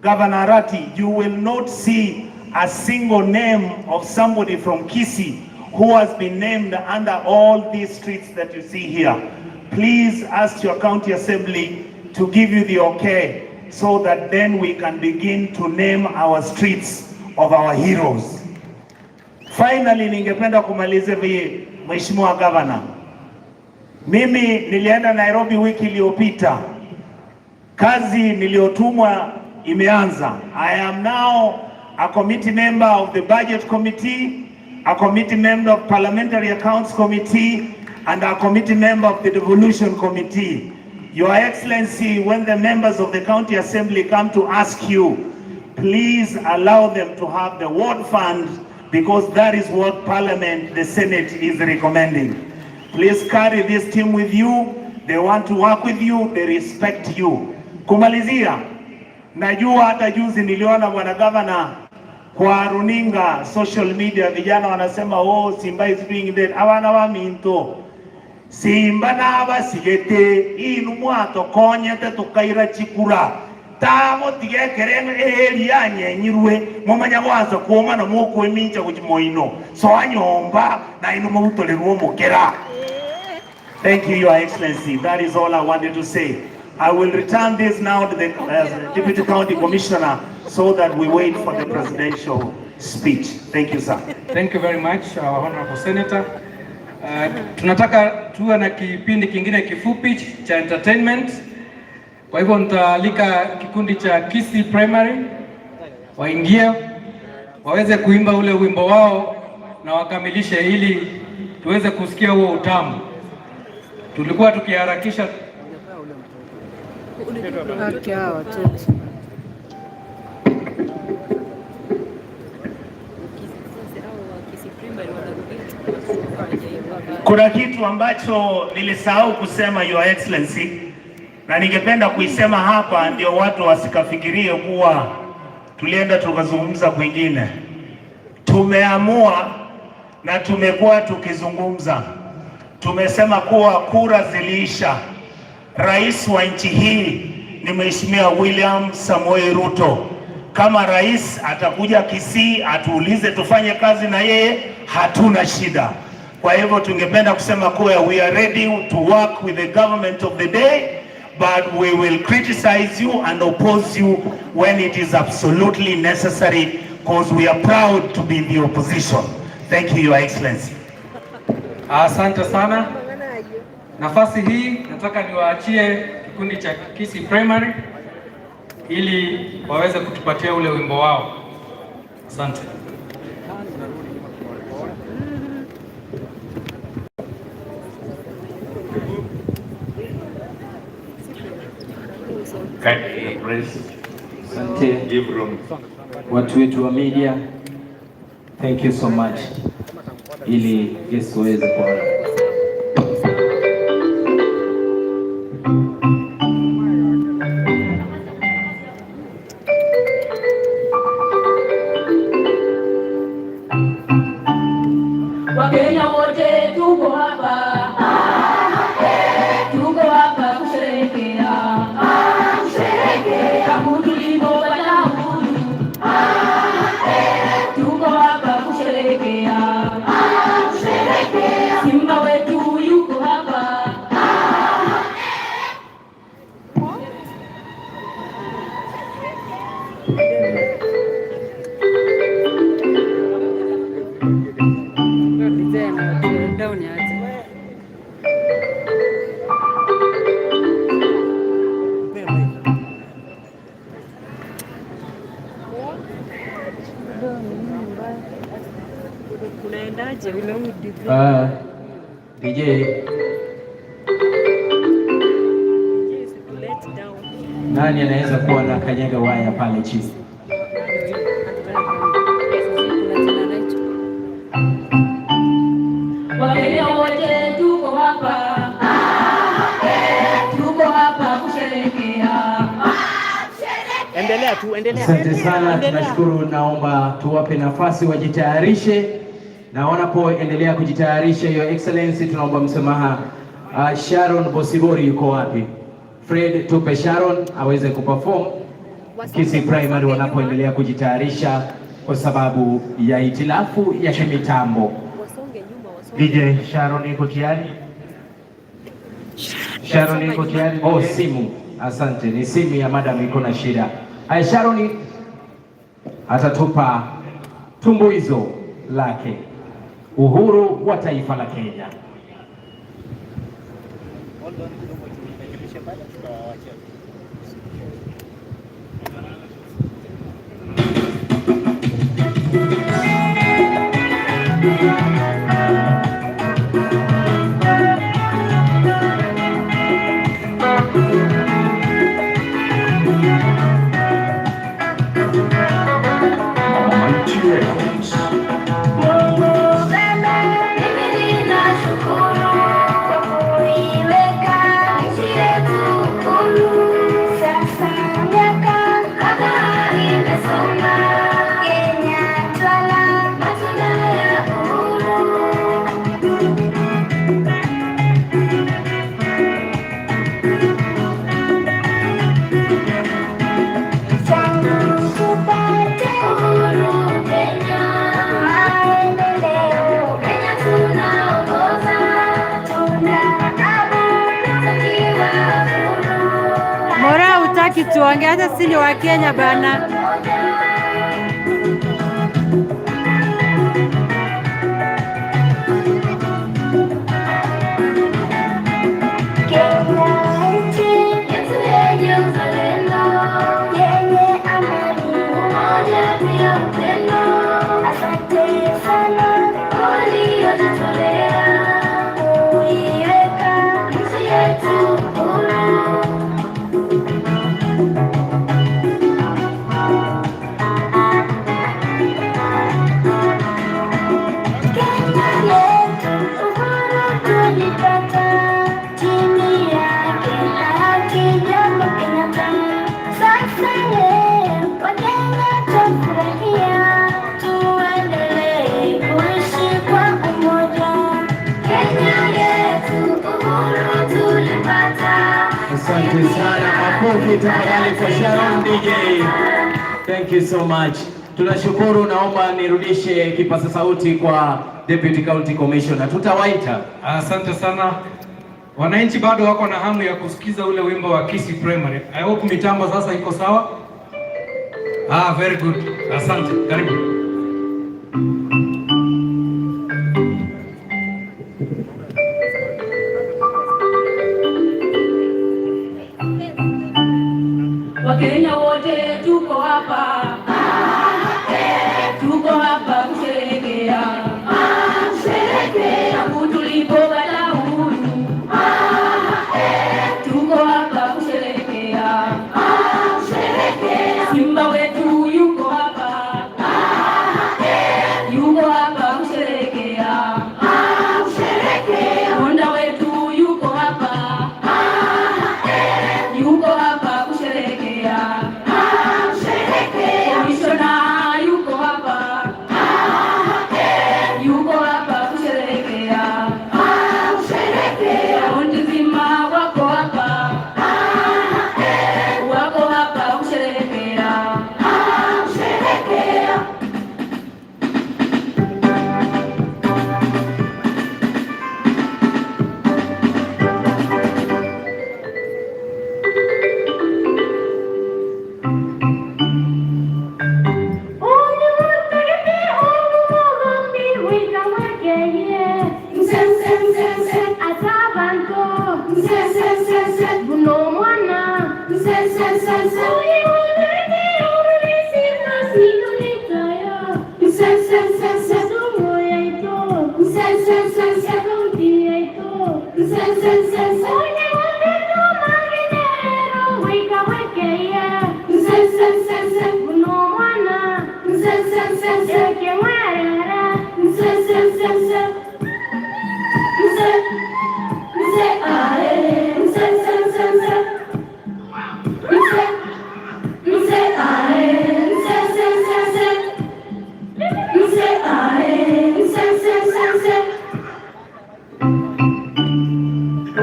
Governor Arati, you will not see a single name of somebody from Gusii who has been named under all these streets that you see here. Please ask your county assembly to give you the okay so that then we can begin to name our streets of our heroes. Finally, ningependa kumaliza hivi, Mheshimiwa Governor. Mimi nilienda Nairobi wiki iliyopita. Kazi niliyotumwa imeanza. I am now a committee member of the Budget Committee, a committee member of Parliamentary Accounts Committee, and a committee member of the Devolution Committee. Your Excellency, when the members of the County Assembly come to ask you, please allow them to have the ward fund, because that is what Parliament, the Senate, is recommending. Please carry this team with you. They want to work with you. They respect you. Kumalizia, najua hata juzi niliona bwana governor kwa runinga, social media, vijana wanasema oh, Simba is being dead. Abana wa minto. Simba na abasigete inu mwato konyete tukaira chikura. Tamo tigekereng area nyenyirwe momanya waza kuoma na moko emincha kujimoino. So anyomba na inu mautoleruo mokera. Thank you, Your Excellency. That is all I wanted to say. I will return this now to the Deputy County Commissioner so that we wait for the presidential speech. Thank you, sir. Thank you very much, our Honorable Senator. Tunataka tuwe na kipindi kingine kifupi cha entertainment. Kwa hivyo nitaalika kikundi cha Gusii Primary waingie waweze kuimba ule wimbo wao na wakamilishe ili tuweze kusikia huo utamu. Tulikuwa tukiharakisha Kuna kitu ambacho nilisahau kusema Your Excellency, na ningependa kuisema hapa ndio watu wasikafikirie kuwa tulienda tukazungumza kwingine. Tumeamua na tumekuwa tukizungumza. Tumesema kuwa kura ziliisha. Rais wa nchi hii ni Mheshimiwa William Samoei Ruto. Kama rais atakuja Gusii atuulize tufanye kazi na yeye, hatuna shida. Kwa hivyo tungependa kusema kuwa we are ready to work with the government of the day, but we will criticize you and oppose you when it is absolutely necessary, because we are proud to be in the opposition. Thank you, Your Excellency. Asante sana. Nafasi hii nataka niwaachie kikundi cha Gusii Primary ili waweze kutupatia ule wimbo wao. Asante. Asante watu wetu wa media, thank you so much, ili Yesu waweze kuona. Wakenya wote tuko hapa. Tuko hapa kusherehekea. Tangu tulipopata uhuru. Tuko hapa kusherehekea. Simba wetu yuko hapa. DJ nani anaweza kuwa na kanyaga waya pale chini? Wakenya wote tuko hapa. Tuko hapa kusherehekea. Endelea tu, endelea. Asante sana, tunashukuru. Naomba tuwape nafasi wajitayarishe, na wanapoendelea kujitayarisha, Your Excellency, tunaomba msamaha. Sharon Bosibori yuko wapi? Fred, tupe Sharon aweze kuperform Gusii Primary wanapoendelea kujitayarisha kwa sababu ya hitilafu ya kimitambo. DJ Sharon iko tayari? Sharon iko tayari? Oh, simu. Asante, ni simu ya madam iko na shida. Haya, Sharon atatupa tumbuizo lake, uhuru wa taifa la Kenya. Tuongea hata sisi ni wa Kenya bana. kazi ya upendo. Asante sana waliojitolea kuiweka nchi yetu huru. Asante sana, makofi tafadhali kwa Sharon DJ. Thank you so much. Tunashukuru, naomba nirudishe kipaza sauti kwa Deputy County Commissioner. Tutawaita. Asante sana. Wananchi bado wako na hamu ya kusikiza ule wimbo wa Gusii Primary. I hope mitambo sasa iko sawa. Very good. Asante. Karibu. Wakenya wote tuko hapa. Tuko hapa kusherehekea. Tangu tulipopata uhuru. Tuko hapa kusherehekea. Simba wetu yuko hapa. Yuko hapa kusherehekea. Honda wetu yuko hapa. Yuko hapa kusherehekea. Komishona yuko hapa. Yuko hapa kusherehekea. Kaunti nzima wako hapa. Wako hapa kusherehekea.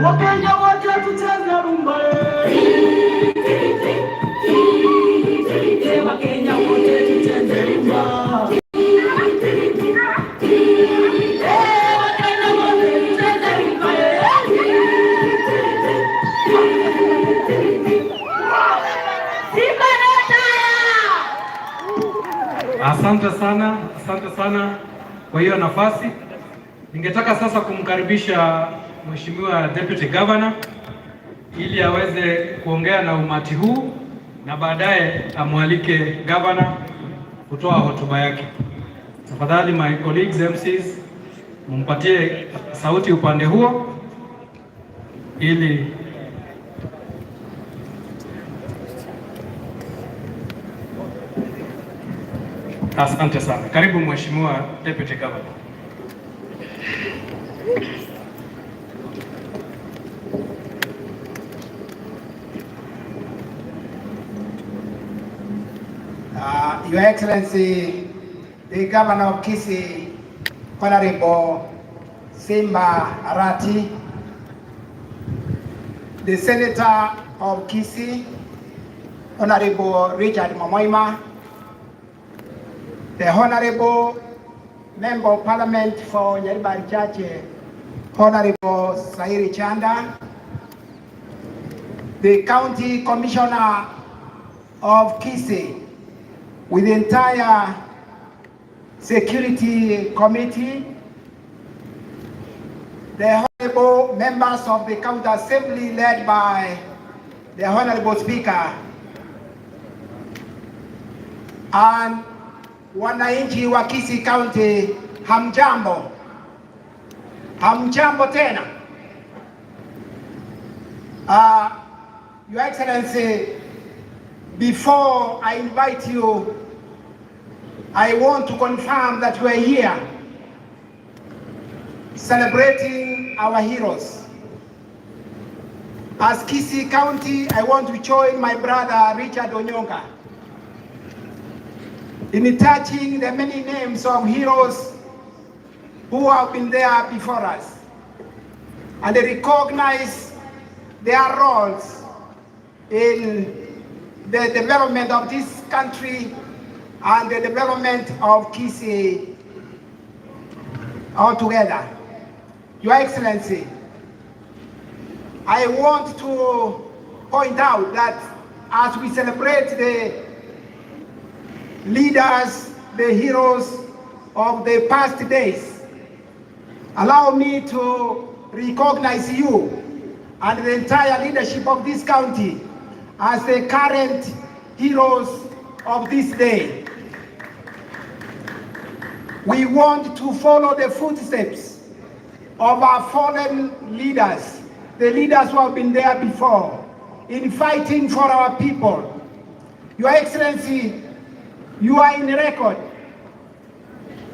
Wakenya wote tucheze rumba. Wakenya wote tucheze rumba. Asante sana kwa hiyo nafasi. Ningetaka sasa kumkaribisha Mheshimiwa Deputy Governor ili aweze kuongea na umati huu na baadaye amwalike Governor kutoa hotuba yake. Tafadhali my colleagues MCs, mumpatie sauti upande huo ili asante sana. Karibu Mheshimiwa Deputy Governor. Your Excellency, the Governor of Gusii, Honorable Simba Arati, the Senator of Gusii, Honorable Richard Mamoima, the Honorable Member of Parliament for Nyaribari Chache, Honorable Sairi Chanda, the County Commissioner of Gusii, with the entire Security Committee, the honorable members of the County Assembly led by the Honorable Speaker, and wananchi wa Gusii County, hamjambo. Hamjambo tena. Your Excellency, before I invite you, I want to confirm that we are here celebrating our heroes. As Gusii County, I want to join my brother Richard Onyonga in touching the many names of heroes who have been there before us, and they recognize their roles in the development of this country and the development of Gusii altogether. Your Excellency, I want to point out that as we celebrate the leaders, the heroes of the past days, allow me to recognize you and the entire leadership of this county as the current heroes of this day. We want to follow the footsteps of our fallen leaders, the leaders who have been there before, in fighting for our people. Your Excellency, you are in record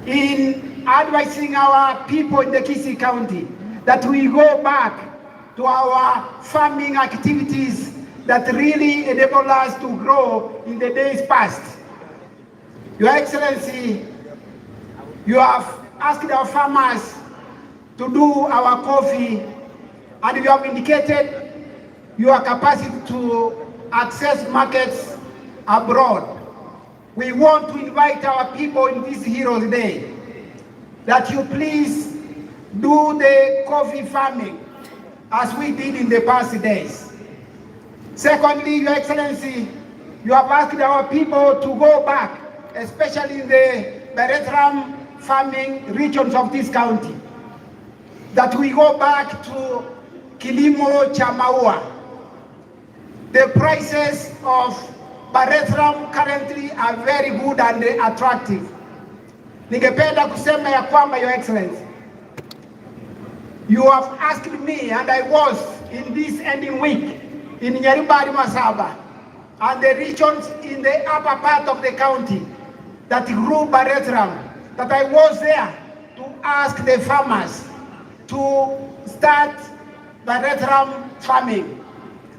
in advising our people in the Gusii County that we go back to our farming activities that really enable us to grow in the days past. Your Excellency, you have asked our farmers to do our coffee, and you have indicated your capacity to access markets abroad. We want to invite our people in this Heroes Day that you please do the coffee farming as we did in the past days. Secondly, Your Excellency, you have asked our people to go back, especially in the Beretram farming regions of this county, that we go back to Kilimo cha Maua. The prices of Beretram currently are very good and attractive. Ningependa kusema ya kwamba, Your Excellency, you have asked me, and I was in this ending week in Nyaribari Masaba and the regions in the upper part of the county that grew Beretram, that I was there to ask the farmers to start Beretram farming.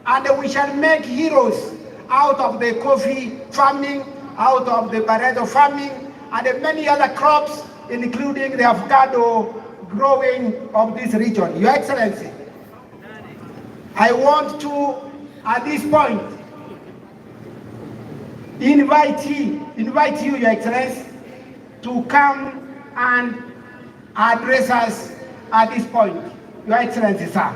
And we shall make heroes out of the coffee farming, out of the Beretram farming, and many other crops, including the avocado growing of this region. Your Excellency, I want to, at this point, invite you, Your Excellency, to come and address us at this point. Your Excellency, sir.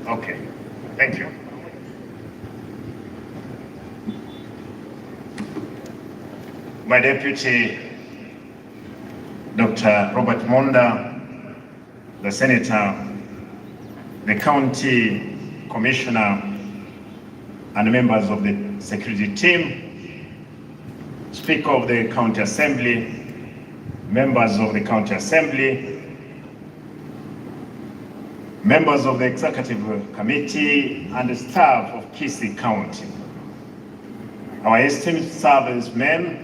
Okay, thank you. My Deputy, Dr. Robert Monda, the Senator, the County Commissioner, and members of the security team, Speaker of the County Assembly, members of the County Assembly, members of the Executive Committee, and the staff of Gusii County, our esteemed servicemen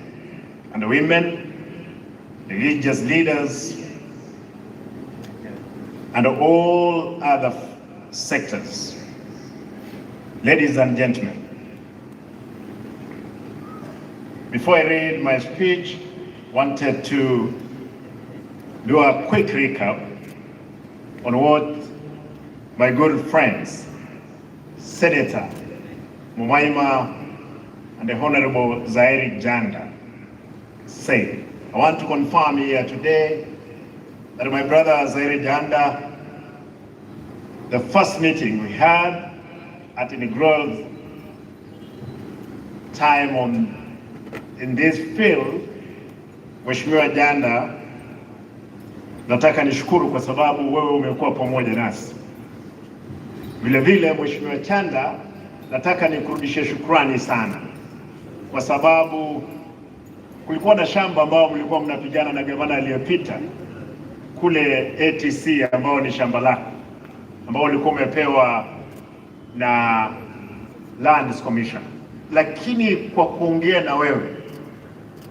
and women, religious leaders, and all other sectors. Ladies and gentlemen, before I read my speech, wanted to do a quick recap on what my good friends, Senator Mumaima and the Honorable Zahir Janda say. I want to confirm here today that my brother Zahir Janda, the first meeting we had at inaugural time in this field, Mheshimiwa Janda, nataka nishukuru kwa sababu wewe umekuwa pamoja nasi. Vile vile Mheshimiwa Chanda, nataka nikurudishie shukrani sana kwa sababu kulikuwa na shamba ambao mlikuwa mnapigana na gavana aliyepita kule ATC ambao ni shamba lako ambao ulikuwa umepewa na Lands Commission, lakini kwa kuongea na wewe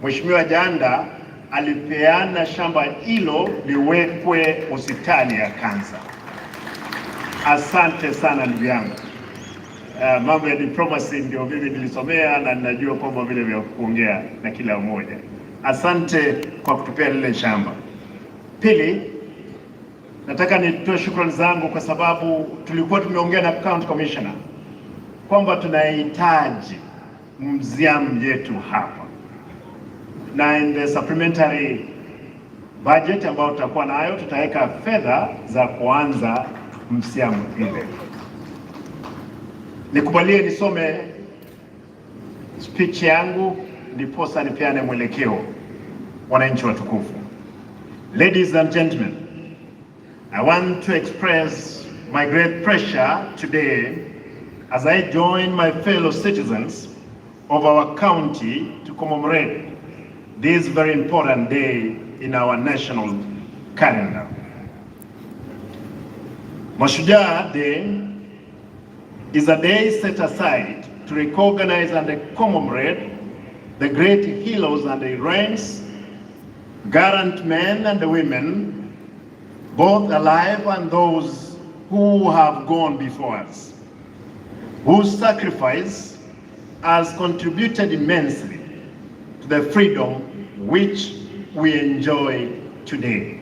Mheshimiwa Janda alipeana shamba hilo liwekwe hospitali ya kansa. Asante sana ndugu yangu. Mambo ya diplomacy ndio mimi nilisomea na ninajua kwamba vile vya kuongea na kila mmoja. Asante kwa kutupea lile shamba. Pili, nataka nitoe shukrani zangu kwa sababu tulikuwa tumeongea na county commissioner kwamba tunahitaji museum yetu hapa, na in the supplementary budget ambao tutakuwa nayo tutaweka fedha za kuanza museum ile. Nikubalie nisome speech yangu ndiposa nipeane mwelekeo wananchi watukufu. Ladies and gentlemen, I want to express my great pleasure today as I join my fellow citizens of our county to commemorate this very important day in our national calendar. Mashujaa Day is a day set aside to recognize and commemorate the great heroes and heroines, gallant men and women, both alive and those who have gone before us, whose sacrifice has contributed immensely to the freedom which we enjoy today.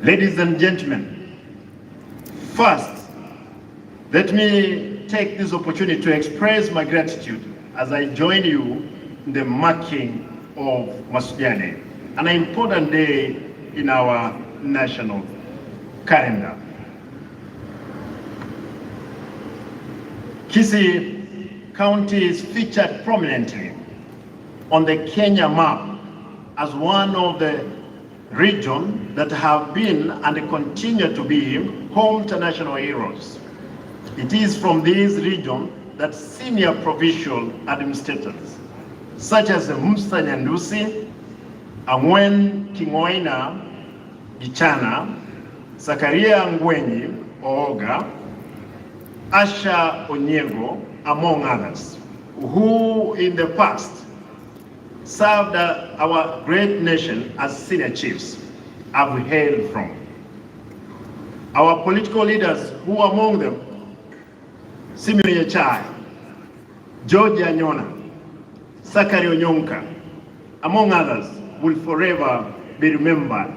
Ladies and gentlemen, first, let me take this opportunity to express my gratitude as I join you in the marking of Mashujaa Day, an important day in our national calendar. Gusii County is featured prominently on the Kenya map as one of the regions that have been and continue to be home to national heroes. It is from this region that senior provincial administrators, such as Musa Nyandusi, Amwen Kingoina Gichana, Zakaria Ngwenyi Ooga, Asha Onyego, among others, who in the past served our great nation as senior chiefs, have hailed from. Our political leaders, who among them, Simeon Yechai, George Anyona, Sakari Onyonka, among others, will forever be remembered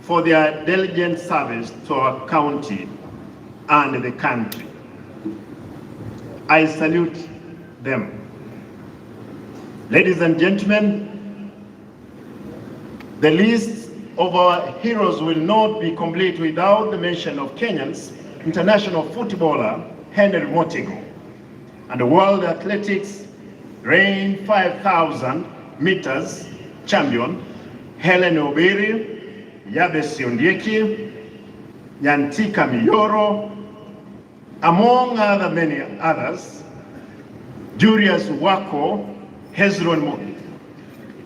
for their diligent service to our county and the country. I salute them. Ladies and gentlemen, the list of our heroes will not be complete without the mention of Kenyan's international footballer Henry Motigo and the World Athletics Reign 5,000 meters champion Helen Obiri, Yabesi Ondieki, Nyantika Miyoro, among many others, Julius Wako, Hezron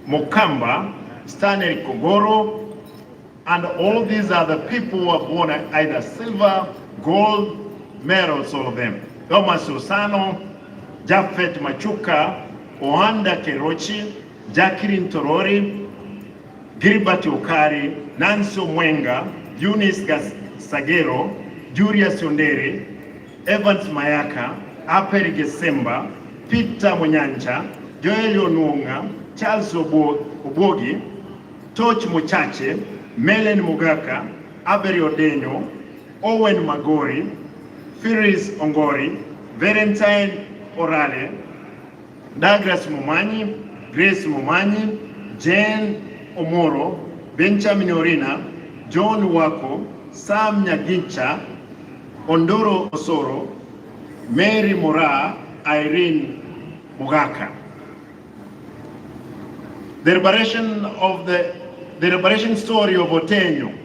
Mokamba, Stanley Kogoro, and all these are the people who have won either silver, gold medals, all of them. Thomas Osano, Jafet Machuka, Oanda Kerochi, Jacqueline Torori, Gilbert Okari, Nancy Mwenga, Eunice Sagero, Julius Onderi, Evans Mayaka, Aperi Gesemba, Peter Munyancha, Joel Onunga, Charles Obogi, Toch Muchache, Melen Mugaka, Aberi Odenyo, Owen Magori, Firis Ongori, Valentine Orale, Douglas Mumanyi, Grace Mumanyi, Jane Omoro, Benjamin Orina, John Wako, Sam Nyagincha, Ondoro Osoro, Mary Mora, Irene Mugaka. The liberation story of Otenyo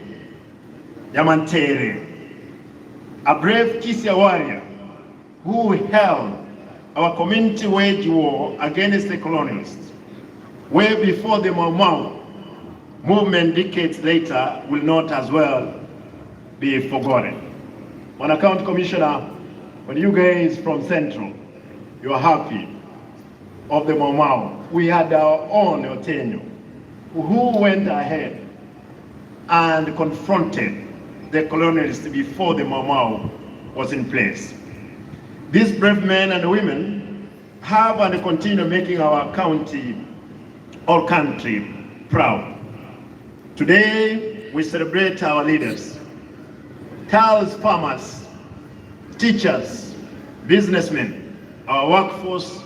Yamantere, a brave Kisia warrior who held our community wage war against the colonialists, way before the Mau Mau movement decades later, will not as well be forgotten. On County Commissioner, when you guys from Central, you are happy of the Mau Mau, we had our own Otenyo who went ahead and confronted the colonialists before the Mau Mau was in place. These brave men and women have and continue making our county, our country, proud. Today, we celebrate our leaders, cows farmers, teachers, businessmen, our workforce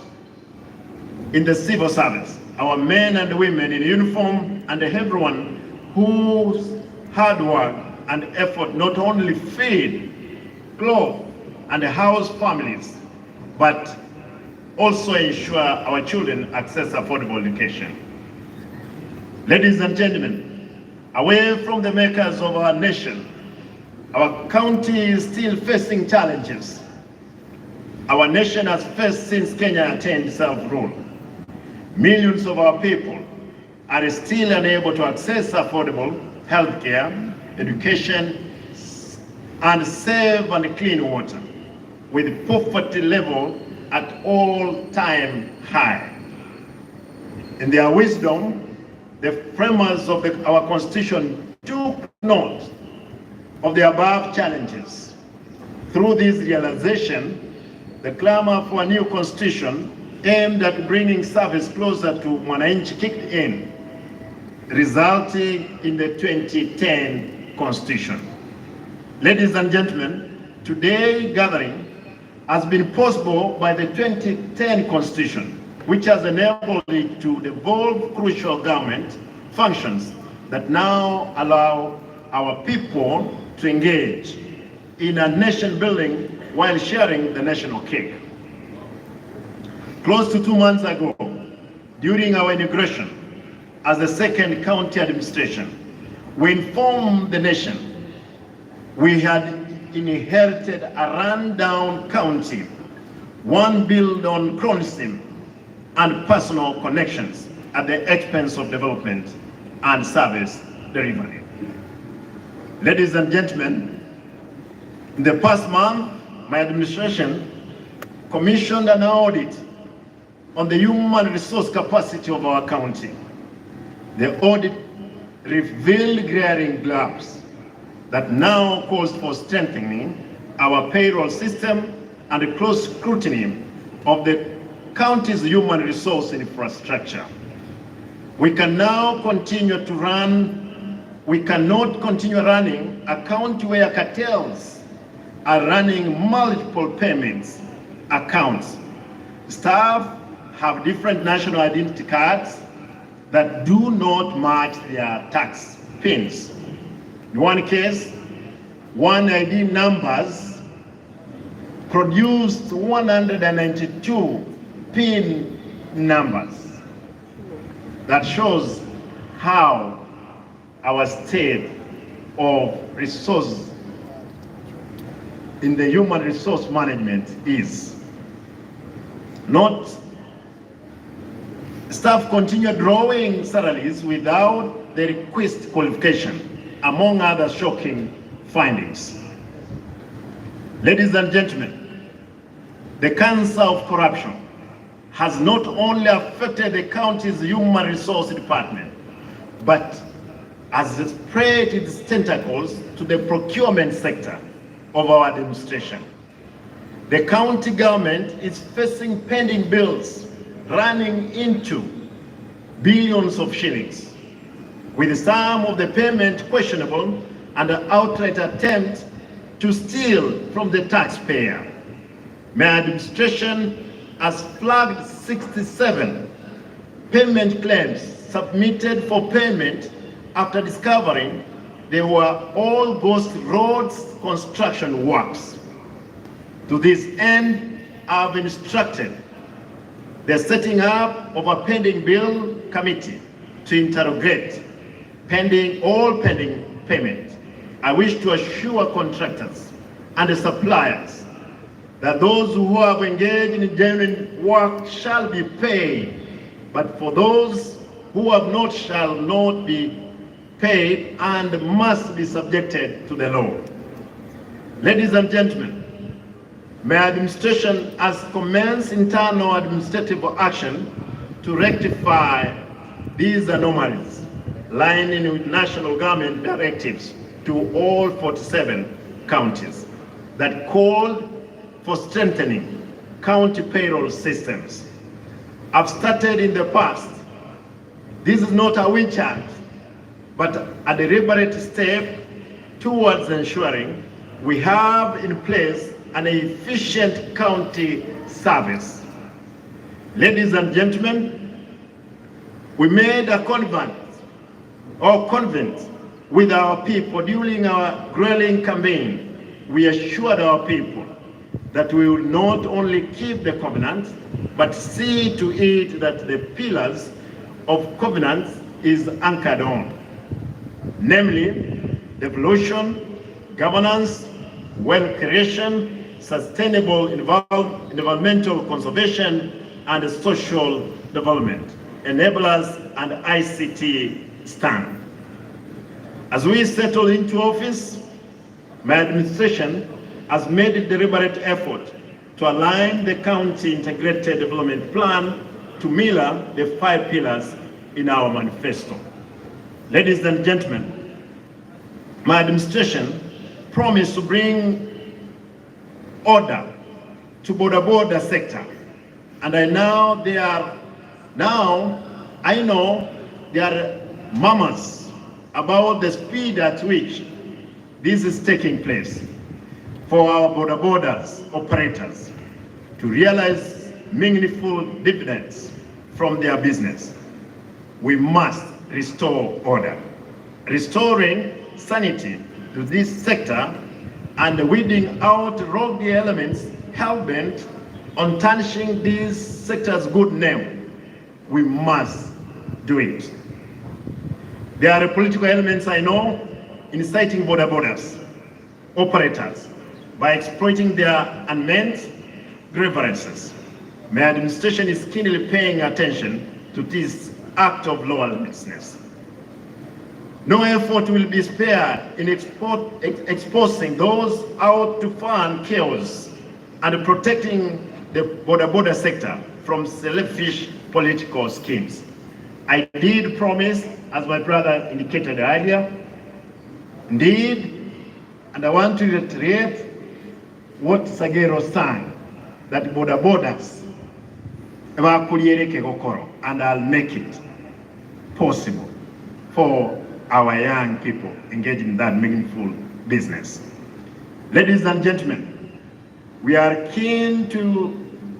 in the civil service, our men and women in uniform, and everyone whose hard work and effort not only feed, clothe, and house families, but also ensure our children access affordable education. Ladies and gentlemen, away from the makers of our nation, our county is still facing challenges our nation has faced since Kenya attained self-rule. Millions of our people are still unable to access affordable healthcare, education, and safe and clean water, with poverty level at all-time high. In their wisdom, the framers of our Constitution took note of the above challenges. Through this realization, the clamor for a new Constitution aimed at bringing service closer to Mwananchi kicked in, resulting in the 2010 Constitution. Ladies and gentlemen, today's gathering has been possible by the 2010 Constitution, which has enabled it to devolve crucial government functions that now allow our people to engage in a nation building while sharing the national cake. Close to 2 months ago, during our inauguration as the second county administration, we informed the nation we had inherited a run-down county, one built on cronyism and personal connections at the expense of development and service delivery. Ladies and gentlemen, in the past month, my administration commissioned an audit on the human resource capacity of our county. The audit revealed glaring gaps that now calls for strengthening our payroll system and a close scrutiny of the county's human resource infrastructure. We cannot continue running a county where cartels are running multiple payments accounts. Staff have different national identity cards that do not match their tax pins. In one case, one ID numbers produced 192 PIN numbers. That shows how our state of resource in the human resource management is. Not staff continue drawing salaries without the request qualification, among other shocking findings. Ladies and gentlemen, the cancer of corruption has not only affected the county's human resource department, but has spread its tentacles to the procurement sector of our administration. The county government is facing pending bills running into billions of shillings, with some of the payment questionable and an outright attempt to steal from the taxpayer. My administration has flagged 67 payment claims submitted for payment after discovering they were all ghost roads construction works. To this end, I've instructed the setting up of a pending bill committee to interrogate all pending payment. I wish to assure contractors and the suppliers that those who have engaged in genuine work shall be paid, but for those who have not shall not be paid and must be subjected to the law. Ladies and gentlemen, my administration has commenced internal administrative action to rectify these anomalies, lining with national government directives to all 47 counties that called for strengthening county payroll systems. I've started in the past. This is not a wind chant, but a deliberate step towards ensuring we have in place an efficient county service. Ladies and gentlemen, we made a convent with our people during our grilling campaign. We assured our people that we will not only keep the covenant, but see to it that the pillars of covenant is anchored on, namely devolution, governance, wealth creation, sustainable environmental conservation, and social development, enablers and ICT stand. As we settle into office, my administration has made a deliberate effort to align the county integrated development plan to mirror the 5 pillars in our manifesto. Ladies and gentlemen, my administration promised to bring order to border sector, and I know there are murmurs about the speed at which this is taking place for our borders operators to realize meaningful dividends from their business. We must restore order, restoring sanity to this sector and weeding out rogue elements hell-bent on tarnishing this sector's good name. We must do it. There are political elements I know inciting borders operators by exploiting their unmet grievances. My administration is keenly paying attention to this act of lawlessness. No effort will be spared in exposing those out to fund chaos and protecting the border sector from selfish political schemes. I did promise, as my brother indicated earlier, indeed, and I want to reiterate what Sagero sang, that borders, and I'll make it possible for our young people engaged in that meaningful business. Ladies and gentlemen, we are keen to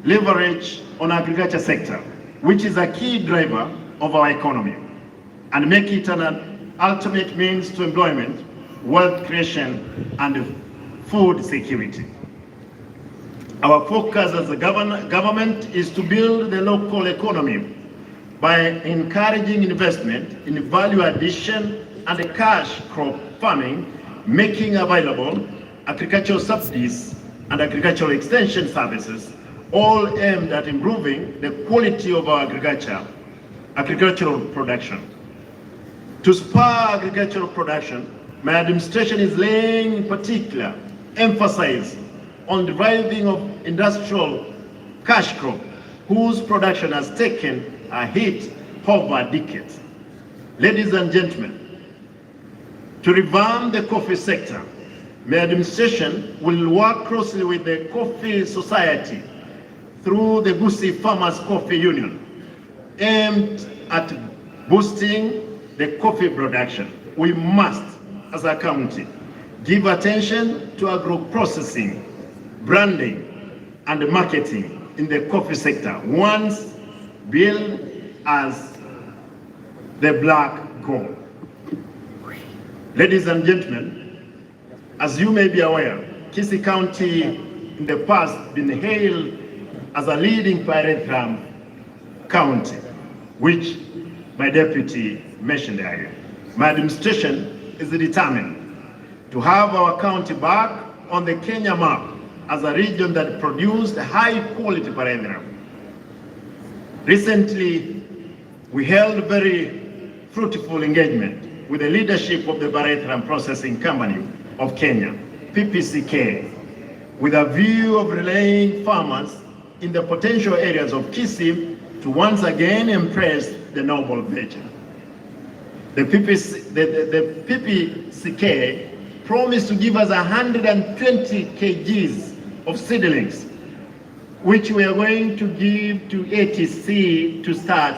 leverage on agriculture sector, which is a key driver of our economy, and make it an ultimate means to employment, wealth creation, and food security. Our focus as a government is to build the local economy by encouraging investment in value addition and cash crop farming, making available agricultural subsidies and agricultural extension services, all aimed at improving the quality of our agricultural production. To spur agricultural production, my administration is laying in particular emphasis on the reviving of industrial cash crop, whose production has taken a hit over decades. Ladies and gentlemen, to revamp the coffee sector, my administration will work closely with the Coffee Society through the Gusii Farmers Coffee Union, aimed at boosting the coffee production. We must, as a county, give attention to agro-processing, branding, and marketing in the coffee sector, once billed as the black gold. Ladies and gentlemen, as you may be aware, Gusii County in the past been hailed as a leading pyrethrum county, which my deputy mentioned earlier. My administration is determined to have our county back on the Kenya map as a region that produced high quality pyrethrum. Recently, we held very fruitful engagement with the leadership of the pyrethrum processing company of Kenya, PPCK, with a view of relaying farmers in the potential areas of Gusii to once again embrace the noble vision. The PPCK promised to give us 120 kgs of seedlings, which we are going to give to ATC to start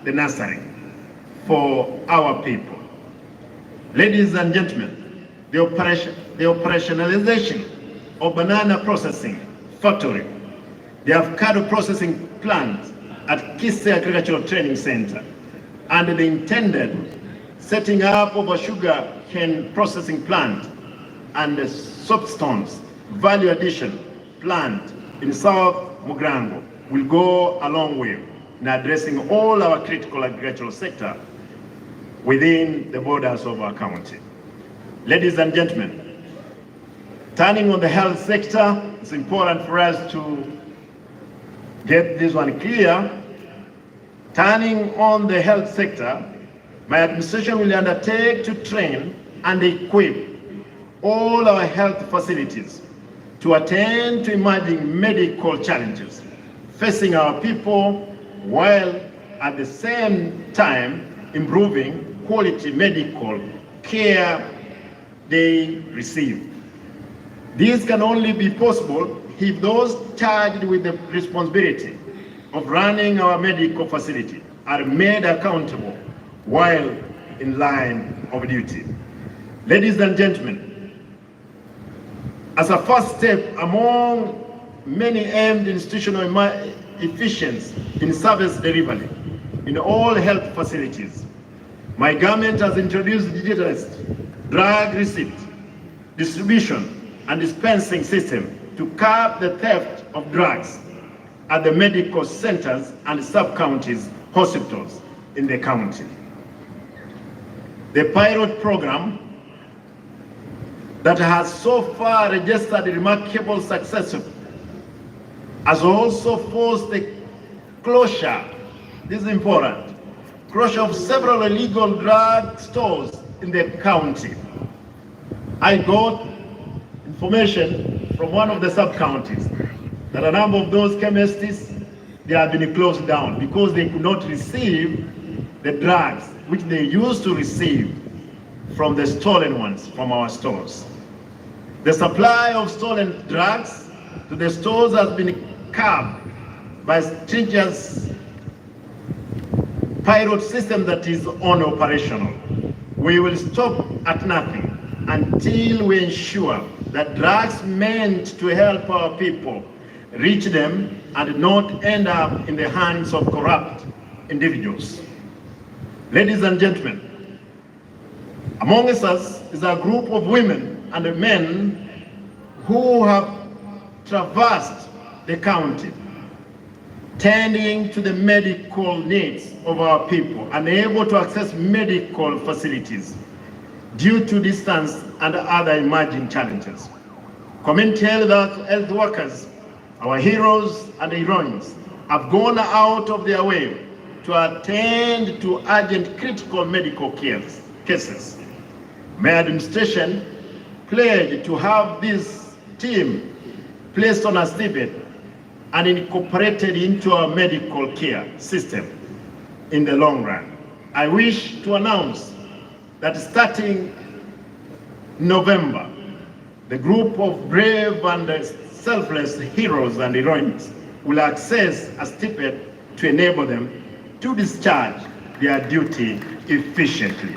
the nursery for our people. Ladies and gentlemen, the operationalization of banana processing factory, the avocado processing plant at Gusii Agricultural Training Center, and the intended setting up of a sugar cane processing plant and the soapstones value addition plant in South Mugrango will go a long way in addressing all our critical agricultural sector within the borders of our county. Ladies and gentlemen, turning on the health sector, it's important for us to get this one clear. Turning on the health sector, my administration will undertake to train and equip all our health facilities to attend to emerging medical challenges facing our people, while at the same time improving quality medical care they receive. This can only be possible if those charged with the responsibility of running our medical facility are made accountable while in line of duty. Ladies and gentlemen, as a first step among many aimed institutional efficiency in service delivery in all health facilities, my government has introduced digitalized drug receipt, distribution, and dispensing system to curb the theft of drugs at the medical centers and sub-counties hospitals in the county. The pilot program that has so far registered remarkable success has also forced the closure, this is important, closure of several illegal drug stores in the county. I got information from one of the sub-counties that a number of those chemists, they have been closed down because they could not receive the drugs which they used to receive from the stolen ones from our stores. The supply of stolen drugs to the stores has been curbed by stringent pilot system that is operational. We will stop at nothing until we ensure that drugs meant to help our people reach them and not end up in the hands of corrupt individuals. Ladies and gentlemen, among us is a group of women and men who have traversed the county, tending to the medical needs of our people, unable to access medical facilities due to distance and other emerging challenges. Community health workers, our heroes and heroines, have gone out of their way to attend to urgent critical medical cases. My administration pledged to have this team placed on a stipend and incorporated into our medical care system in the long run. I wish to announce that starting November, the group of brave and selfless heroes and heroines will access a stipend to enable them to discharge their duty efficiently.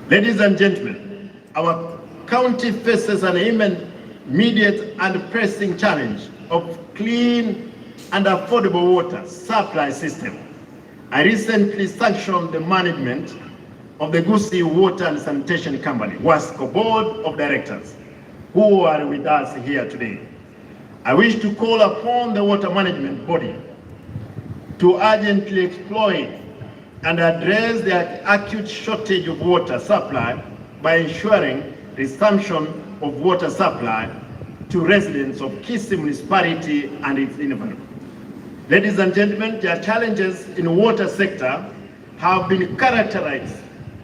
Ladies and gentlemen, our county faces an immediate and pressing challenge of clean and affordable water supply system. I recently sanctioned the management of the Gusii Water and Sanitation Company, WASCO Board of Directors, who are with us here today. I wish to call upon the water management body to urgently exploit and address the acute shortage of water supply by ensuring resumption of water supply to residents of Gusii municipality and its environment. Ladies and gentlemen, the challenges in the water sector have been characterized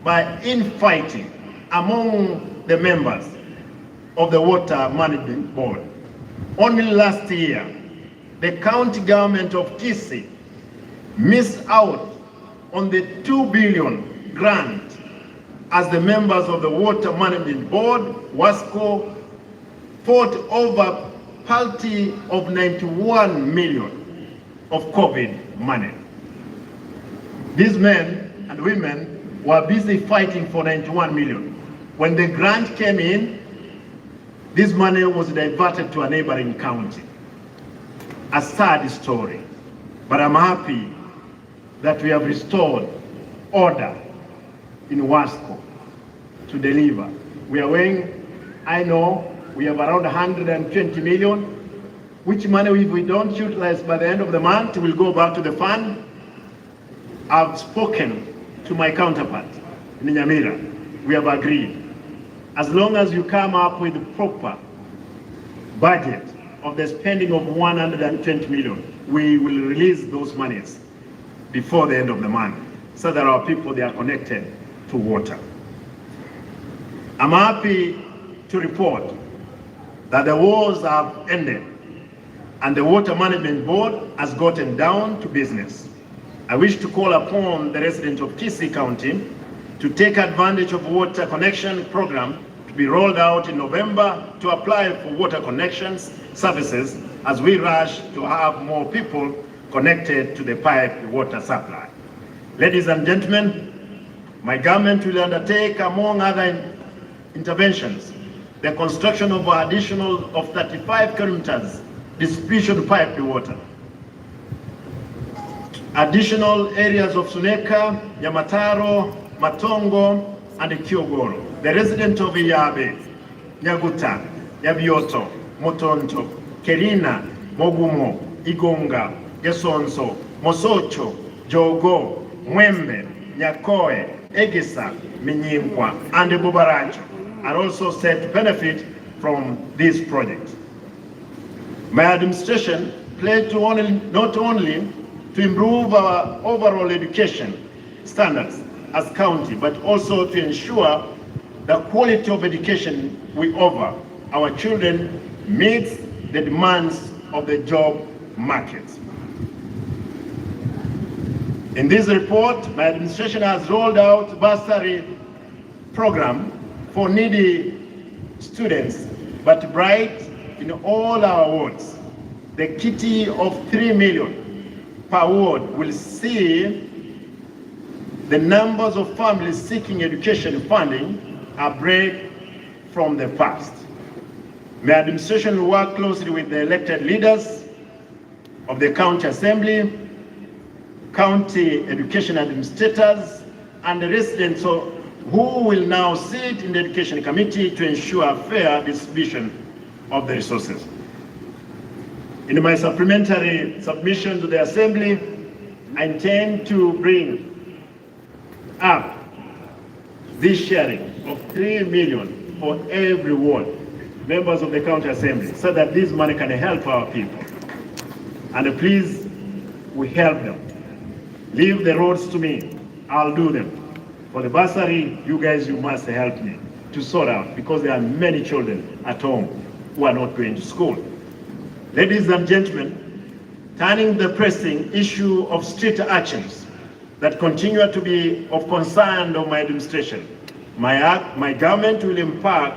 by infighting among the members of the Water Management Board. Only last year, the county government of Gusii missed out on the 2 billion grant as the members of the Water Management Board, WASCO, fought over party of 91 million of COVID money. These men and women were busy fighting for 91 million. When the grant came in, this money was diverted to a neighboring county. A sad story, but I'm happy that we have restored order in WASCO to deliver. We are weighing, I know, we have around 120 million, which money if we don't utilize by the end of the month will go back to the fund. I've spoken to my counterpart in Nyamira. We have agreed. As long as you come up with the proper budget of the spending of 120 million, we will release those monies before the end of the month so that our people, they are connected to water. I'm happy to report that the wars have ended and the Water Management Board has gotten down to business. I wish to call upon the residents of Gusii County to take advantage of water connection program to be rolled out in November to apply for water connections services as we rush to have more people connected to the pipe water supply. Ladies and gentlemen, my government will undertake, among other interventions, the construction of additional of 35 kilometers distribution pipe water. Additional areas of Suneka, Yamataro, Matongo, and Kyogoro. The residents of Iyabe, Nyaguta, Yabioto, Motonto, Kerina, Mogumo, Igonga, Gesonso, Mosocho, Jogo, Mwembe, Nyakoe, Egesa, Minyimpwa, and Bubaracho are also set to benefit from this project. My administration pledged to not only to improve our overall education standards as county, but also to ensure the quality of education we offer our children meets the demands of the job market. In this report, my administration has rolled out bursary program for needy students, but bright in all our wards. The kitty of 3 million per ward will see the numbers of families seeking education funding a break from the past. My administration will work closely with the elected leaders of the county assembly, county education administrators, and the residents who will now sit in the education committee to ensure fair distribution of the resources. In my supplementary submission to the assembly, I intend to bring up this sharing of 3 million for every ward, members of the county assembly, so that this money can help our people. And please, we help them. Leave the roads to me, I'll do them. For the bursary, you guys, you must help me to sort out, because there are many children at home who are not going to school. Ladies and gentlemen, turning the pressing issue of street urchins that continue to be of concern of my administration, my government will embark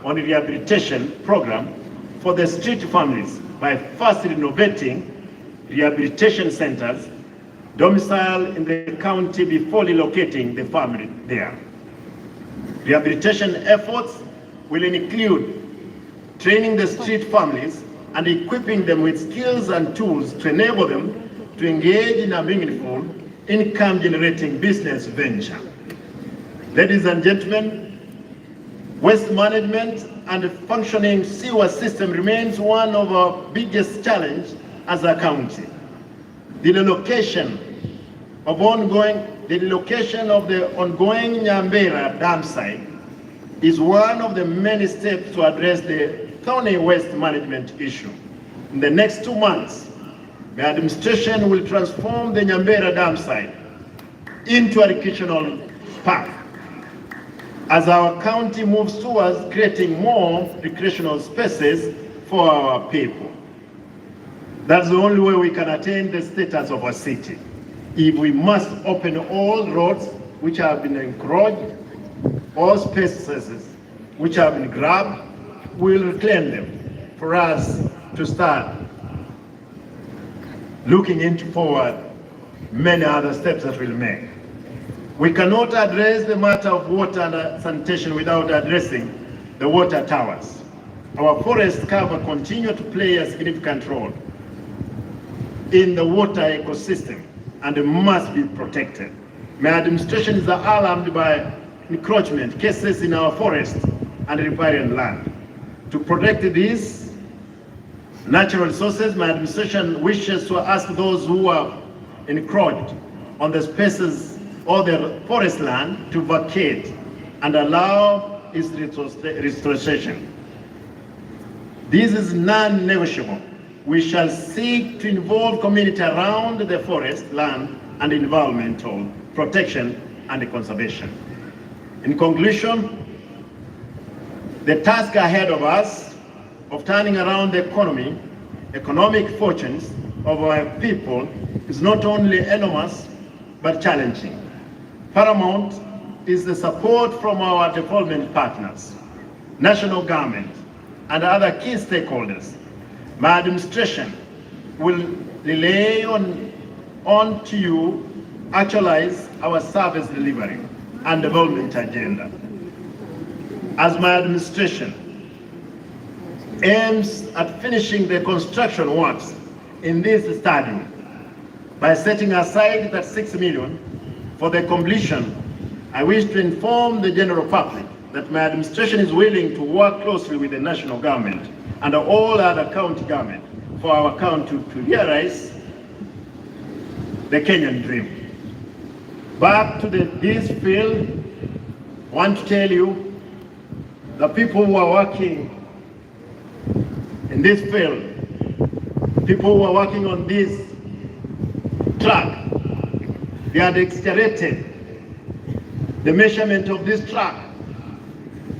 on a rehabilitation program for the street families by first renovating rehabilitation centers domicile in the county before relocating the family there. Rehabilitation efforts will include training the street families and equipping them with skills and tools to enable them to engage in a meaningful income-generating business venture. Ladies and gentlemen, waste management and a functioning sewer system remains one of our biggest challenges as a county. The relocation of the ongoing Nyambera dam site is one of the many steps to address the thorny waste management issue. In the next 2 months, the administration will transform the Nyambera dam site into a recreational park as our county moves towards creating more recreational spaces for our people. That's the only way we can attain the status of a city. If we must open all roads which have been encroached, all spaces which have been grabbed, we'll reclaim them for us to start looking into forward many other steps that we'll make. We cannot address the matter of water and sanitation without addressing the water towers. Our forest cover continue to play a significant role in the water ecosystem and must be protected. My administration is alarmed by encroachment cases in our forest and riparian land. To protect these natural resources, my administration wishes to ask those who have encroached on the spaces or the forest land to vacate and allow its restoration. This is non-negotiable. We shall seek to involve community around the forest, land, and environmental protection and conservation. In conclusion, the task ahead of us of turning around the economic fortunes of our people is not only enormous, but challenging. Paramount is the support from our development partners, national government, and other key stakeholders. My administration will rely on to you actualize our service delivery and development agenda. As my administration aims at finishing the construction works in this stadium by setting aside that 6 million for the completion, I wish to inform the general public that my administration is willing to work closely with the national government and all other county government for our county to realize the Kenyan dream. Back to this field, I want to tell you, the people who are working in this field, people who are working on this track, they had excavated the measurement of this track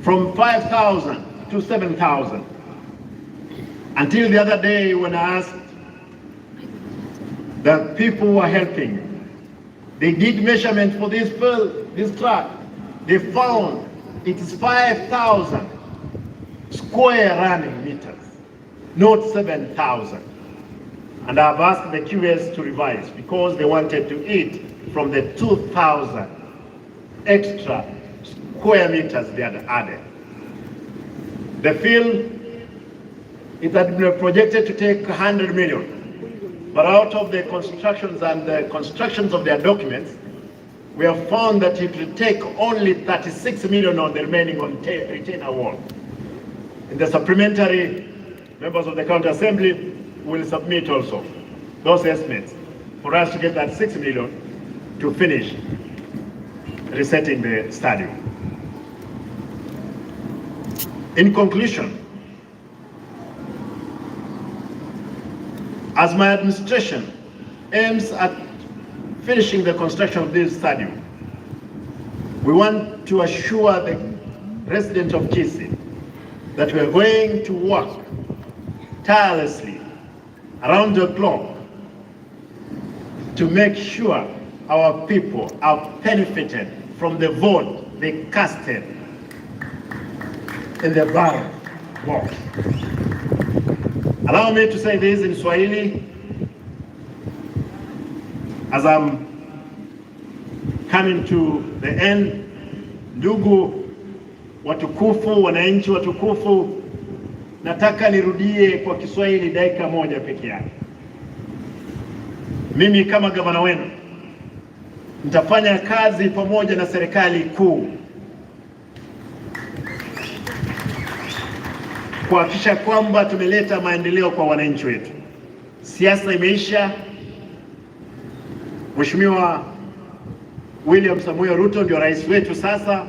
from 5,000 to 7,000. Until the other day when I asked the people who are helping, they did measurement for this track. They found it is 5,000 square running meters, not 7,000. And I've asked the QS to revise because they wanted to eat from the 2,000 extra square meters they had added. The field, it had been projected to take 100 million. But out of the constructions and the constructions of their documents, we have found that it will take only 36 million on the remaining retainer wall. In the supplementary, members of the county assembly will submit also those estimates for us to get that 6 million to finish resetting the stadium. In conclusion, as my administration aims at finishing the construction of this stadium, we want to assure the residents of Gusii that we are going to work tirelessly around the clock to make sure our people are benefited from the vote they casted in the ballot box. Allow me to say this in Swahili as I'm coming to the end. Ndugu watukufu, wananchi watukufu, nataka nirudie kwa Kiswahili dakika moja peke yake. Mimi kama gavana wenu nitafanya kazi pamoja na serikali kuu kuhakikisha kwamba tumeleta maendeleo kwa wananchi wetu. Siasa imeisha. Mheshimiwa William Samoei Ruto ndio rais wetu sasa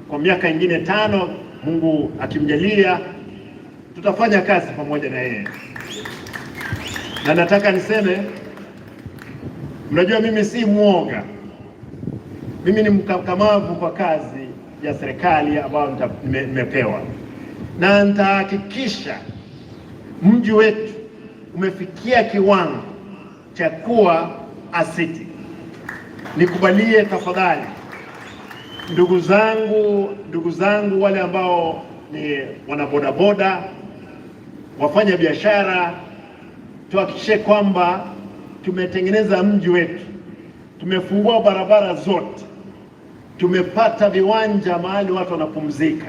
kwa miaka ingine 5, Mungu akimjalia tutafanya kazi pamoja na yeye. Na nataka niseme, mnajua mimi si muoga. Mimi ni mkakamavu kwa kazi ya serikali ambayo nimepewa. Na nitahakikisha mji wetu umefikia kiwango cha kuwa a city. Nikubalie tafadhali ndugu zangu wale ambao ni wanabodaboda, wafanya biashara, tuhakikishe kwamba tumetengeneza mji wetu, tumefungua barabara zote, tumepata viwanja mahali watu wanapumzika.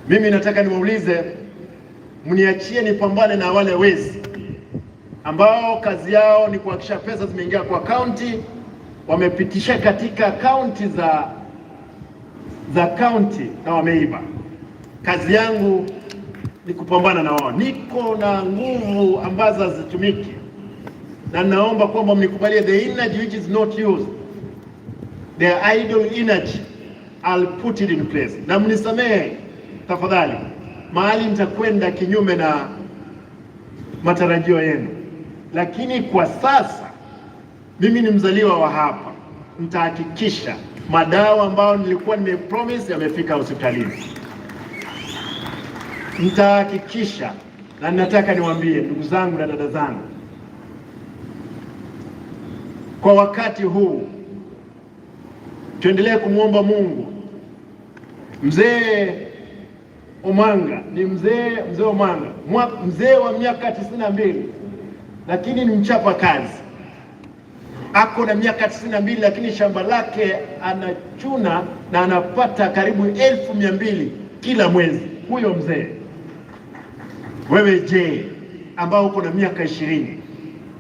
Mimi nataka niwaulize, mniachie nipambane na wale wezi ambao kazi yao ni kuhakikisha pesa zimeingia kwa county, wamepitisha katika county za county na wameiba. Kazi yangu ni kupambana na wao. Niko na nguvu ambazo hazitumiki, na naomba kwamba mnikubalie the energy which is not used, the idle energy, I'll put it in place. Na mnisamehe tafadhali mahali nitakwenda kinyume na matarajio yenu, lakini kwa sasa mimi ni mzaliwa wa hapa. Nitahakikisha madawa ambayo nilikuwa nimepromise yamefika hospitalini. Nitahakikisha, na nataka niwaambie ndugu zangu na dada zangu, kwa wakati huu tuendelee kumwomba Mungu. Mzee Omanga ni mzee Omanga, mzee wa miaka 92, lakini ni mchapa kazi. Ako na miaka 92, lakini shamba lake anachuna na anapata karibu 1200 kila mwezi. Huyo mzee. Wewe je, ambao uko na miaka 20,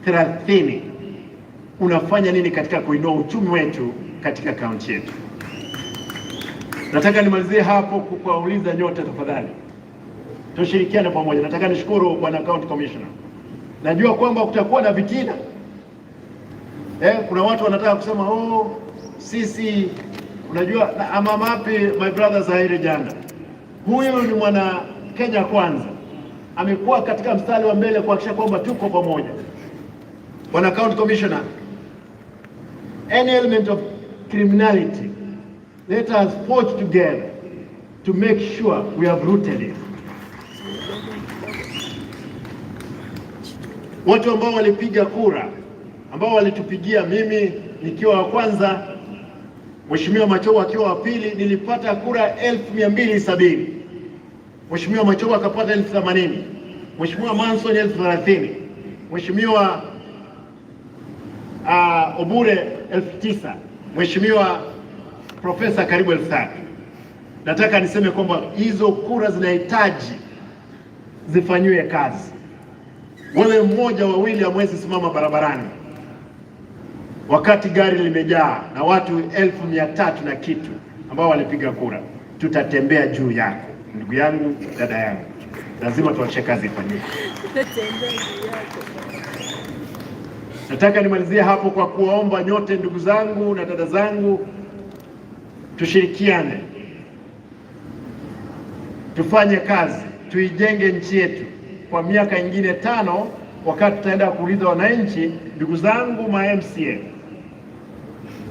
30, unafanya nini katika kuinua uchumi wetu katika kaunti yetu? Nataka nimalizie hapo kuwauliza nyote tafadhali, tushirikiane pamoja. Nataka nishukuru bwana county commissioner. Najua kwamba kutakuwa na vitina. Kuna watu wanataka kusema sisi, unajua I'm happy my brother Zahiri Janda. Huyu ni mwana Kenya kwanza. Amekuwa katika mstari wa mbele kuhakikisha kwamba tuko pamoja. Bwana county commissioner, any element of criminality, let us forge together to make sure we have rooted it. Watu ambao walipiga kura, ambao walitupigia, mimi nikiwa wa kwanza, Mheshimiwa Mashujaa akiwa wa pili, nilipata kura 1270. Mheshimiwa Mashujaa akapata 1080. Mheshimiwa Manson 1030. Mheshimiwa Obure 9000. Mheshimiwa Profesa karibu 3000. Nataka niseme kwamba hizo kura zinahitaji zifanywe kazi. Wewe mmoja wawili hamwezi simama barabarani wakati gari limejaa na watu 1300 na kitu ambao walipiga kura. Tutatembea juu yako, ndugu yangu, dada yangu. Lazima tuache kazi ifanyike. Nataka nimalizie hapo kwa kuwaomba nyote ndugu zangu na dada zangu, tushirikiane, tufanye kazi, tuijenge nchi yetu kwa miaka ingine 5, wakati tutaenda kuuliza wananchi. Ndugu zangu ma MCA,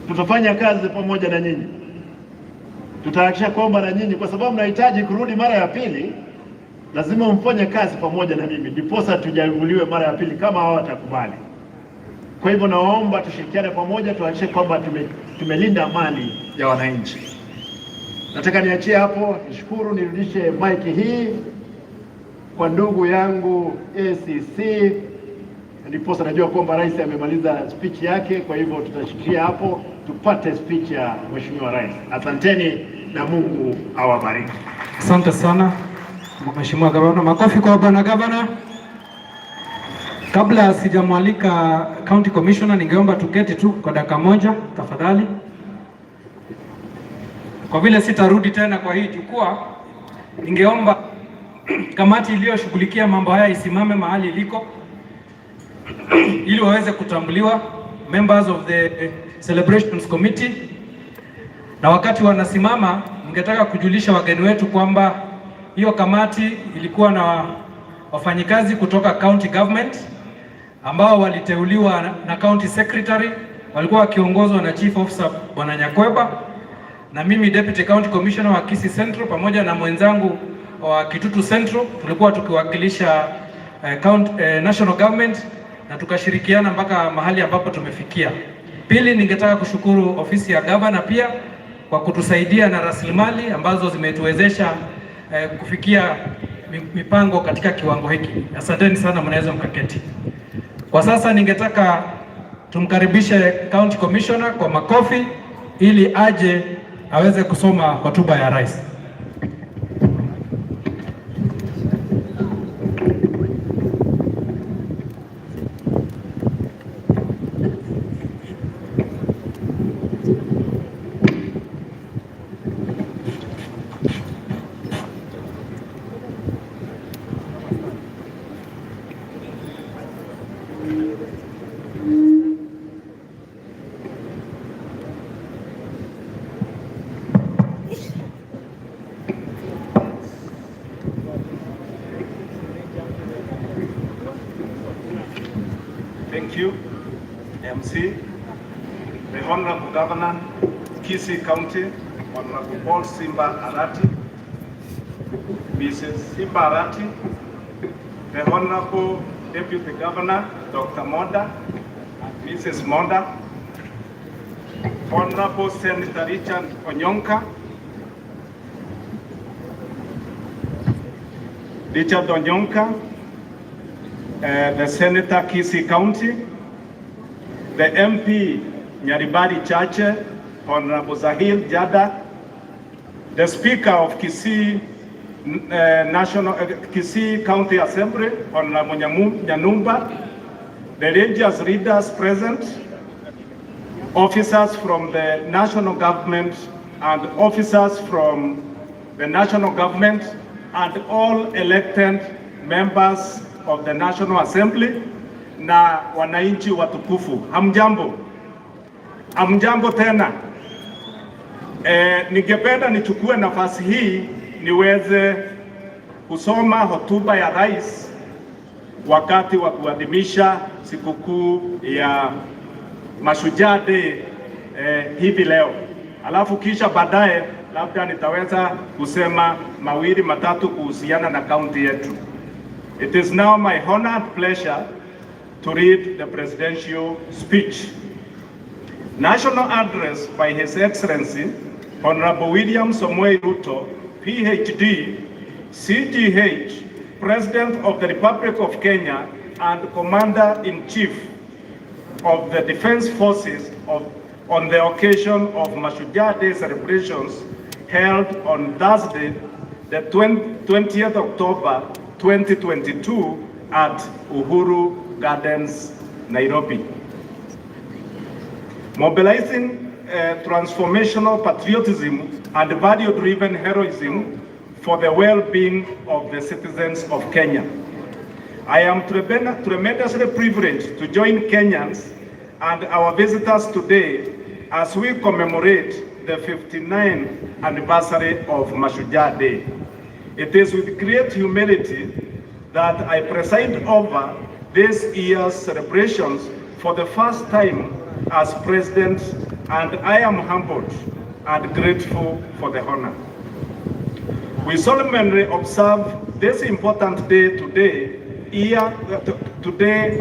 tutafanya kazi pamoja na nyinyi. Tutahakikisha kwamba na nyinyi, kwa sababu mnahitaji kurudi mara ya pili, lazima mfanye kazi pamoja na mimi, ndiposa tujaguliwe mara ya pili kama hao watakubali. Kwa hivyo naomba tushirikiane pamoja, tuhakikishe kwamba tumelinda mali ya wananchi. Nataka niachie hapo, nishukuru, nirudishe mic hii kwa ndugu yangu ACC, ndiposa najua kwamba rais amemaliza speech yake. Kwa hivyo tutashikia hapo tupate speech ya Mheshimiwa Rais. Asanteni na Mungu awabariki. Asante sana. Mheshimiwa Gavana. Makofi kwa Bwana Gavana. Kabla sijamwalika County Commissioner, ningeomba tuketi tu kwa dakika moja tafadhali. Kwa vile sitarudi tena kwa hii jukwaa, ningeomba kamati iliyoshughulikia mambo haya isimame mahali iliko ili waweze kutambuliwa, members of the celebrations committee. Na wakati wanasimama, ningetaka kujulisha wageni wetu kwamba hiyo kamati ilikuwa na wafanyikazi kutoka county government ambao waliteuliwa na county secretary, walikuwa wakiongozwa na chief officer Bwana Nyakweba, na mimi deputy county commissioner wa Kisii Central pamoja na mwenzangu wa Kitutu Central. Tulikuwa tukiwakilisha national government na tukashirikiana mpaka mahali ambapo tumefikia. Pili, ningetaka kushukuru ofisi ya governor pia kwa kutusaidia na rasilimali ambazo zimetuwezesha kufikia mipango katika kiwango hiki. Asanteni sana, mnaweza mkaketi. Kwa sasa ningetaka tumkaribishe County Commissioner kwa makofi ili aje aweze kusoma hotuba ya rais. Thank you, MC, the Honorable Governor, Kisii County, Honorable Paul Simba Arati, Mrs. Simba Arati, the Honorable Deputy Governor, Dr. Monda, and Mrs. Monda, Honorable Senator Richard Onyonka, the Senator Kisii County, the MP Nyaribari Chache, Honorable Zahir Jada, the Speaker of Kisii Kisii County Assembly, Honorable Nyanumba, the Rangers leaders present, officers from the national government and officers from the national government and all elected members of the National Assembly na wananchi watukufu. Hamjambo. Hamjambo tena. Ningependa nichukue nafasi hii niweze kusoma hotuba ya rais wakati wa kuadhimisha sikukuu ya Mashujaa Day hivi leo. Alafu kisha baadaye labda nitaweza kusema mawili matatu kuhusiana na kaunti yetu. It is now my honor and pleasure to read the presidential speech. National address by His Excellency Honorable William Samoei Ruto, PhD, CGH, President of the Republic of Kenya and Commander-in-Chief of the Defense Forces on the occasion of Mashujaa Day celebrations held on Thursday, the 20th October 2022 at Uhuru Gardens, Nairobi. Mobilizing transformational patriotism and value-driven heroism for the well-being of the citizens of Kenya. I am tremendously privileged to join Kenyans and our visitors today as we commemorate the 59th anniversary of Mashujaa Day. It is with great humility that I preside over this year's celebrations for the first time as President, and I am humbled and grateful for the honor. We solemnly observe this important day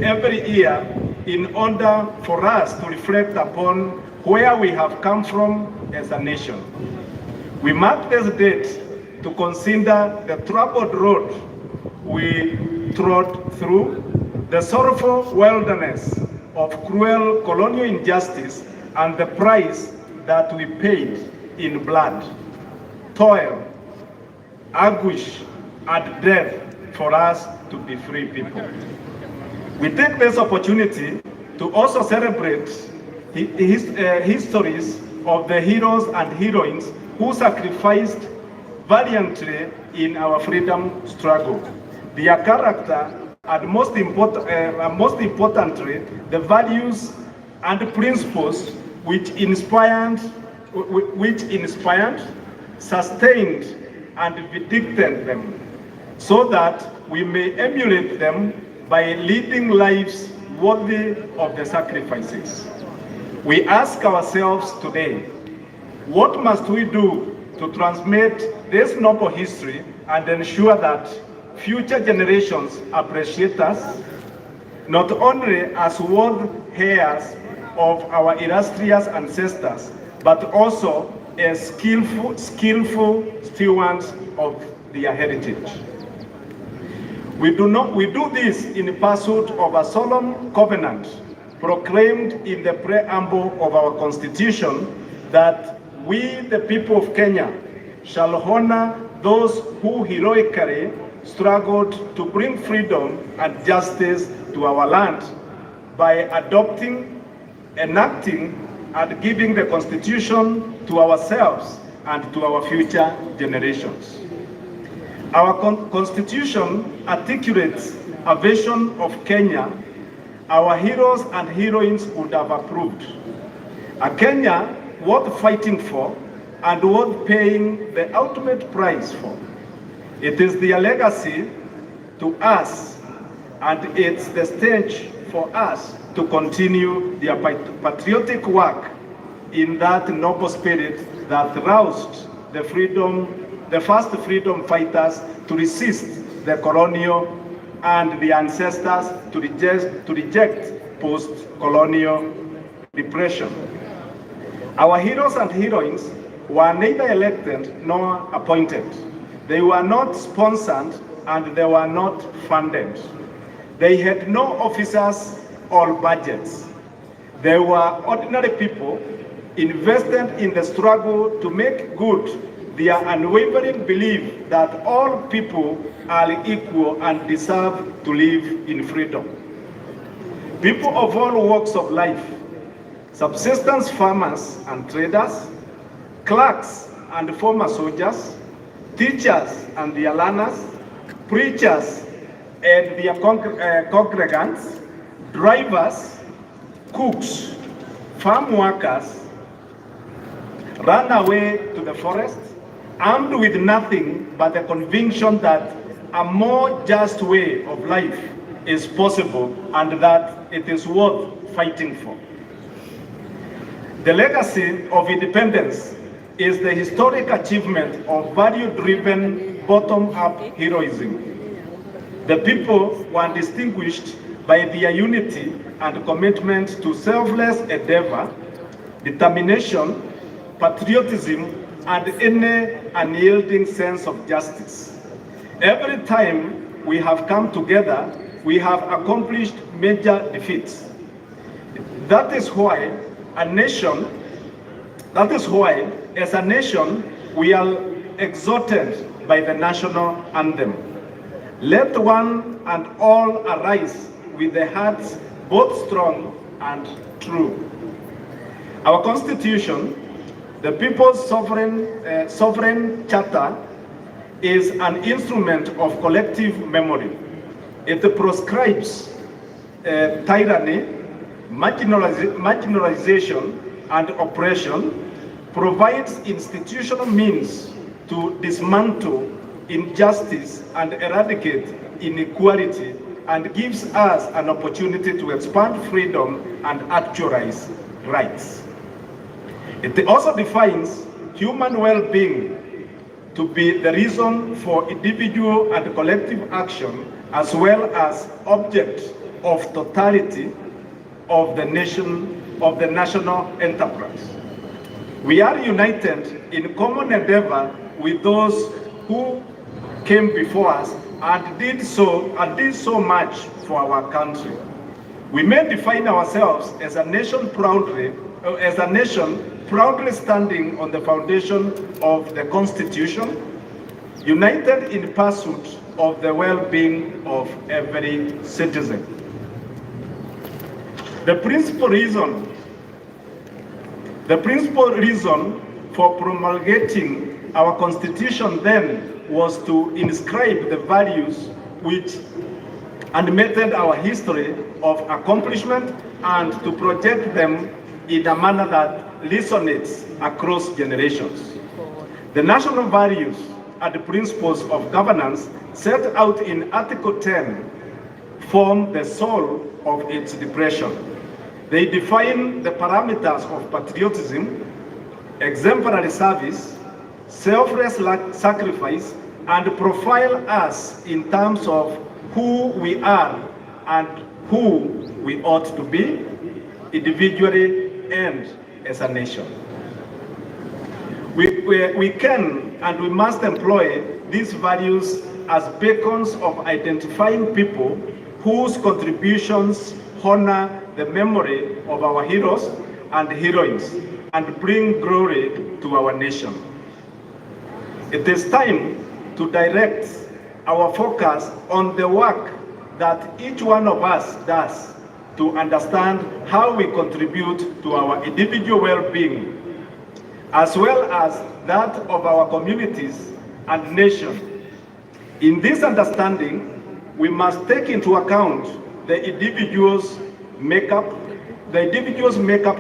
every year in order for us to reflect upon where we have come from as a nation. We mark this date to consider the troubled road we trod through, the sorrowful wilderness of cruel colonial injustice, and the price that we paid in blood, toil, anguish, and death for us to be free people. We take this opportunity to also celebrate histories of the heroes and heroines who sacrificed valiantly in our freedom struggle. Their character and most importantly, the values and principles which inspired, sustained, and vindicated them, so that we may emulate them by leading lives worthy of the sacrifices. We ask ourselves today, what must we do to transmit this noble history and ensure that future generations appreciate us, not only as worthy heirs of our illustrious ancestors, but also as skillful stewards of their heritage. We do this in pursuit of a solemn covenant proclaimed in the preamble of our Constitution that we, the people of Kenya, shall honor those who heroically struggled to bring freedom and justice to our land by adopting, enacting, and giving the Constitution to ourselves and to our future generations. Our Constitution articulates a vision of Kenya our heroes and heroines would have approved. A Kenya worth fighting for and worth paying the ultimate price for. It is their legacy to us, and it's the stage for us to continue their patriotic work in that noble spirit that roused the first freedom fighters to resist the colonial and the ancestors to reject post-colonial repression. Our heroes and heroines were neither elected nor appointed. They were not sponsored and they were not funded. They had no officers or budgets. They were ordinary people invested in the struggle to make good their unwavering belief that all people are equal and deserve to live in freedom. People of all walks of life, subsistence farmers and traders, clerks and former soldiers, teachers and their learners, preachers and their congregants, drivers, cooks, farm workers, ran away to the forest, armed with nothing but the conviction that a more just way of life is possible and that it is worth fighting for. The legacy of independence is the historic achievement of value-driven bottom-up heroism. The people were distinguished by their unity and commitment to selfless endeavor, determination, patriotism, and any unyielding sense of justice. Every time we have come together, we have accomplished major defeats. That is why, as a nation, we are exhorted by the national anthem. Let one and all arise with the hearts both strong and true. Our Constitution, the People's Sovereign Charter, is an instrument of collective memory. It proscribes tyranny, marginalization, and oppression, provides institutional means to dismantle injustice and eradicate inequality, and gives us an opportunity to expand freedom and actualize rights. It also defines human well-being to be the reason for individual and collective action, as well as object of totality of the nation, of the national enterprise. We are united in common endeavor with those who came before us and did so much for our country. We may define ourselves as a nation proudly standing on the foundation of the Constitution, united in pursuit of the well-being of every citizen. The principal reason for promulgating our constitution then was to inscribe the values which animated our history of accomplishment and to project them in a manner that resonates across generations. The national values and the principles of governance set out in Article 10 form the soul of its depression. They define the parameters of patriotism, exemplary service, selfless sacrifice, and profile us in terms of who we are and who we ought to be, individually and as a nation. We can and we must employ these values as beacons of identifying people whose contributions honor the memory of our heroes and heroines and bring glory to our nation. It is time to direct our focus on the work that each one of us does to understand how we contribute to our individual well-being, as well as that of our communities and nation. In this understanding, we must take into account the individuals make up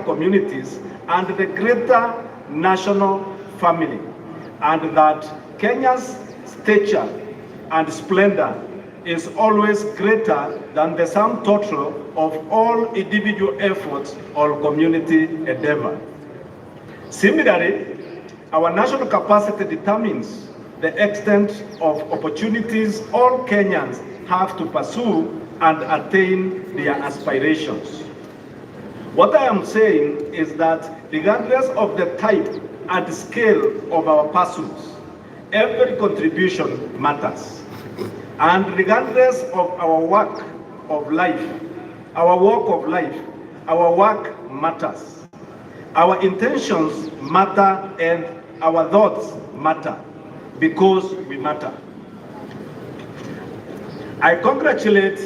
communities and the greater national family, and that Kenya's stature and splendor is always greater than the sum total of all individual efforts or community endeavor. Similarly, our national capacity determines the extent of opportunities all Kenyans have to pursue and attain their aspirations. What I am saying is that regardless of the type and scale of our pursuits, every contribution matters. And regardless of our walk of life, our work matters. Our intentions matter and our thoughts matter because we matter. I congratulate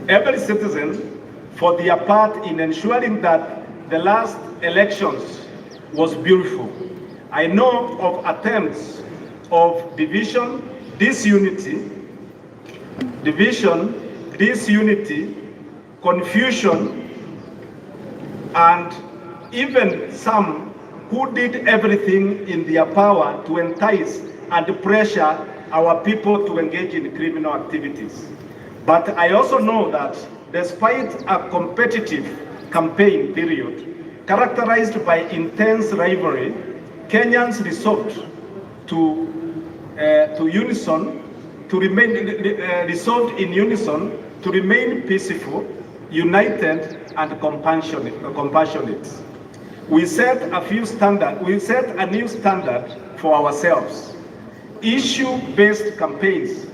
every citizen for their part in ensuring that the last elections was beautiful. I know of attempts of division, disunity, confusion, and even some who did everything in their power to entice and pressure our people to engage in criminal activities. But I also know that despite a competitive campaign period characterized by intense rivalry, Kenyans resolved resolved in unison to remain peaceful, united, and compassionate. We set a new standard for ourselves. Issue-based campaigns,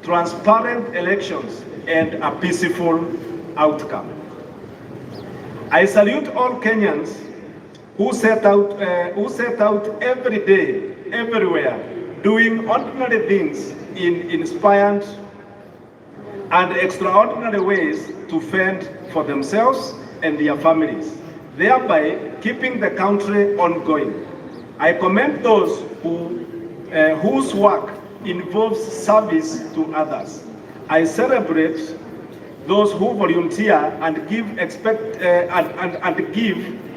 transparent elections, and a peaceful outcome. I salute all Kenyans who set out every day, everywhere, doing ordinary things in inspired and extraordinary ways to fend for themselves and their families, thereby keeping the country ongoing. I commend those whose work involves service to others. I celebrate those who volunteer and give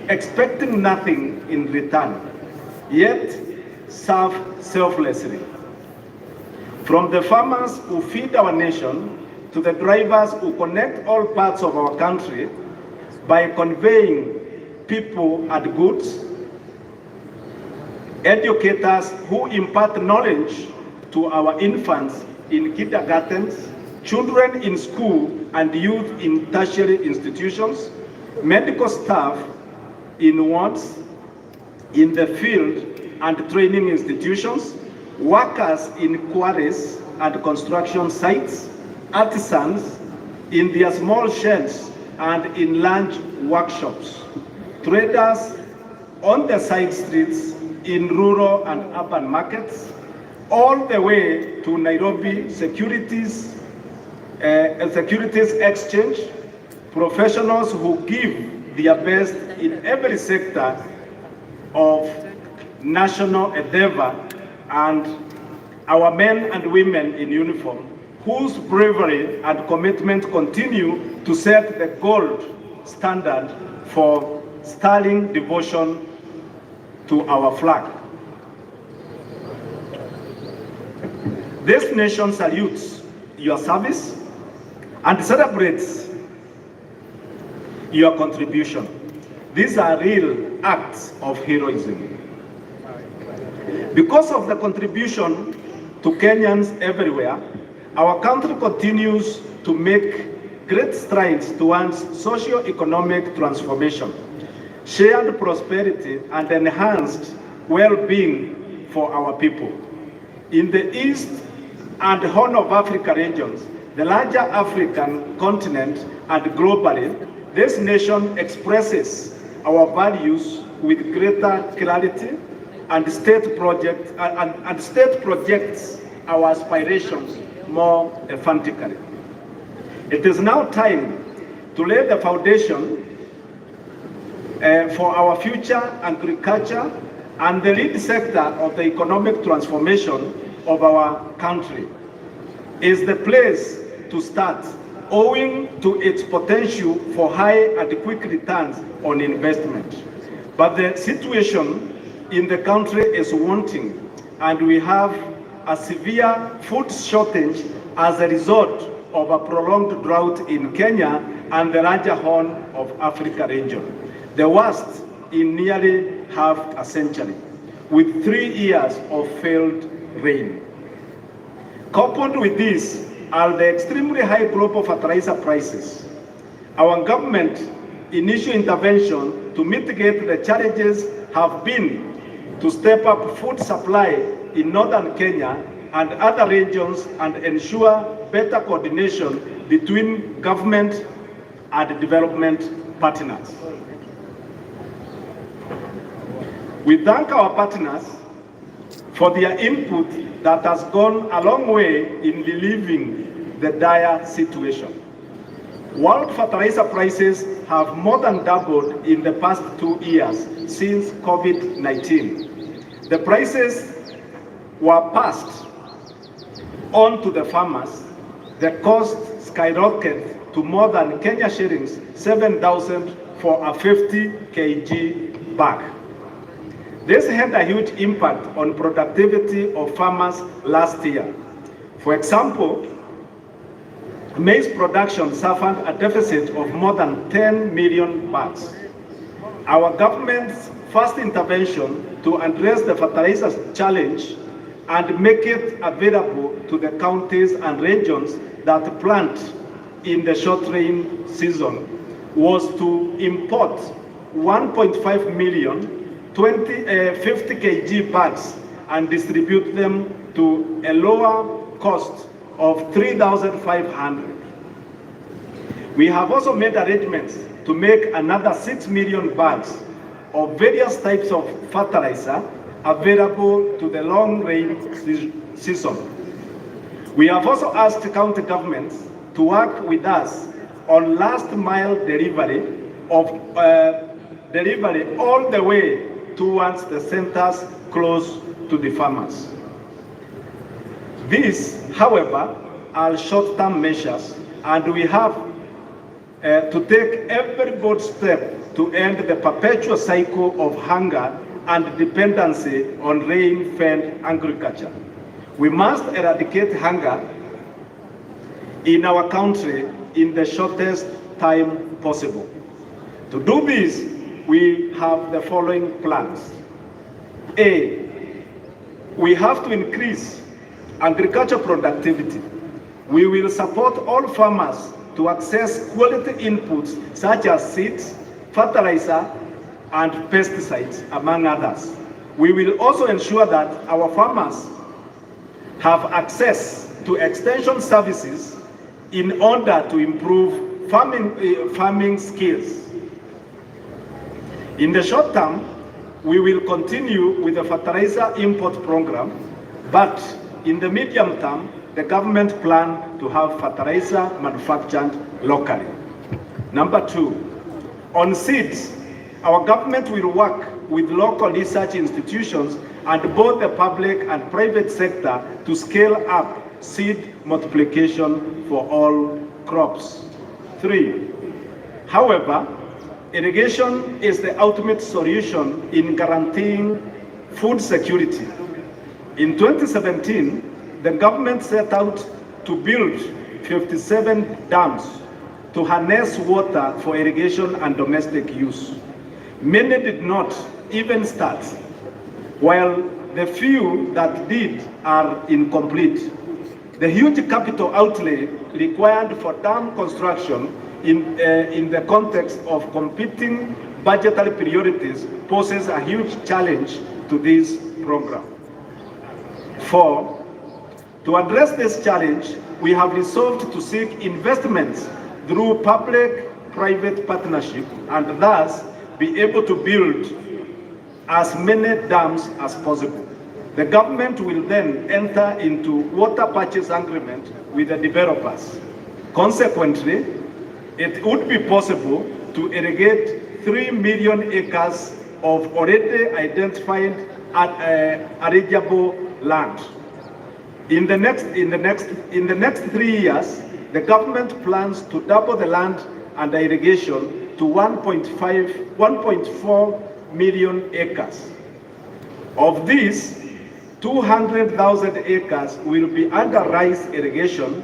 expecting nothing in return, yet serve selflessly. From the farmers who feed our nation to the drivers who connect all parts of our country by conveying people and goods, educators who impart knowledge to our infants in kindergartens, children in school and youth in tertiary institutions, medical staff in wards, in the field and training institutions, workers in quarries and construction sites, artisans in their small sheds and in large workshops, traders on the side streets in rural and urban markets, all the way to Nairobi Securities Exchange, professionals who give their best in every sector of national endeavor, and our men and women in uniform, whose bravery and commitment continue to set the gold standard for sterling devotion to our flag. This nation salutes your service and celebrates your contribution. These are real acts of heroism. Because of the contribution to Kenyans everywhere, our country continues to make great strides towards socio-economic transformation, shared prosperity, and enhanced well-being for our people. In the East and Horn of Africa regions, the larger African continent, and globally, this nation expresses our values with greater clarity, and state projects our aspirations more authentically. It is now time to lay the foundation for our future agriculture and the lead sector of the economic transformation of our country. Is the place to start, owing to its potential for high and quick returns on investment. But the situation in the country is wanting, and we have a severe food shortage as a result of a prolonged drought in Kenya and the larger Horn of Africa region, the worst in nearly half a century, with 3 years of failed rain. Coupled with this are the extremely high global fertilizer prices. Our government initial intervention to mitigate the challenges have been to step up food supply in northern Kenya and other regions and ensure better coordination between government and development partners. We thank our partners for their input that has gone a long way in relieving the dire situation. World fertilizer prices have more than doubled in the past 2 years since COVID-19. The prices were passed on to the farmers. The cost skyrocketed to more than Kenya shillings 7,000 for a 50 kg bag. This had a huge impact on productivity of farmers last year. For example, maize production suffered a deficit of more than 10 million bags. Our government's first intervention to address the fertilizer challenge and make it available to the counties and regions that plant in the short rain season was to import 1.5 million 50 kg bags and distribute them to a lower cost of 3,500. We have also made arrangements to make another 6 million bags of various types of fertilizer available to the long rain season. We have also asked county governments to work with us on last mile delivery all the way towards the centers close to the farmers. These, however, are short-term measures, and we have to take every bold step to end the perpetual cycle of hunger and dependency on rain-fed agriculture. We must eradicate hunger in our country in the shortest time possible. To do this, we have the following plans. A, we have to increase agriculture productivity. We will support all farmers to access quality inputs such as seeds, fertilizer, and pesticides, among others. We will also ensure that our farmers have access to extension services in order to improve farming skills. In the short term, we will continue with the fertilizer import program, but in the medium term, the government plan to have fertilizer manufactured locally. Number 2, on seeds, our government will work with local research institutions and both the public and private sector to scale up seed multiplication for all crops. 3, however, irrigation is the ultimate solution in guaranteeing food security. In 2017, the government set out to build 57 dams to harness water for irrigation and domestic use. Many did not even start, while the few that did are incomplete. The huge capital outlay required for dam construction in the context of competing budgetary priorities poses a huge challenge to this program. 4, to address this challenge, we have resolved to seek investments through public-private partnership and thus be able to build as many dams as possible. The government will then enter into water purchase agreement with the developers. Consequently, it would be possible to irrigate 3 million acres of already identified irrigable land. In the next 3 years, the government plans to double the land under irrigation to 1.4 million acres. Of these, 200,000 acres will be under rice irrigation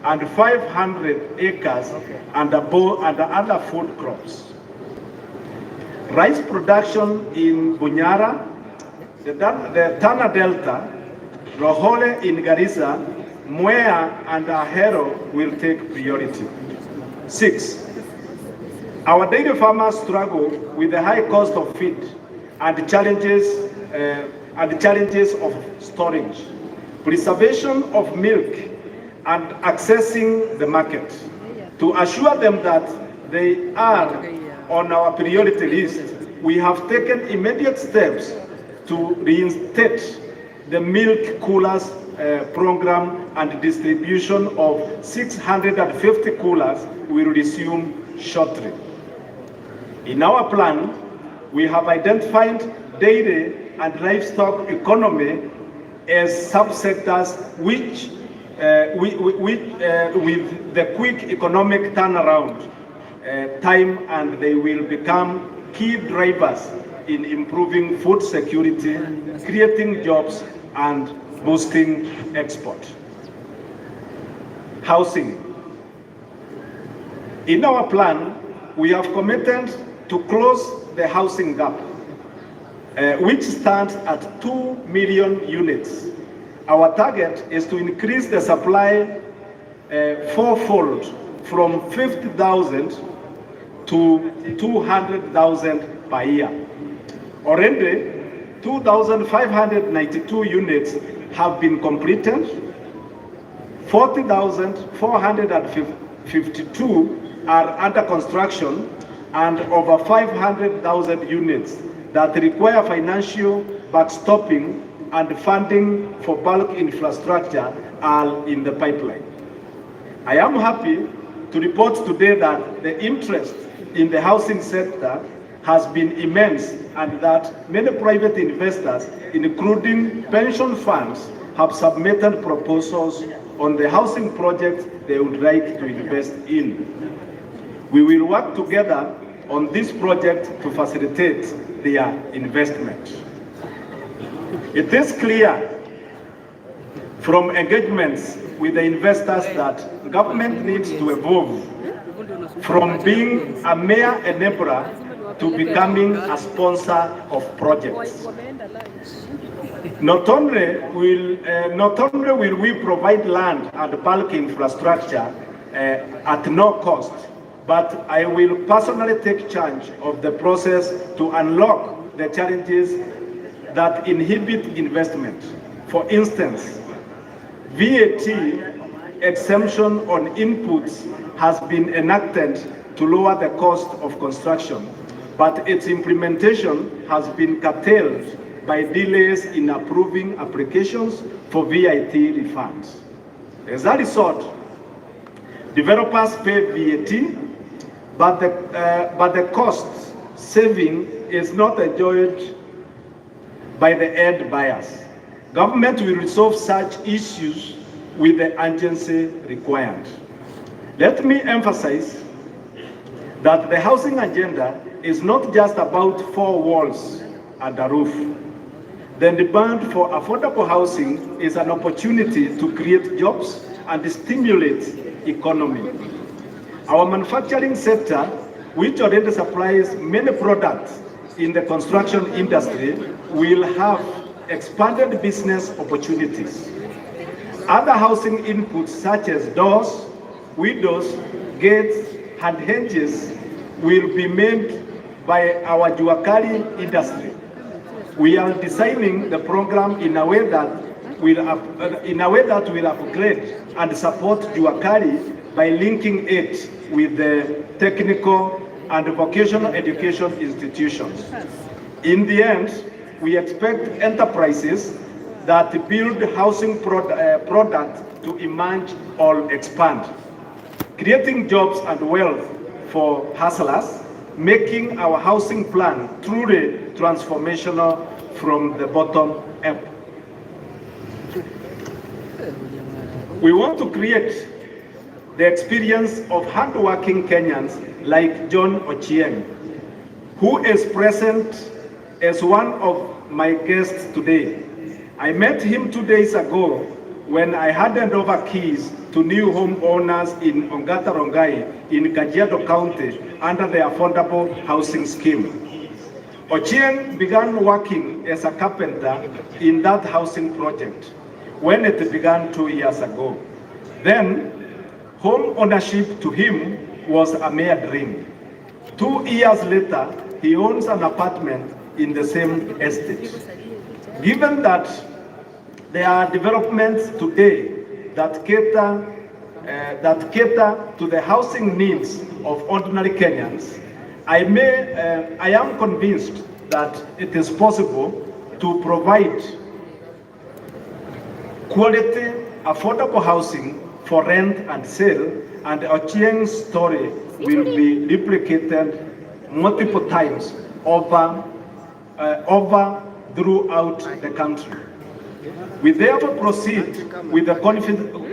and 500 acres under other food crops. Rice production in Bunyara, the Tana Delta, Rohole in Garissa, Mwea and Ahero will take priority. 6, our dairy farmers struggle with the high cost of feed and the challenges of storage, preservation of milk, and accessing the market. To assure them that they are on our priority list, we have taken immediate steps to reinstate the milk coolers program, and distribution of 650 coolers will resume shortly. In our plan, we have identified dairy and livestock economy as subsectors which with the quick economic turnaround time, and they will become key drivers in improving food security, creating jobs, and boosting export. Housing. In our plan, we have committed to close the housing gap, which stands at 2 million units. Our target is to increase the supply fourfold from 50,000 to 200,000 per year. Already, 2,592 units have been completed, 40,452 are under construction, and over 500,000 units that require financial backstopping and funding for bulk infrastructure are in the pipeline. I am happy to report today that the interest in the housing sector has been immense, and that many private investors, including pension funds, have submitted proposals on the housing projects they would like to invest in. We will work together on this project to facilitate their investment. It is clear from engagements with the investors that government needs to evolve from being a mere enabler to becoming a sponsor of projects. Not only will we provide land and bulk infrastructure at no cost, but I will personally take charge of the process to unlock the challenges that inhibit investment. For instance, VAT exemption on inputs has been enacted to lower the cost of construction, but its implementation has been curtailed by delays in approving applications for VAT refunds. As a result, developers pay VAT, but the cost saving is not enjoyed by the end buyers. Government will resolve such issues with the urgency required. Let me emphasize that the housing agenda is not just about four walls and a roof. The demand for affordable housing is an opportunity to create jobs and stimulate economy. Our manufacturing sector, which already supplies many products in the construction industry, will have expanded business opportunities. Other housing inputs such as doors, windows, gates, and hinges will be made by our Juakali industry. We are designing the program in a way that will upgrade and support Juakali by linking it with the technical and vocational education institutions. In the end, we expect enterprises that build housing products to emerge or expand, creating jobs and wealth for hustlers, making our housing plan truly transformational from the bottom up. We want to create the experience of hardworking Kenyans like John Ochieng, who is present as one of my guests today. I met him 2 days ago when I handed over keys to new homeowners in Ongata Rongai in Kajiado County under the Affordable Housing Scheme. Ochieng began working as a carpenter in that housing project when it began 2 years ago. Then, home ownership to him was a mere dream. 2 years later, he owns an apartment in the same estate. Given that there are developments today that cater to the housing needs of ordinary Kenyans, I am convinced that it is possible to provide quality, affordable housing for rent and sale, and Ochieng's story will be replicated multiple times over throughout the country. We therefore proceed with the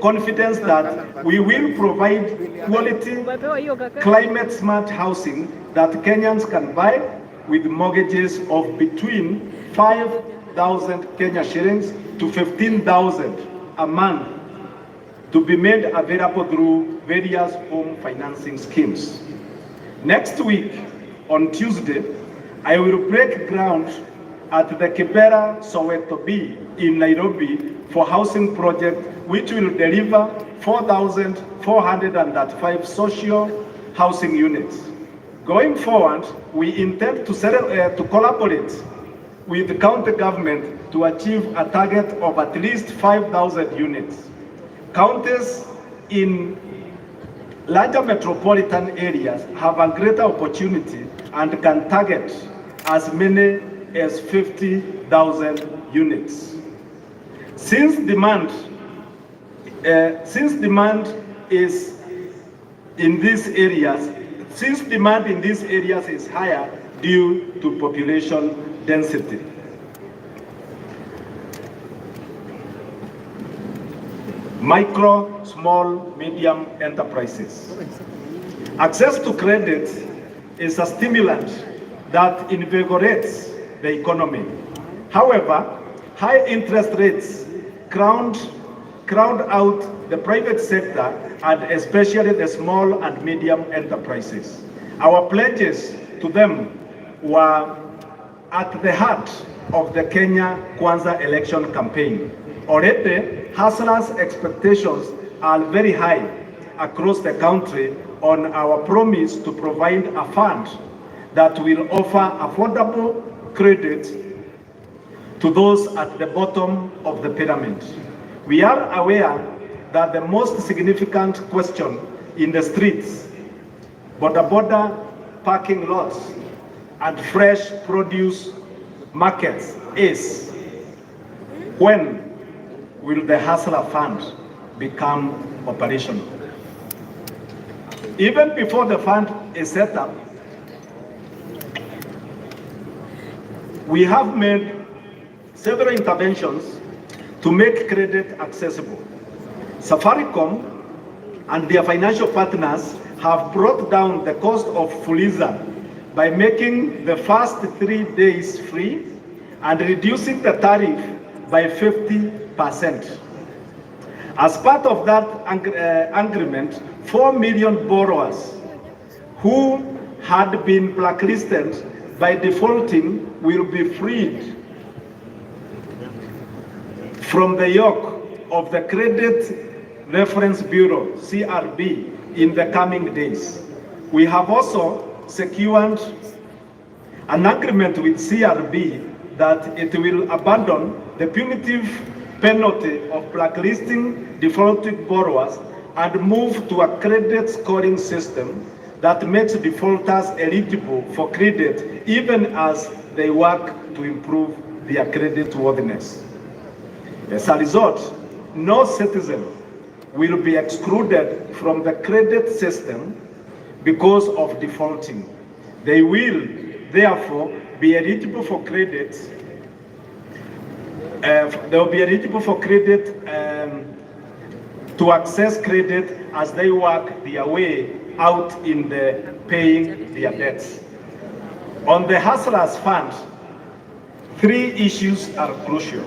confidence that we will provide quality, climate-smart housing that Kenyans can buy with mortgages of between 5,000 Kenya shillings to 15,000 a month, to be made available through various home financing schemes. Next week, on Tuesday, I will break ground at the Kibera Soweto B in Nairobi for housing project which will deliver 4,405 social housing units. Going forward, we intend to collaborate with the county government to achieve a target of at least 5,000 units. Counties in larger metropolitan areas have a greater opportunity and can target as many as 50,000 units. Since demand in these areas is higher due to population density. Micro, small, medium enterprises. Access to credit is a stimulant that invigorates the economy. However, high interest rates crowd out the private sector and especially the small and medium enterprises. Our pledges to them were at the heart of the Kenya Kwanza election campaign. Already, hustlers' expectations are very high across the country on our promise to provide a fund that will offer affordable credit to those at the bottom of the pyramid. We are aware that the most significant question in the streets, border parking lots, and fresh produce markets is, when will the Hustler Fund become operational? Even before the fund is set up, we have made several interventions to make credit accessible. Safaricom and their financial partners have brought down the cost of Fuliza by making the first 3 days free and reducing the tariff by 50%. As part of that agreement, 4 million borrowers who had been blacklisted by defaulting will be freed from the yoke of the Credit Reference Bureau, CRB, in the coming days. We have also secured an agreement with CRB that it will abandon the punitive penalty of blacklisting defaulted borrowers and move to a credit scoring system that makes defaulters eligible for credit even as they work to improve their credit worthiness. As a result, no citizen will be excluded from the credit system because of defaulting. They will therefore be eligible for credit. They will be eligible for credit to access credit as they work their way out in the paying their debts. On the Hustlers Fund, 3 issues are crucial.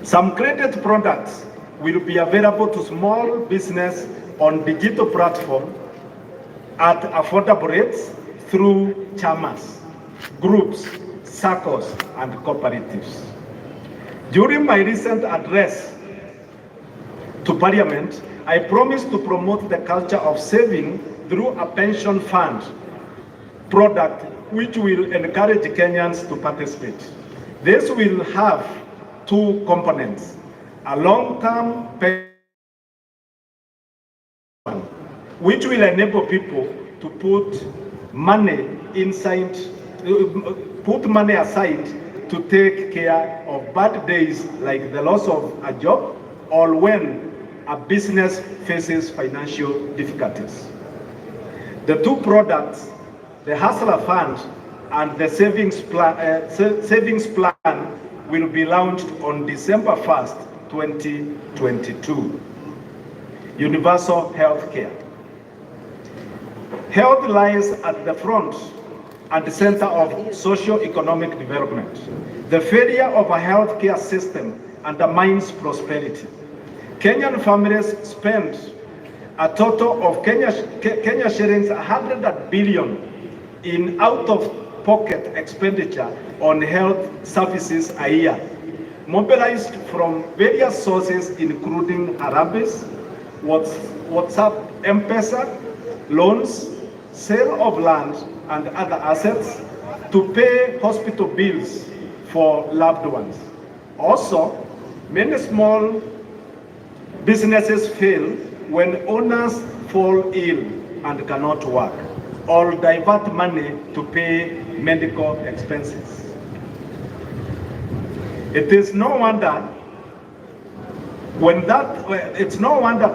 Some credit products will be available to small business on digital platform at affordable rates through chamas, groups, circles, and cooperatives. During my recent address to Parliament, I promised to promote the culture of saving through a pension fund product which will encourage Kenyans to participate. This will have 2 components: a long-term pension which will enable people to put money aside to take care of bad days like the loss of a job or when a business faces financial difficulties. The 2 products, the Hustler Fund and the savings plan will be launched on December 1st, 2022. Universal health care. Health lies at the front and the center of socio-economic development. The failure of a healthcare system undermines prosperity. Kenyan families spend a total of Kenya shillings 100 billion in out-of-pocket expenditure on health services a year, mobilized from various sources including Harambes, WhatsApp, M-Pesa, loans, sale of land and other assets to pay hospital bills for loved ones. Also, many small businesses fail when owners fall ill and cannot work, or divert money to pay medical expenses. It is no wonder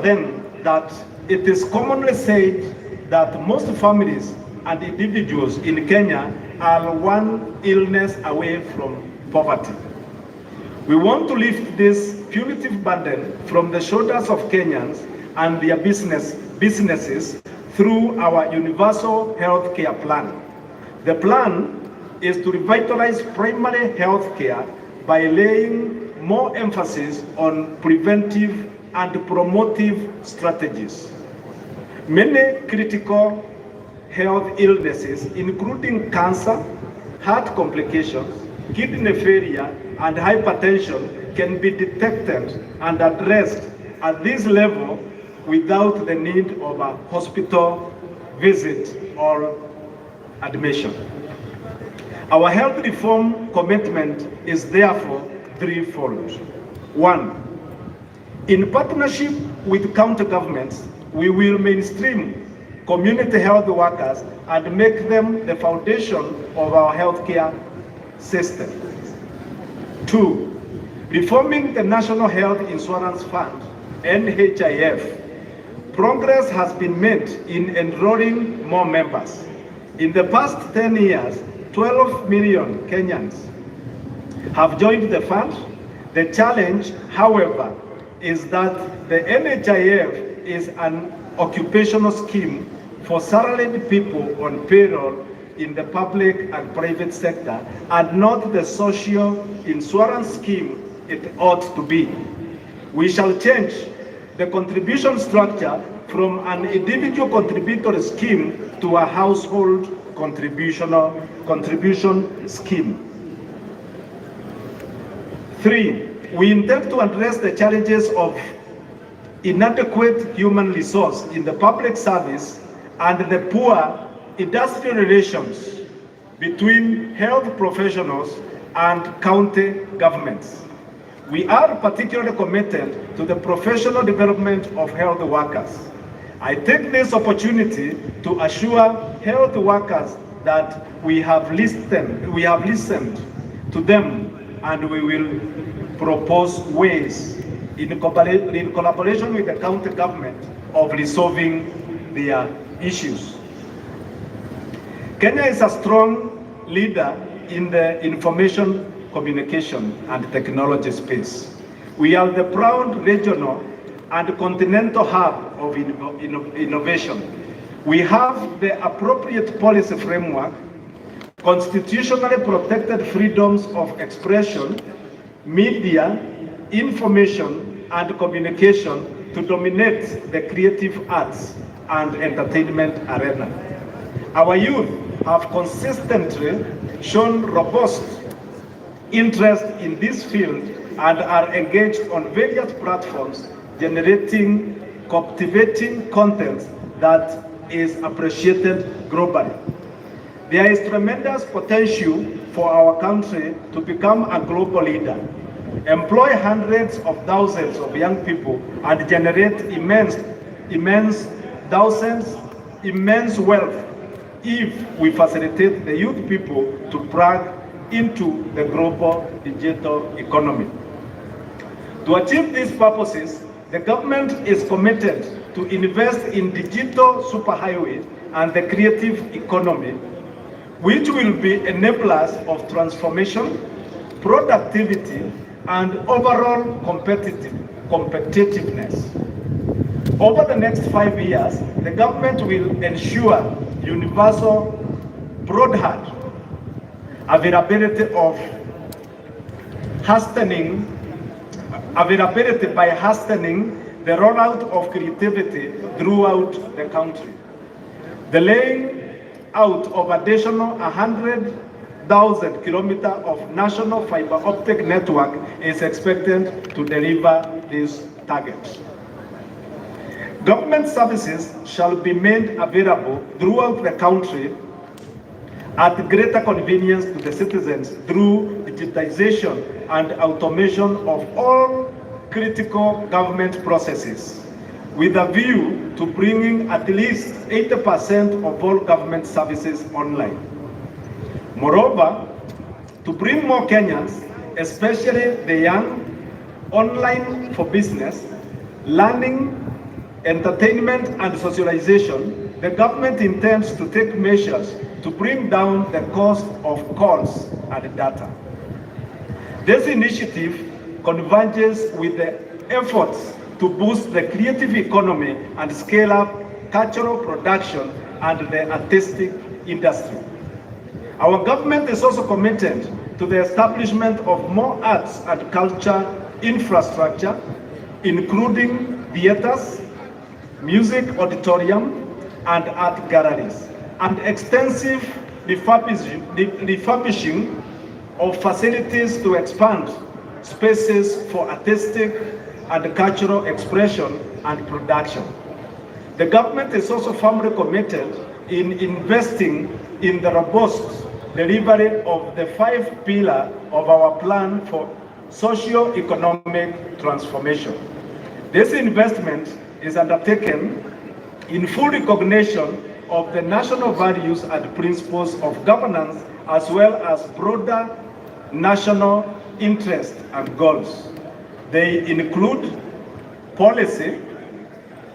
then that it is commonly said that most families and individuals in Kenya are one illness away from poverty. We want to lift this punitive burden from the shoulders of Kenyans and their businesses through our universal health care plan. The plan is to revitalize primary health care by laying more emphasis on preventive and promotive strategies. Many critical health illnesses, including cancer, heart complications, kidney failure, and hypertension, can be detected and addressed at this level without the need of a hospital visit or admission. Our health reform commitment is therefore threefold. 1. In partnership with county governments, we will mainstream community health workers and make them the foundation of our healthcare system. 2, reforming the National Health Insurance Fund, NHIF. Progress has been made in enrolling more members. In the past 10 years, 12 million Kenyans have joined the fund. The challenge, however, is that the NHIF is an occupational scheme for salaried people on payroll in the public and private sector, and not the social insurance scheme it ought to be. We shall change the contribution structure from an individual contributory scheme to a household contribution scheme. 3, we intend to address the challenges of inadequate human resource in the public service and the poor industrial relations between health professionals and county governments. We are particularly committed to the professional development of health workers. I take this opportunity to assure health workers that we have listened to them, and we will propose ways in collaboration with the county government of resolving their issues. Kenya is a strong leader in the information communication and technology space. We are the proud regional and continental hub of innovation. We have the appropriate policy framework, constitutionally protected freedoms of expression, media, information, and communication to dominate the creative arts and entertainment arena. Our youth have consistently shown robust interest in this field and are engaged on various platforms, generating captivating content that is appreciated globally. There is tremendous potential for our country to become a global leader, employ hundreds of thousands of young people, and generate immense wealth if we facilitate the youth people to plug into the global digital economy. To achieve these purposes, the government is committed to invest in digital superhighway and the creative economy, which will be enablers of transformation, productivity, and overall competitiveness. Over the next 5 years, the government will ensure universal broadband availability by hastening the rollout of creativity throughout the country. The laying out of additional 100,000 kilometers of national fiber optic network is expected to deliver this target. Government services shall be made available throughout the country at greater convenience to the citizens through digitization and automation of all critical government processes, with a view to bringing at least 80% of all government services online. Moreover, to bring more Kenyans, especially the young, online for business, learning, entertainment, and socialization, the government intends to take measures to bring down the cost of calls and data. This initiative converges with the efforts to boost the creative economy and scale up cultural production and the artistic industry. Our government is also committed to the establishment of more arts and culture infrastructure, including theaters, music auditorium, and art galleries, and extensive refurbishing of facilities to expand spaces for artistic and cultural expression and production. The government is also firmly committed in investing in the robust delivery of the 5 pillars of our plan for socio-economic transformation. This investment is undertaken in full recognition of the national values and principles of governance, as well as broader national interest and goals. They include policy,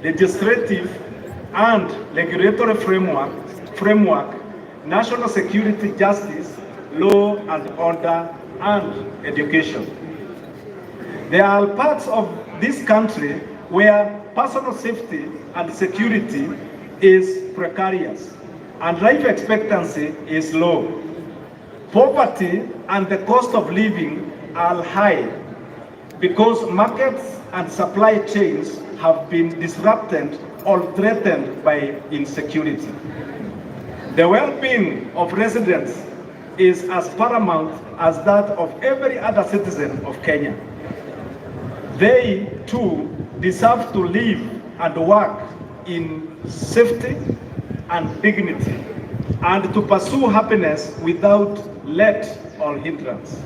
legislative, and regulatory framework, national security, justice, law and order, and education. There are parts of this country where personal safety and security is precarious and life expectancy is low. Poverty and the cost of living are high because markets and supply chains have been disrupted or threatened by insecurity. The well-being of residents is as paramount as that of every other citizen of Kenya. They too deserve to live and work in safety and dignity, and to pursue happiness without let or hindrance.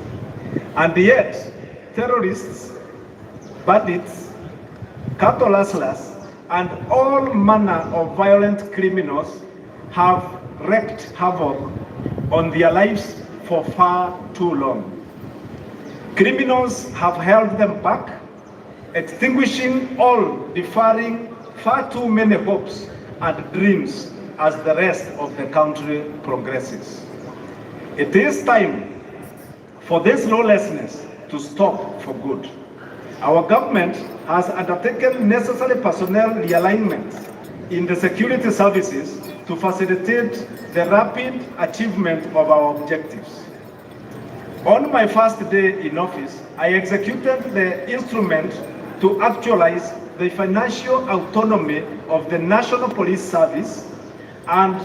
And yet, terrorists, bandits, cattle rustlers, and all manner of violent criminals have wreaked havoc on their lives for far too long. Criminals have held them back, extinguishing all, deferring far too many hopes and dreams as the rest of the country progresses. It is time for this lawlessness to stop for good. Our government has undertaken necessary personnel realignments in the security services to facilitate the rapid achievement of our objectives. On my first day in office, I executed the instrument to actualize the financial autonomy of the National Police Service and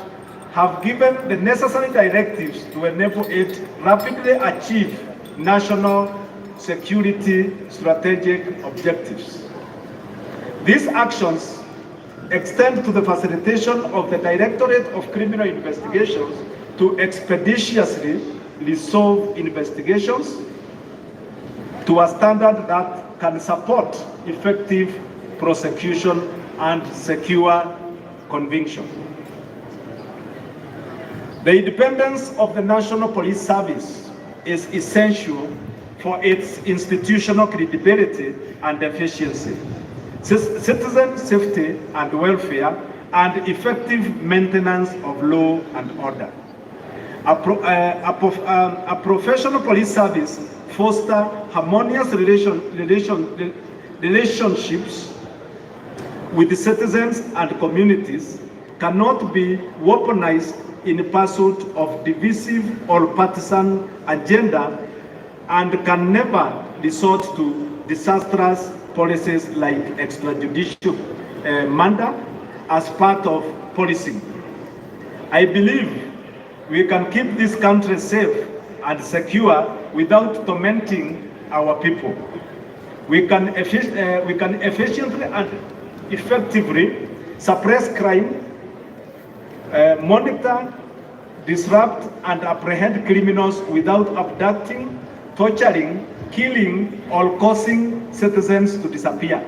have given the necessary directives to enable it rapidly achieve national security strategic objectives. These actions extend to the facilitation of the Directorate of Criminal Investigations to expeditiously resolve investigations to a standard that can support effective prosecution and secure conviction. The independence of the National Police Service is essential for its institutional credibility and efficiency, citizen safety and welfare, and effective maintenance of law and order. A professional police service fosters harmonious relationships with the citizens and communities, cannot be weaponized in pursuit of divisive or partisan agenda, and can never resort to disastrous policies like extrajudicial murder as part of policing. I believe we can keep this country safe and secure without tormenting our people. We can efficiently and effectively suppress crime, monitor, disrupt, and apprehend criminals without abducting, torturing, killing, or causing citizens to disappear.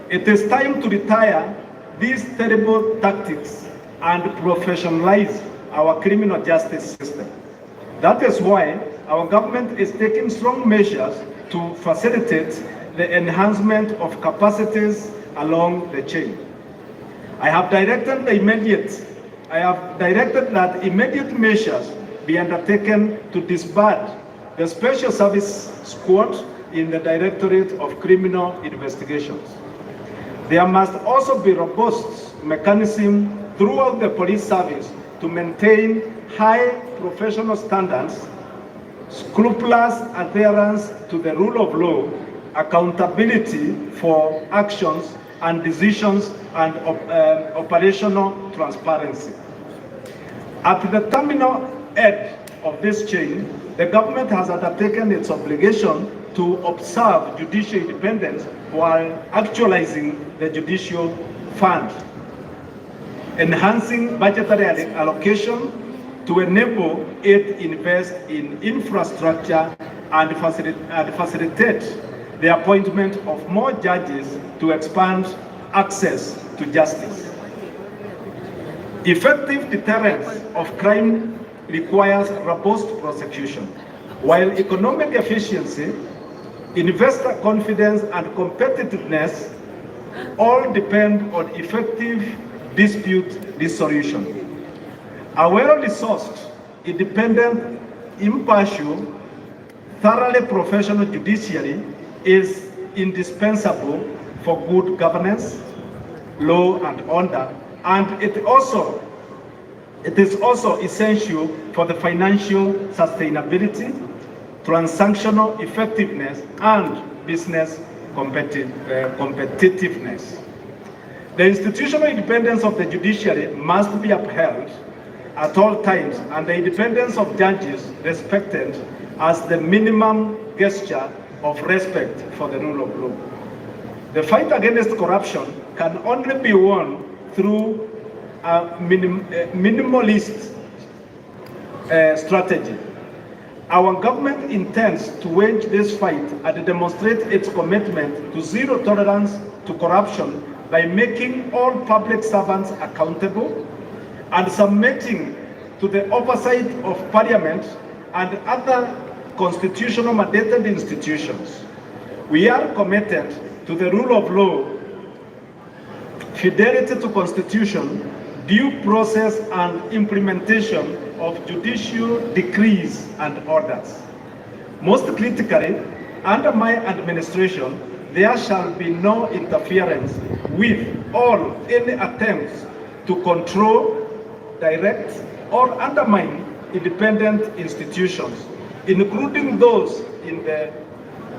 It is time to retire these terrible tactics and professionalize our criminal justice system. That is why our government is taking strong measures to facilitate the enhancement of capacities along the chain. I have directed that immediate measures be undertaken to disband the Special Service Squad in the Directorate of Criminal Investigations. There must also be robust mechanism throughout the police service to maintain high professional standards, scrupulous adherence to the rule of law, accountability for actions and decisions, and operational transparency. At the terminal end of this chain, the government has undertaken its obligation to observe judicial independence while actualizing the judicial fund, enhancing budgetary allocation to enable it invest in infrastructure and facilitate the appointment of more judges to expand access to justice. Effective deterrence of crime requires robust prosecution. While economic efficiency, investor confidence, and competitiveness all depend on effective dispute resolution. A well-resourced, independent, impartial, thoroughly professional judiciary is indispensable for good governance, law and order, and it is also essential for the financial sustainability, transactional effectiveness, and business competitiveness. The institutional independence of the judiciary must be upheld at all times, and the independence of judges respected as the minimum gesture of respect for the rule of law. The fight against corruption can only be won through a minimalist strategy. Our government intends to wage this fight and demonstrate its commitment to zero tolerance to corruption by making all public servants accountable and submitting to the oversight of Parliament and other constitutional mandated institutions. We are committed to the rule of law, fidelity to Constitution, due process and implementation of judicial decrees and orders. Most critically, under my administration, there shall be no interference with or any attempts to control, direct, or undermine independent institutions, including those in the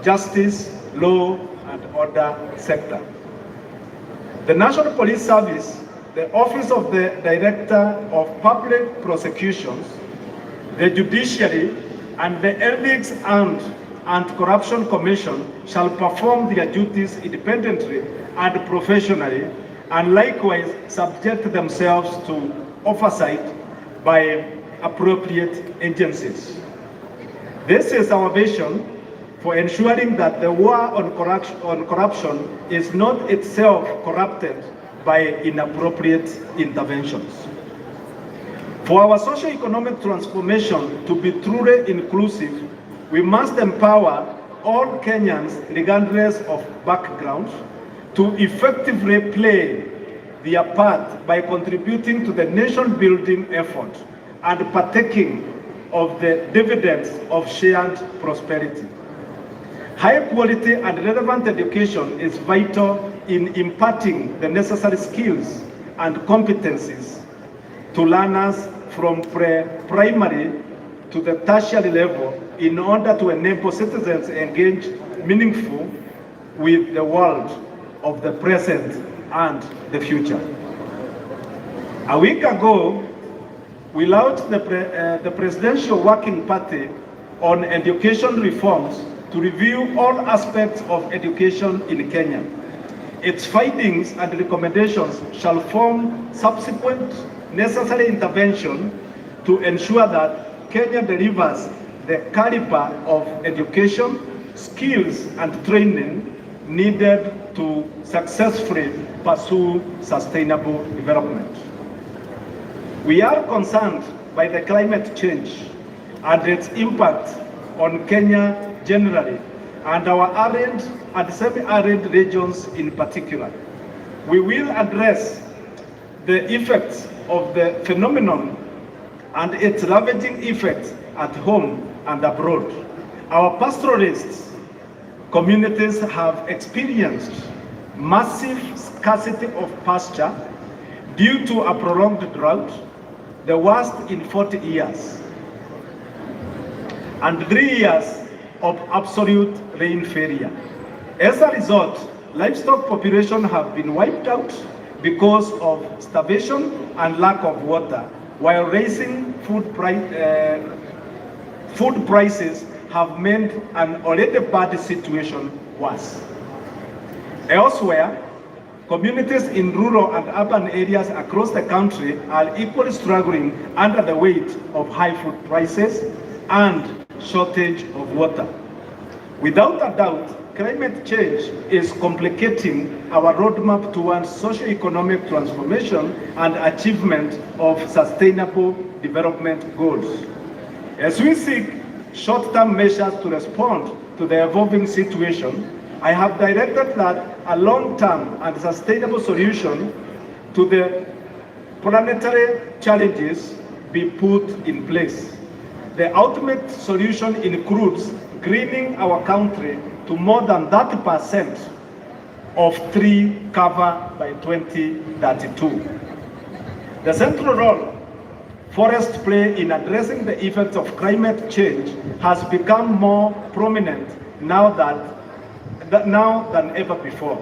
justice, law, and order sector. The National Police Service, the Office of the Director of Public Prosecutions, the Judiciary, and the Ethics and Anti-Corruption Commission shall perform their duties independently and professionally, and likewise subject themselves to oversight by appropriate agencies. This is our vision for ensuring that the war on corruption is not itself corrupted by inappropriate interventions. For our socio-economic transformation to be truly inclusive, we must empower all Kenyans, regardless of background, to effectively play their part by contributing to the nation-building effort and partaking of the dividends of shared prosperity. High quality and relevant education is vital in imparting the necessary skills and competencies to learners from primary to the tertiary level in order to enable citizens engage meaningfully with the world of the present and the future. A week ago, we launched the Presidential Working Party on Education Reforms to review all aspects of education in Kenya. Its findings and recommendations shall form subsequent necessary intervention to ensure that Kenya delivers the caliber of education, skills, and training needed to successfully pursue sustainable development. We are concerned by the climate change and its impact on Kenya generally, and our arid and semi-arid regions in particular. We will address the effects of the phenomenon and its ravaging effects at home and abroad. Our pastoralists communities have experienced massive scarcity of pasture due to a prolonged drought, the worst in 40 years, and 3 years of absolute rain failure. As a result, livestock population have been wiped out because of starvation and lack of water, while raising food prices have made an already bad situation worse. Elsewhere, communities in rural and urban areas across the country are equally struggling under the weight of high food prices and shortage of water. Without a doubt, climate change is complicating our roadmap towards socio-economic transformation and achievement of sustainable development goals. As we seek short-term measures to respond to the evolving situation, I have directed that a long-term and sustainable solution to the planetary challenges be put in place. The ultimate solution includes greening our country to more than 30% of tree cover by 2032. The central role forests play in addressing the effects of climate change has become more prominent now than ever before,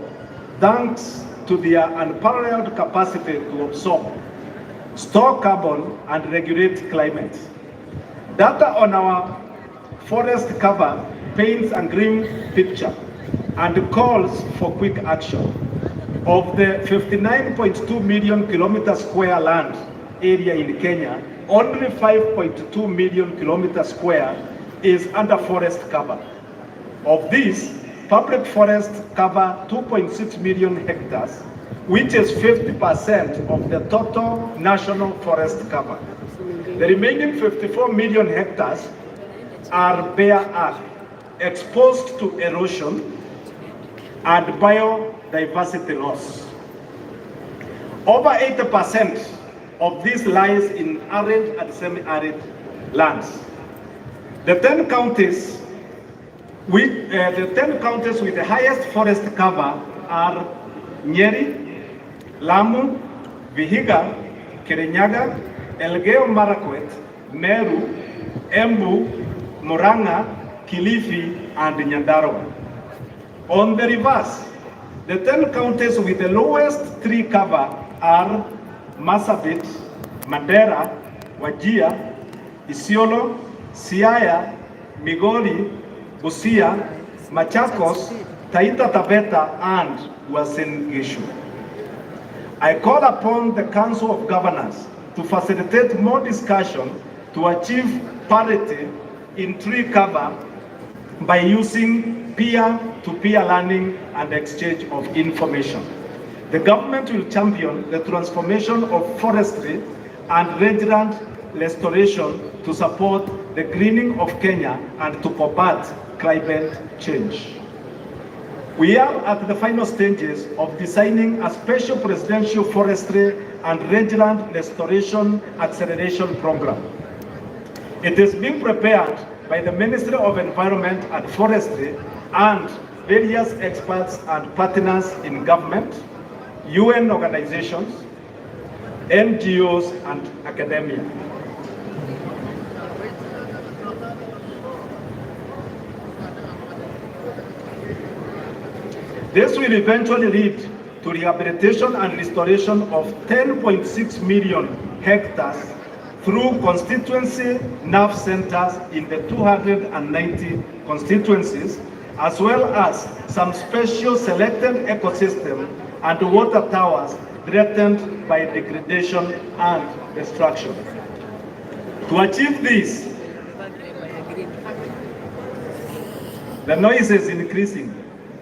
thanks to their unparalleled capacity to absorb, store carbon, and regulate climate. Data on our forest cover paints a grim picture and calls for quick action. Of the 59.2 million kilometer square land area in Kenya, only 5.2 million kilometer square is under forest cover. Of this, public forests cover 2.6 million hectares, which is 50% of the total national forest cover. The remaining 54 million hectares are bare earth, exposed to erosion and biodiversity loss. Over 80% of this lies in arid and semi-arid lands. The 10 counties with the highest forest cover are Nyeri, Lamu, Vihiga, Kirinyaga, Elgeyo Marakwet, Meru, Embu, Murang'a, Kilifi, and Nyandarua. On the reverse, the 10 counties with the lowest tree cover are Marsabit, Mandera, Wajir, Isiolo, Siaya, Migori, Gusii, Machakos, Taita Taveta, and Uasin Gishu. I call upon the Council of Governors to facilitate more discussion to achieve parity in tree cover by using peer-to-peer learning and exchange of information. The government will champion the transformation of forestry and rangeland restoration to support the greening of Kenya and to combat climate change. We are at the final stages of designing a special presidential forestry and rangeland restoration acceleration program. It is being prepared by the Ministry of Environment and Forestry and various experts and partners in government, UN organizations, NGOs, and academia. This will eventually lead to rehabilitation and restoration of 10.6 million hectares through constituency nerve centers in the 290 constituencies, as well as some special selected ecosystem and water towers threatened by degradation and destruction. To achieve this, the noise is increasing.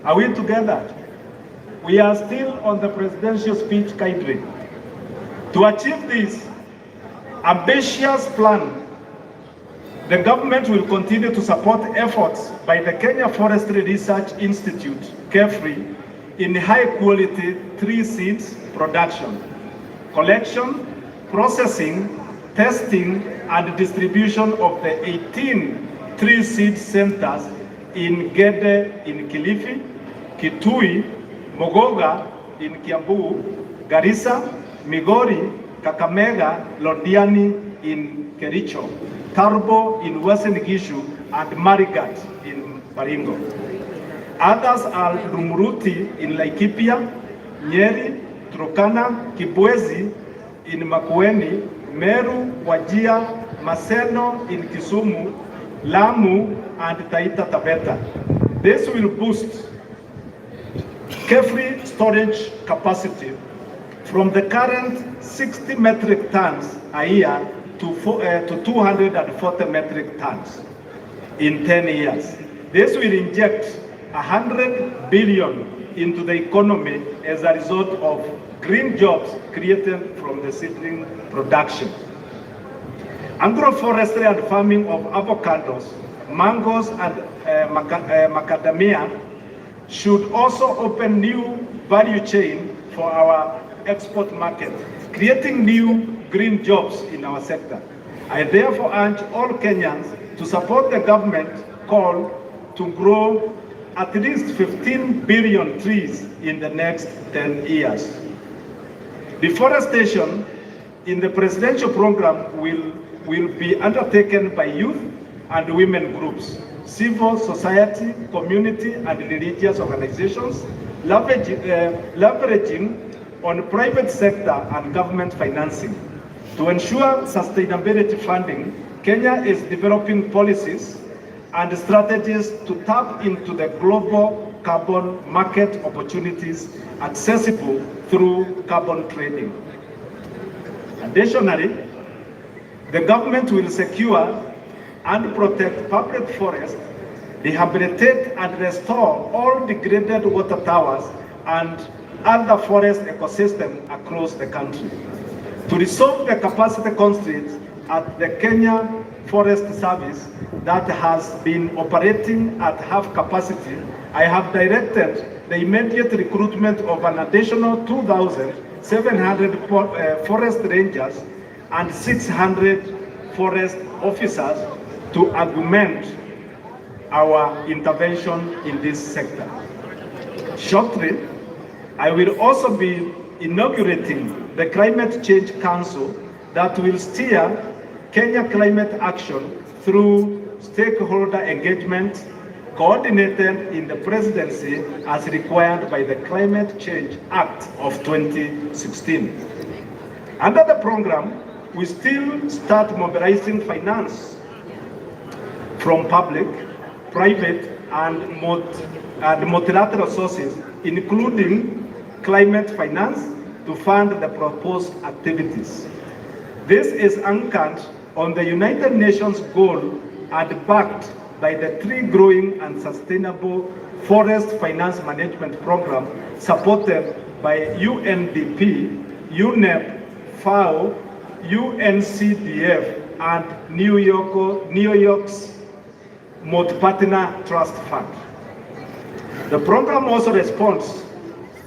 Are we together? We are still on the presidential speech guideline. To achieve this ambitious plan, the government will continue to support efforts by the Kenya Forestry Research Institute, KEFRI, in high-quality tree seeds production, collection, processing, testing, and distribution of the 18 tree seed centers in Gede in Kilifi, Kitui, Mogoga in Kiambu, Garissa, Migori, Kakamega, Londiani in Kericho, Tarbo in Uasin Gishu, and Marigat in Baringo. Others are Rumuruti in Laikipia, Nyeri, Turkana, Kibwezi in Makueni, Meru, Wajir, Maseno in Kisumu, Lamu, and Taita Taveta. This will boost KEFRI storage capacity from the current 60 metric tons a year to 240 metric tons in 10 years. This will inject 100 billion into the economy as a result of green jobs created from the seedling production. Agroforestry and farming of avocados mangoes and macadamia, should also open new value chain for our export market, creating new green jobs in our sector. I therefore urge all Kenyans to support the government call to grow at least 15 billion trees in the next 10 years. Deforestation in the presidential program will be undertaken by youth and women groups, civil society, community and religious organizations, leveraging on private sector and government financing. To ensure sustainability funding, Kenya is developing policies and strategies to tap into the global carbon market opportunities accessible through carbon trading. Additionally, the government will secure and protect public forests, rehabilitate and restore all degraded water towers and other forest ecosystems across the country. To resolve the capacity constraints at the Kenya Forest Service that has been operating at half capacity, I have directed the immediate recruitment of an additional 2,700 forest rangers and 600 forest officers to augment our intervention in this sector. Shortly, I will also be inaugurating the Climate Change Council that will steer Kenya climate action through stakeholder engagement coordinated in the presidency as required by the Climate Change Act of 2016. Under the program, we still start mobilizing finance from public, private, and multilateral sources, including climate finance, to fund the proposed activities. This is anchored on the United Nations goal and backed by the Tree Growing and Sustainable Forest Finance Management Program supported by UNDP, UNEP, FAO, UNCDF, and New York's Multi-Partner Trust Fund. The program also responds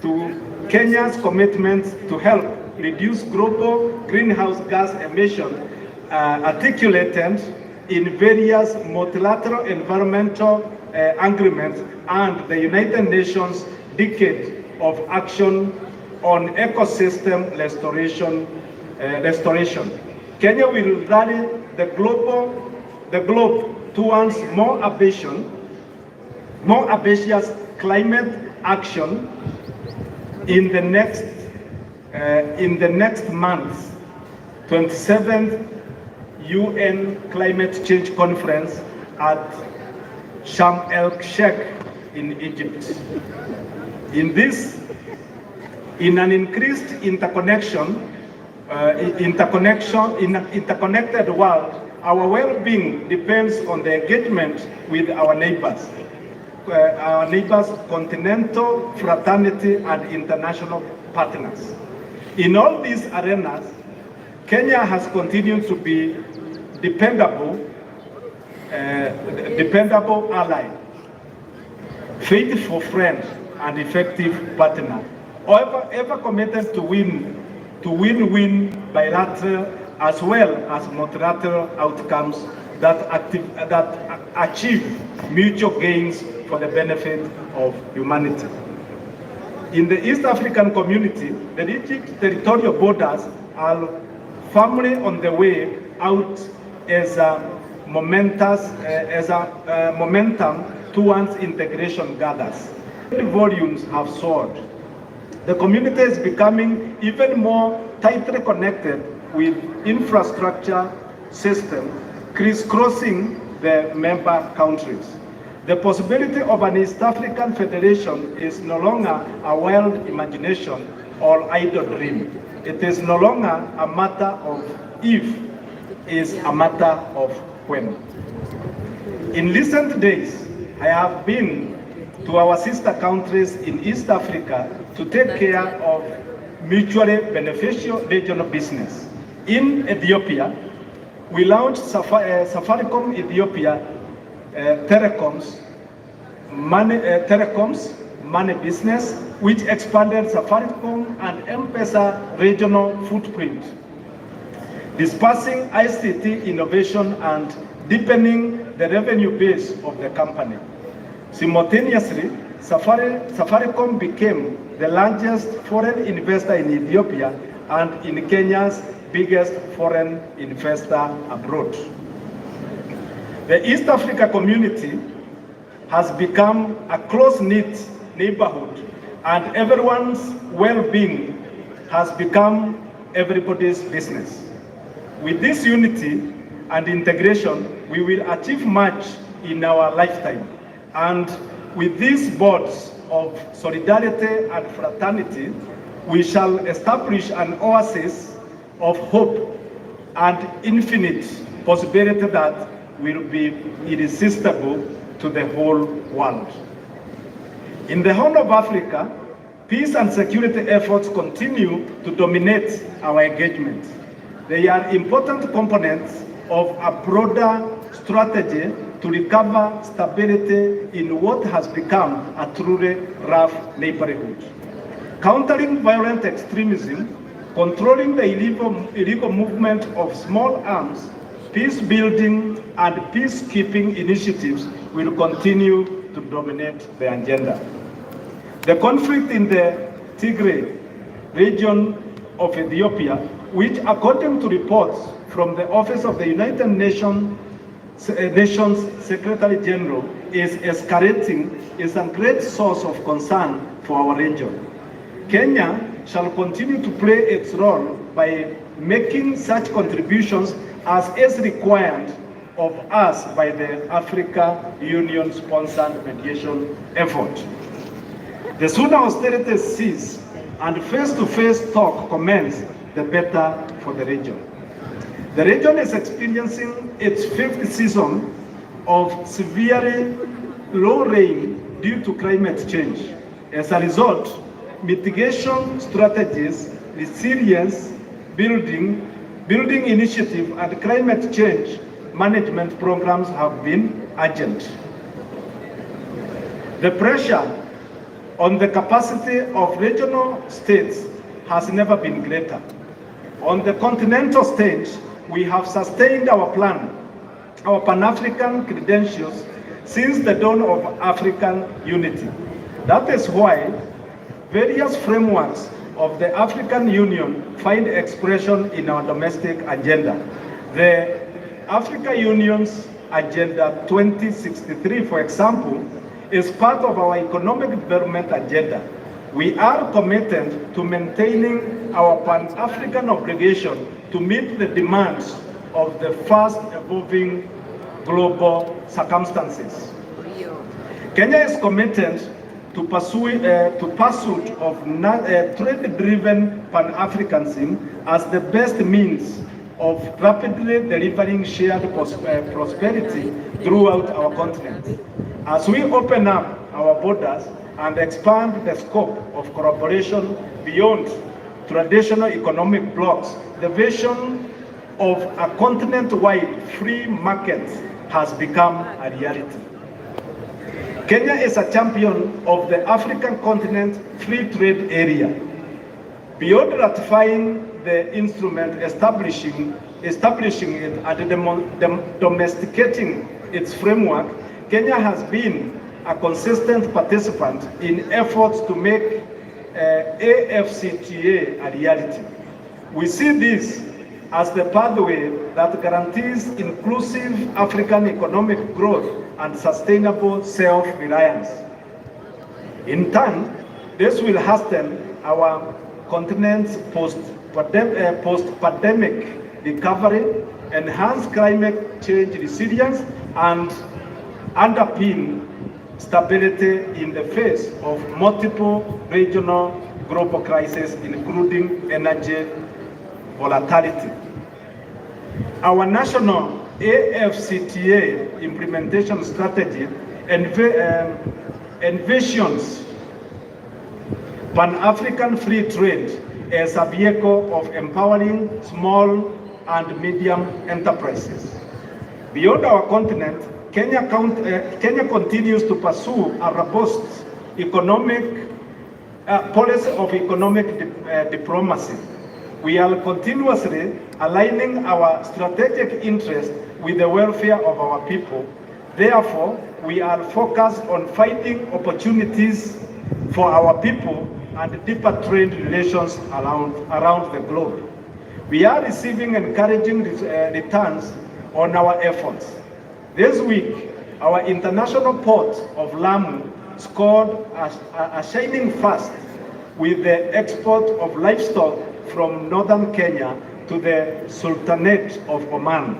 to Kenya's commitment to help reduce global greenhouse gas emissions articulated in various multilateral environmental agreements and the United Nations Decade of Action on Ecosystem Restoration. Kenya will rally the globe towards more ambitious climate action in the next month, 27th UN Climate Change Conference at Sharm el-Sheikh in Egypt. In an increased interconnected world, our well-being depends on the engagement with our neighbors, continental fraternity and international partners. In all these arenas, Kenya has continued to be dependable ally, faithful friend, and effective partner, ever committed to win-win bilateral as well as multilateral outcomes that achieve mutual gains for the benefit of humanity. In the East African community, the Egypt territorial borders are firmly on the way out as a momentum towards integration gathers. Volumes have soared. The community is becoming even more tightly connected with infrastructure system crisscrossing the member countries. The possibility of an East African federation is no longer a wild imagination or idle dream. It is no longer a matter of if, it is a matter of when. In recent days, I have been to our sister countries in East Africa to take care of mutually beneficial regional business. In Ethiopia, we launched Safaricom Ethiopia telecoms, money business, which expanded Safaricom and M-Pesa regional footprint, dispersing ICT innovation and deepening the revenue base of the company. Simultaneously, Safaricom became the largest foreign investor in Ethiopia and in Kenya's biggest foreign investor abroad. The East Africa community has become a close-knit neighborhood, and everyone's well-being has become everybody's business. With this unity and integration, we will achieve much in our lifetime. And with these bonds of solidarity and fraternity, we shall establish an oasis of hope and infinite possibility that will be irresistible to the whole world. In the Horn of Africa, peace and security efforts continue to dominate our engagement. They are important components of a broader strategy to recover stability in what has become a truly rough neighborhood. Countering violent extremism, controlling the illegal movement of small arms, peace building and peacekeeping initiatives will continue to dominate the agenda. The conflict in the Tigray region of Ethiopia, which according to reports from the Office of the United Nations Secretary General is escalating, is a great source of concern for our region. Kenya shall continue to play its role by making such contributions as is required of us by the Africa Union-sponsored mediation effort. The sooner hostilities cease and face-to-face talk commence, the better for the region. The region is experiencing its 5th season of severely low rain due to climate change. As a result, mitigation strategies, resilience building initiative, and climate change management programs have been urgent. The pressure on the capacity of regional states has never been greater. On the continental stage, we have sustained our plan, our Pan-African credentials since the dawn of African unity. That is why various frameworks of the African Union find expression in our domestic agenda. The Africa Union's Agenda 2063, for example, is part of our economic development agenda. We are committed to maintaining our Pan-African obligation to meet the demands of the fast-evolving global circumstances. Kenya is committed to pursuit of trade-driven Pan-Africanism as the best means of rapidly delivering shared prosperity throughout our continent. As we open up our borders and expand the scope of collaboration beyond traditional economic blocs, the vision of a continent-wide free market has become a reality. Kenya is a champion of the African continent free trade area. Beyond ratifying the instrument, establishing it and domesticating its framework, Kenya has been a consistent participant in efforts to make AfCFTA a reality. We see this as the pathway that guarantees inclusive African economic growth and sustainable self-reliance. In turn, this will hasten our continent's post-pandemic recovery, enhance climate change resilience, and underpin stability in the face of multiple regional global crises, including energy volatility. Our national AfCFTA implementation strategy envisions Pan-African free trade as a vehicle of empowering small and medium enterprises. Beyond our continent, Kenya continues to pursue a robust economic policy of economic diplomacy. We are continuously aligning our strategic interests with the welfare of our people. Therefore, we are focused on finding opportunities for our people and deeper trade relations around the globe. We are receiving encouraging returns on our efforts. This week, our international port of Lamu scored a shining first with the export of livestock from northern Kenya to the Sultanate of Oman.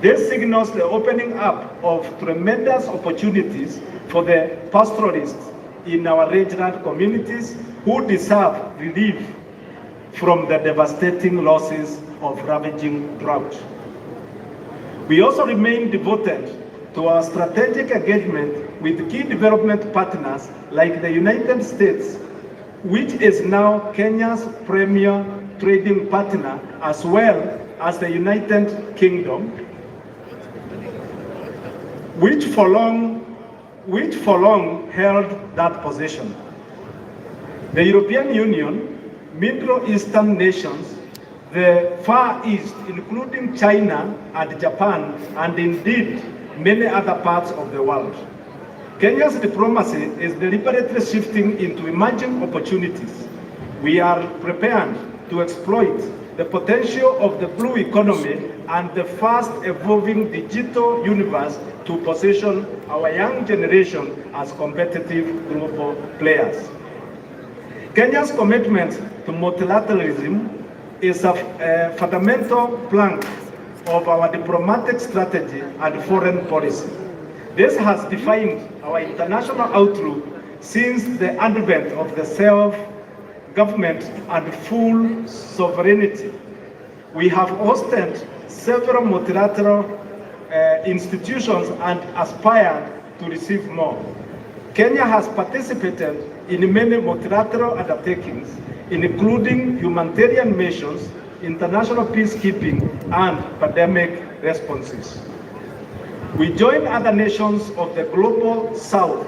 This signals the opening up of tremendous opportunities for the pastoralists in our regional communities who deserve relief from the devastating losses of ravaging drought. We also remain devoted to our strategic engagement with key development partners like the United States, which is now Kenya's premier trading partner, as well as the United Kingdom, which for long held that position. The European Union, Middle Eastern nations, the Far East, including China and Japan, and indeed many other parts of the world. Kenya's diplomacy is deliberately shifting into emerging opportunities. We are prepared to exploit the potential of the blue economy and the fast evolving digital universe to position our young generation as competitive global players. Kenya's commitment to multilateralism is a fundamental plank of our diplomatic strategy and foreign policy. This has defined our international outlook since the advent of the self-government and full sovereignty. We have hosted several multilateral institutions and aspired to receive more. Kenya has participated in many multilateral undertakings, including humanitarian missions, international peacekeeping, and pandemic responses. We join other nations of the global south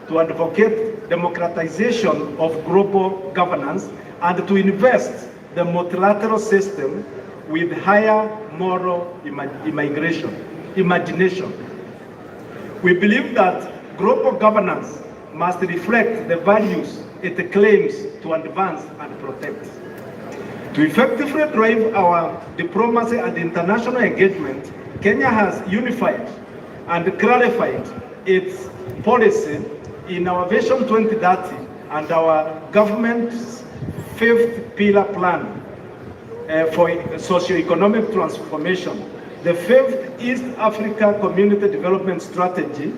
to advocate democratization of global governance and to invest the multilateral system with higher moral imagination. We believe that global governance must reflect the values it claims to advance and protect. To effectively drive our diplomacy and international engagement, Kenya has unified and clarified its policy in our Vision 2030 and our government's fifth pillar plan for socio-economic transformation, the fifth East Africa Community Development Strategy,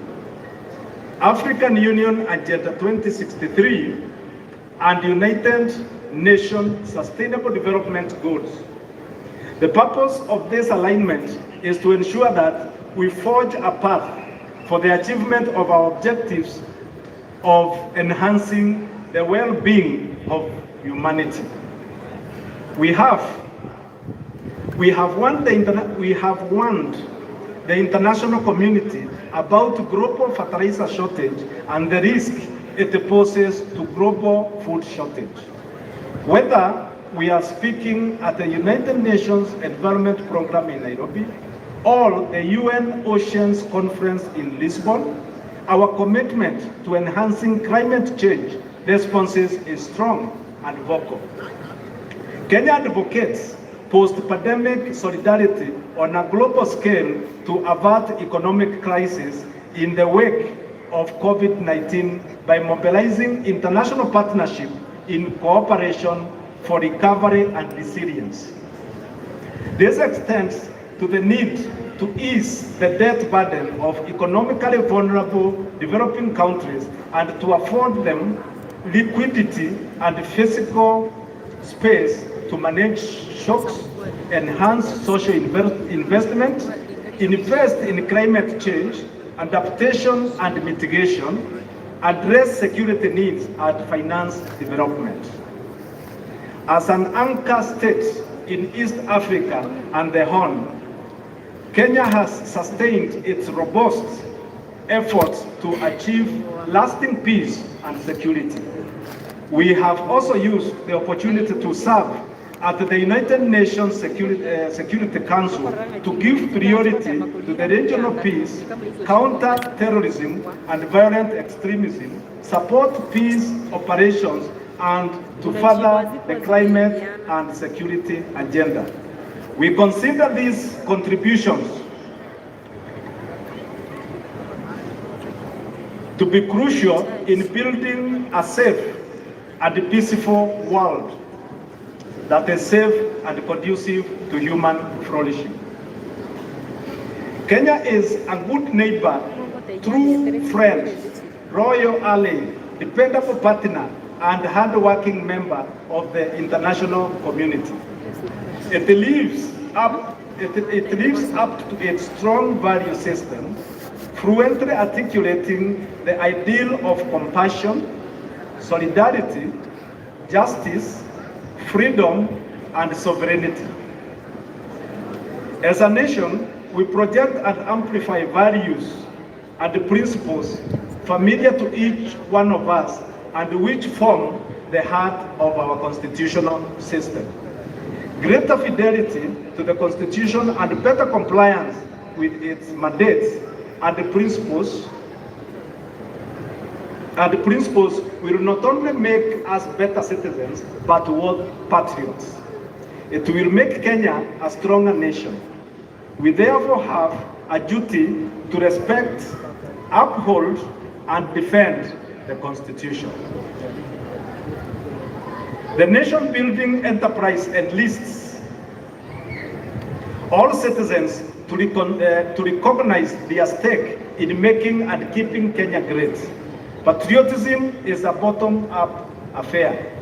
African Union Agenda 2063, and United Nations Sustainable Development Goals. The purpose of this alignment is to ensure that we forge a path for the achievement of our objectives of enhancing the well-being of humanity. We have warned the international community about global fertilizer shortage and the risk it poses to global food shortage. Whether we are speaking at the United Nations Environment Programme in Nairobi or the UN Oceans Conference in Lisbon, our commitment to enhancing climate change responses is strong and vocal. Kenya advocates post-pandemic solidarity on a global scale to avert economic crisis in the wake of COVID-19 by mobilizing international partnership in cooperation for recovery and resilience. This extends to the need to ease the debt burden of economically vulnerable developing countries and to afford them liquidity and physical space to manage shocks, enhance social investment, invest in climate change, adaptation and mitigation, address security needs, and finance development. As an anchor state in East Africa and the Horn, Kenya has sustained its robust efforts to achieve lasting peace and security. We have also used the opportunity to serve at the United Nations Security Council to give priority to the regional peace, counter terrorism and violent extremism, support peace operations, and to further the climate and security agenda. We consider these contributions to be crucial in building a safe and peaceful world that is safe and conducive to human flourishing. Kenya is a good neighbor, true friend, royal ally, dependable partner, and hard-working member of the international community. It lives up to its strong value system, fluently articulating the ideal of compassion, solidarity, justice, freedom, and sovereignty. As a nation, we project and amplify values and principles familiar to each one of us and which form the heart of our constitutional system. Greater fidelity to the Constitution and better compliance with its mandates and the principles will not only make us better citizens, but world patriots. It will make Kenya a stronger nation. We therefore have a duty to respect, uphold, and defend the Constitution. The nation-building enterprise enlists all citizens to recognize their stake in making and keeping Kenya great. Patriotism is a bottom-up affair.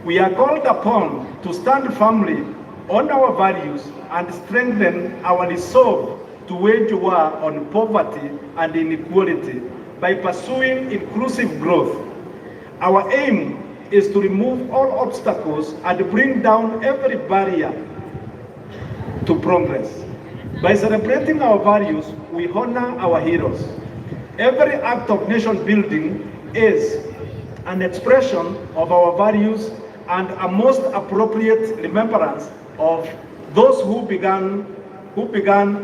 We are called upon to stand firmly on our values and strengthen our resolve to wage war on poverty and inequality by pursuing inclusive growth. Our aim is to remove all obstacles and bring down every barrier to progress. By celebrating our values, we honor our heroes. Every act of nation building is an expression of our values and a most appropriate remembrance of those who began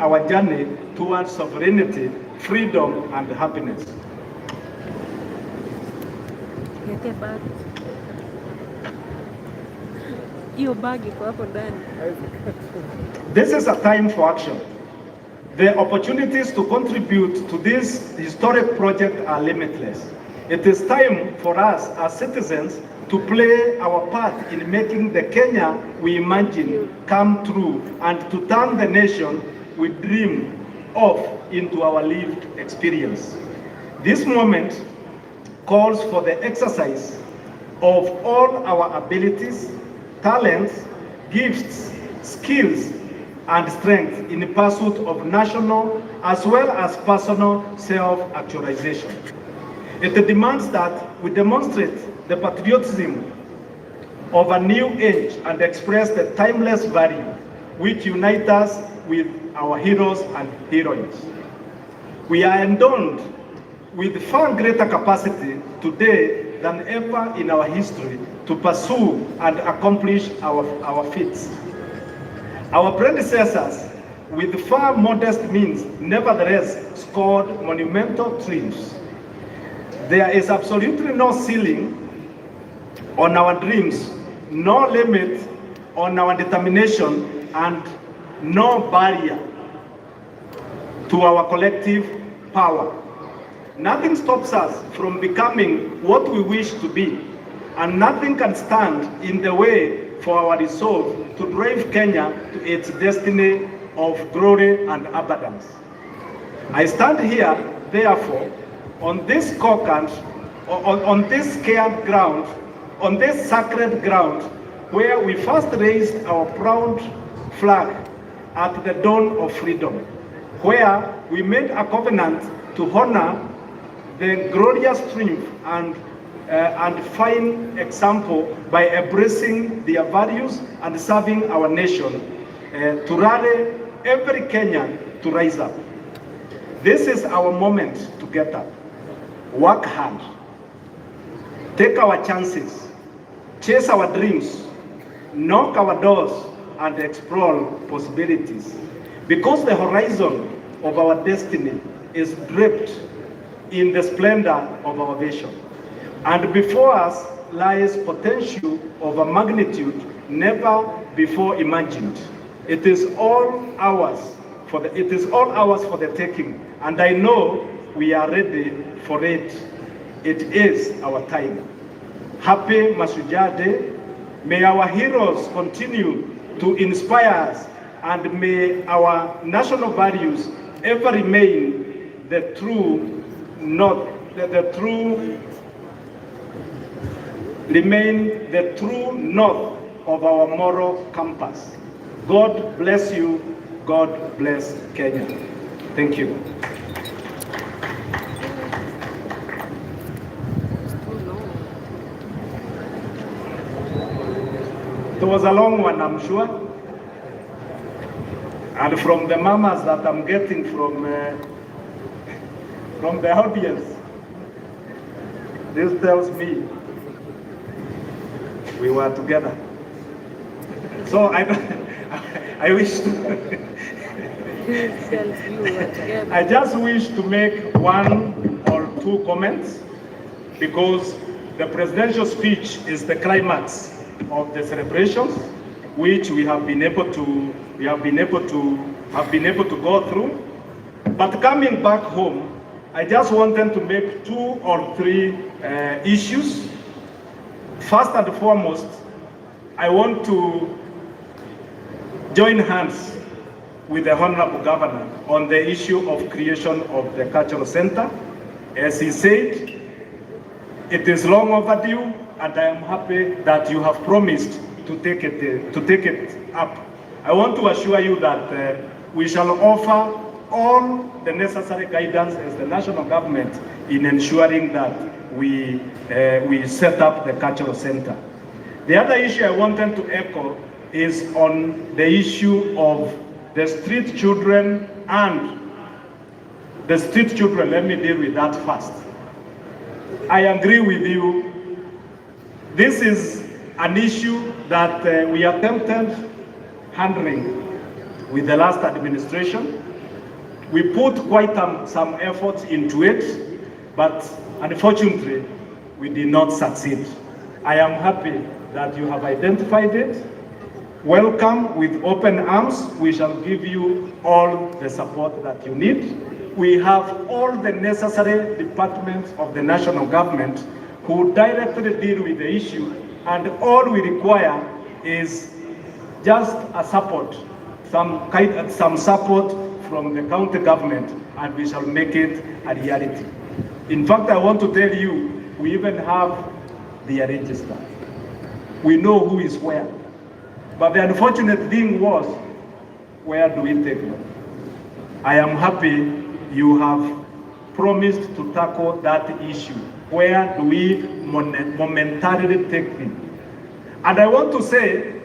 our journey towards sovereignty, freedom, and happiness. This is a time for action. The opportunities to contribute to this historic project are limitless. It is time for us as citizens to play our part in making the Kenya we imagine come true and to turn the nation we dream of into our lived experience. This moment calls for the exercise of all our abilities, talents, gifts, skills, and strength in pursuit of national as well as personal self-actualization. It demands that we demonstrate the patriotism of a new age and express the timeless value which unite us with our heroes and heroines. We are endowed with far greater capacity today than ever in our history to pursue and accomplish our feats. Our predecessors, with far modest means, nevertheless scored monumental triumphs. There is absolutely no ceiling on our dreams, no limit on our determination, and no barrier to our collective power. Nothing stops us from becoming what we wish to be, and nothing can stand in the way for our resolve to drive Kenya to its destiny of glory and abundance. I stand here, therefore, on this sacred ground, where we first raised our proud flag at the dawn of freedom, where we made a covenant to honor the glorious triumph and fine example by embracing their values and serving our nation, to rally every Kenyan to rise up. This is our moment to get up. Work hard. Take our chances. Chase our dreams. Knock our doors and explore possibilities. Because the horizon of our destiny is draped in the splendor of our vision. And before us lies potential of a magnitude never before imagined. It is all ours for the taking, and I know we are ready for it. It is our time. Happy Mashujaa Day. May our heroes continue to inspire us, and may our national values ever remain the true north of our moral compass. God bless you. God bless Kenya. Thank you. It was a long one, I'm sure. And from the mamas that I'm getting from the audience, this tells me we were together. So I wish to I just wish to make one or two comments, because the presidential speech is the climax of the celebrations, which we have been able to go through. But coming back home, I just wanted to make 2 or 3 issues. First and foremost, I want to join hands with the Honorable Governor on the issue of creation of the cultural center. As he said, it is long overdue, and I am happy that you have promised to take it up. I want to assure you that we shall offer all the necessary guidance as the national government in ensuring that we set up the cultural center. The other issue I wanted to echo is on the issue of the street children and the street children. Let me deal with that first. I agree with you. This is an issue that we attempted handling with the last administration. We put quite some effort into it, but unfortunately, we did not succeed. I am happy that you have identified it. Welcome with open arms. We shall give you all the support that you need. We have all the necessary departments of the national government who directly deal with the issue, and all we require is just a support, some support from the county government, and we shall make it a reality. In fact, I want to tell you, we even have the register. We know who is where. But the unfortunate thing was, where do we take them? I am happy you have promised to tackle that issue. Where do we momentarily take them? And I want to say,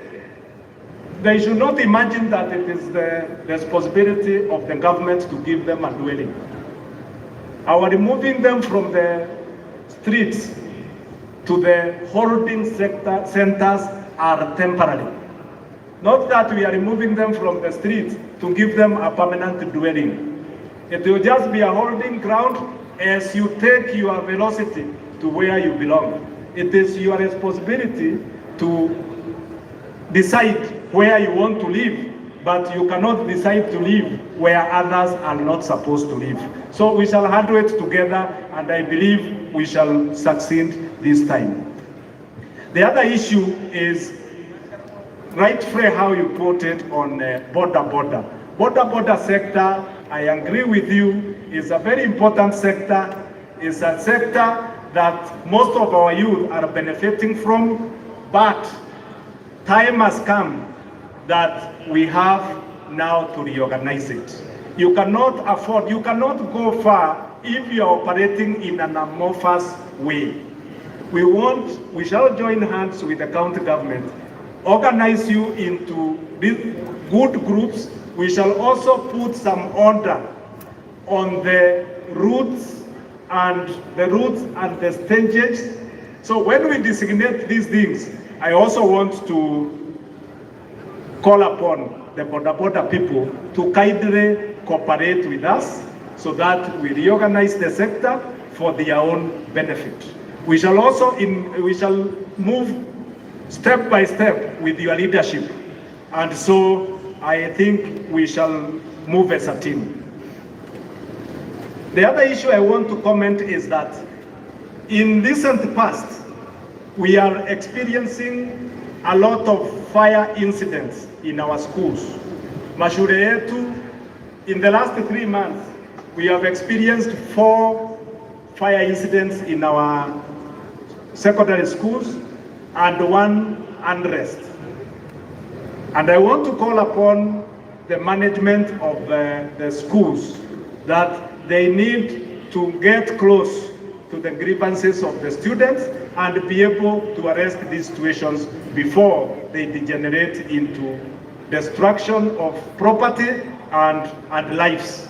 they should not imagine that it is the responsibility of the government to give them a dwelling. Our removing them from the streets to the holding centers are temporary. Not that we are removing them from the streets to give them a permanent dwelling. It will just be a holding ground as you take your velocity to where you belong. It is your responsibility to decide where you want to live, but you cannot decide to live where others are not supposed to live. So we shall handle it together, and I believe we shall succeed this time. The other issue is rightfully how you put it on border. Border sector, I agree with you, is a very important sector. It's a sector that most of our youth are benefiting from, but time has come that we have now to reorganize it. You cannot afford, you cannot go far if you are operating in an amorphous way. We shall join hands with the county government, organize you into these good groups we shall also put some order on the routes and the stages. So when we designate these things, I also want to call upon the border people to kindly cooperate with us so that we reorganize the sector for their own benefit. We shall move step by step with your leadership, and so I think we shall move as a team. The other issue I want to comment is that in recent past, we are experiencing a lot of fire incidents in our schools. Mashujaa yetu, in the last 3 months, we have experienced 4 fire incidents in our secondary schools and 1 unrest. And I want to call upon the management of the schools that they need to get close to the grievances of the students and be able to arrest these situations before they degenerate into destruction of property and lives.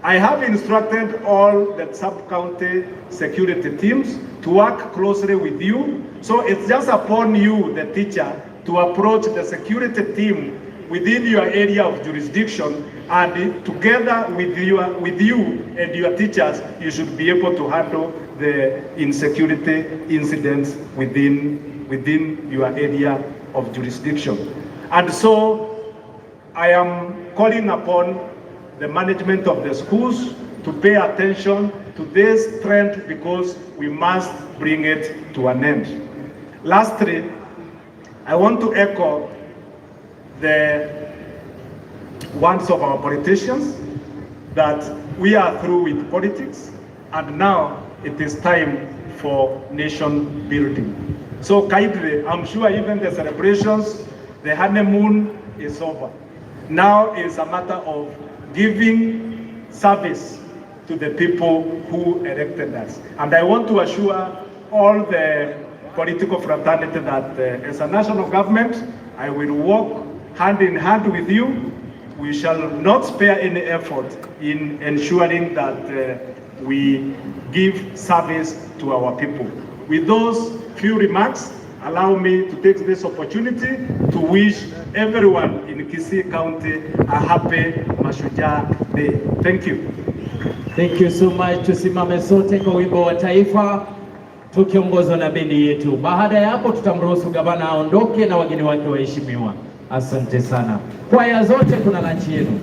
I have instructed all the sub-county security teams to work closely with you. So it's just upon you, the teacher, to approach the security team within your area of jurisdiction, and together with you and your teachers, you should be able to handle the insecurity incidents within your area of jurisdiction. And so I am calling upon the management of the schools to pay attention to this trend, because we must bring it to an end. Lastly, I want to echo the words of our politicians that we are through with politics and now it is time for nation building. So kindly, I'm sure even the celebrations, the honeymoon is over. Now it's a matter of giving service to the people who elected us. And I want to assure all the political fraternity that as a national government, I will work hand in hand with you. We shall not spare any effort in ensuring that we give service to our people. With those few remarks, allow me to take this opportunity to wish everyone in Gusii County a happy Mashujaa Day. Thank you. Thank you so much. Tusimame sote kwa wimbo wa taifa tukiongozwa na bendi yetu. Baada ya hapo tutamruhusu gavana aondoke na wageni wake waheshimiwa. Asante sana. Kwaya zote kuna lunch yenu.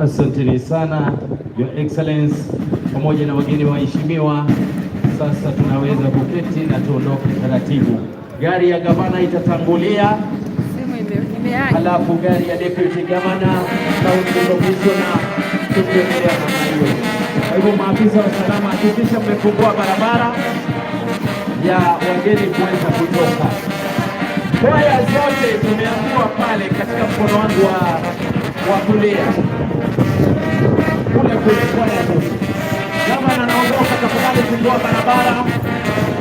Asanteni sana Your Excellency pamoja na wageni waheshimiwa. Sasa tunaweza kuketi na tuondoke taratibu. Gari ya gavana itatangulia, halafu gari ya deputy governor, county commissioner, tukiendelea namna hiyo. Kwa hivyo maafisa wa usalama, hakikisha mmefungua barabara ya wageni kuweza kutoka. Kwaya zote tumeambiwa pale katika mkono wangu wa kulia. Kule kwaya zote. Gavana anaondoka, tafadhali fungua barabara,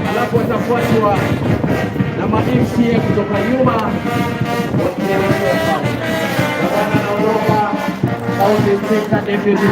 alafu atafuatwa na ma-MCA kutoka nyuma wakielekea pale. Gavana anaondoka, county secretary deputy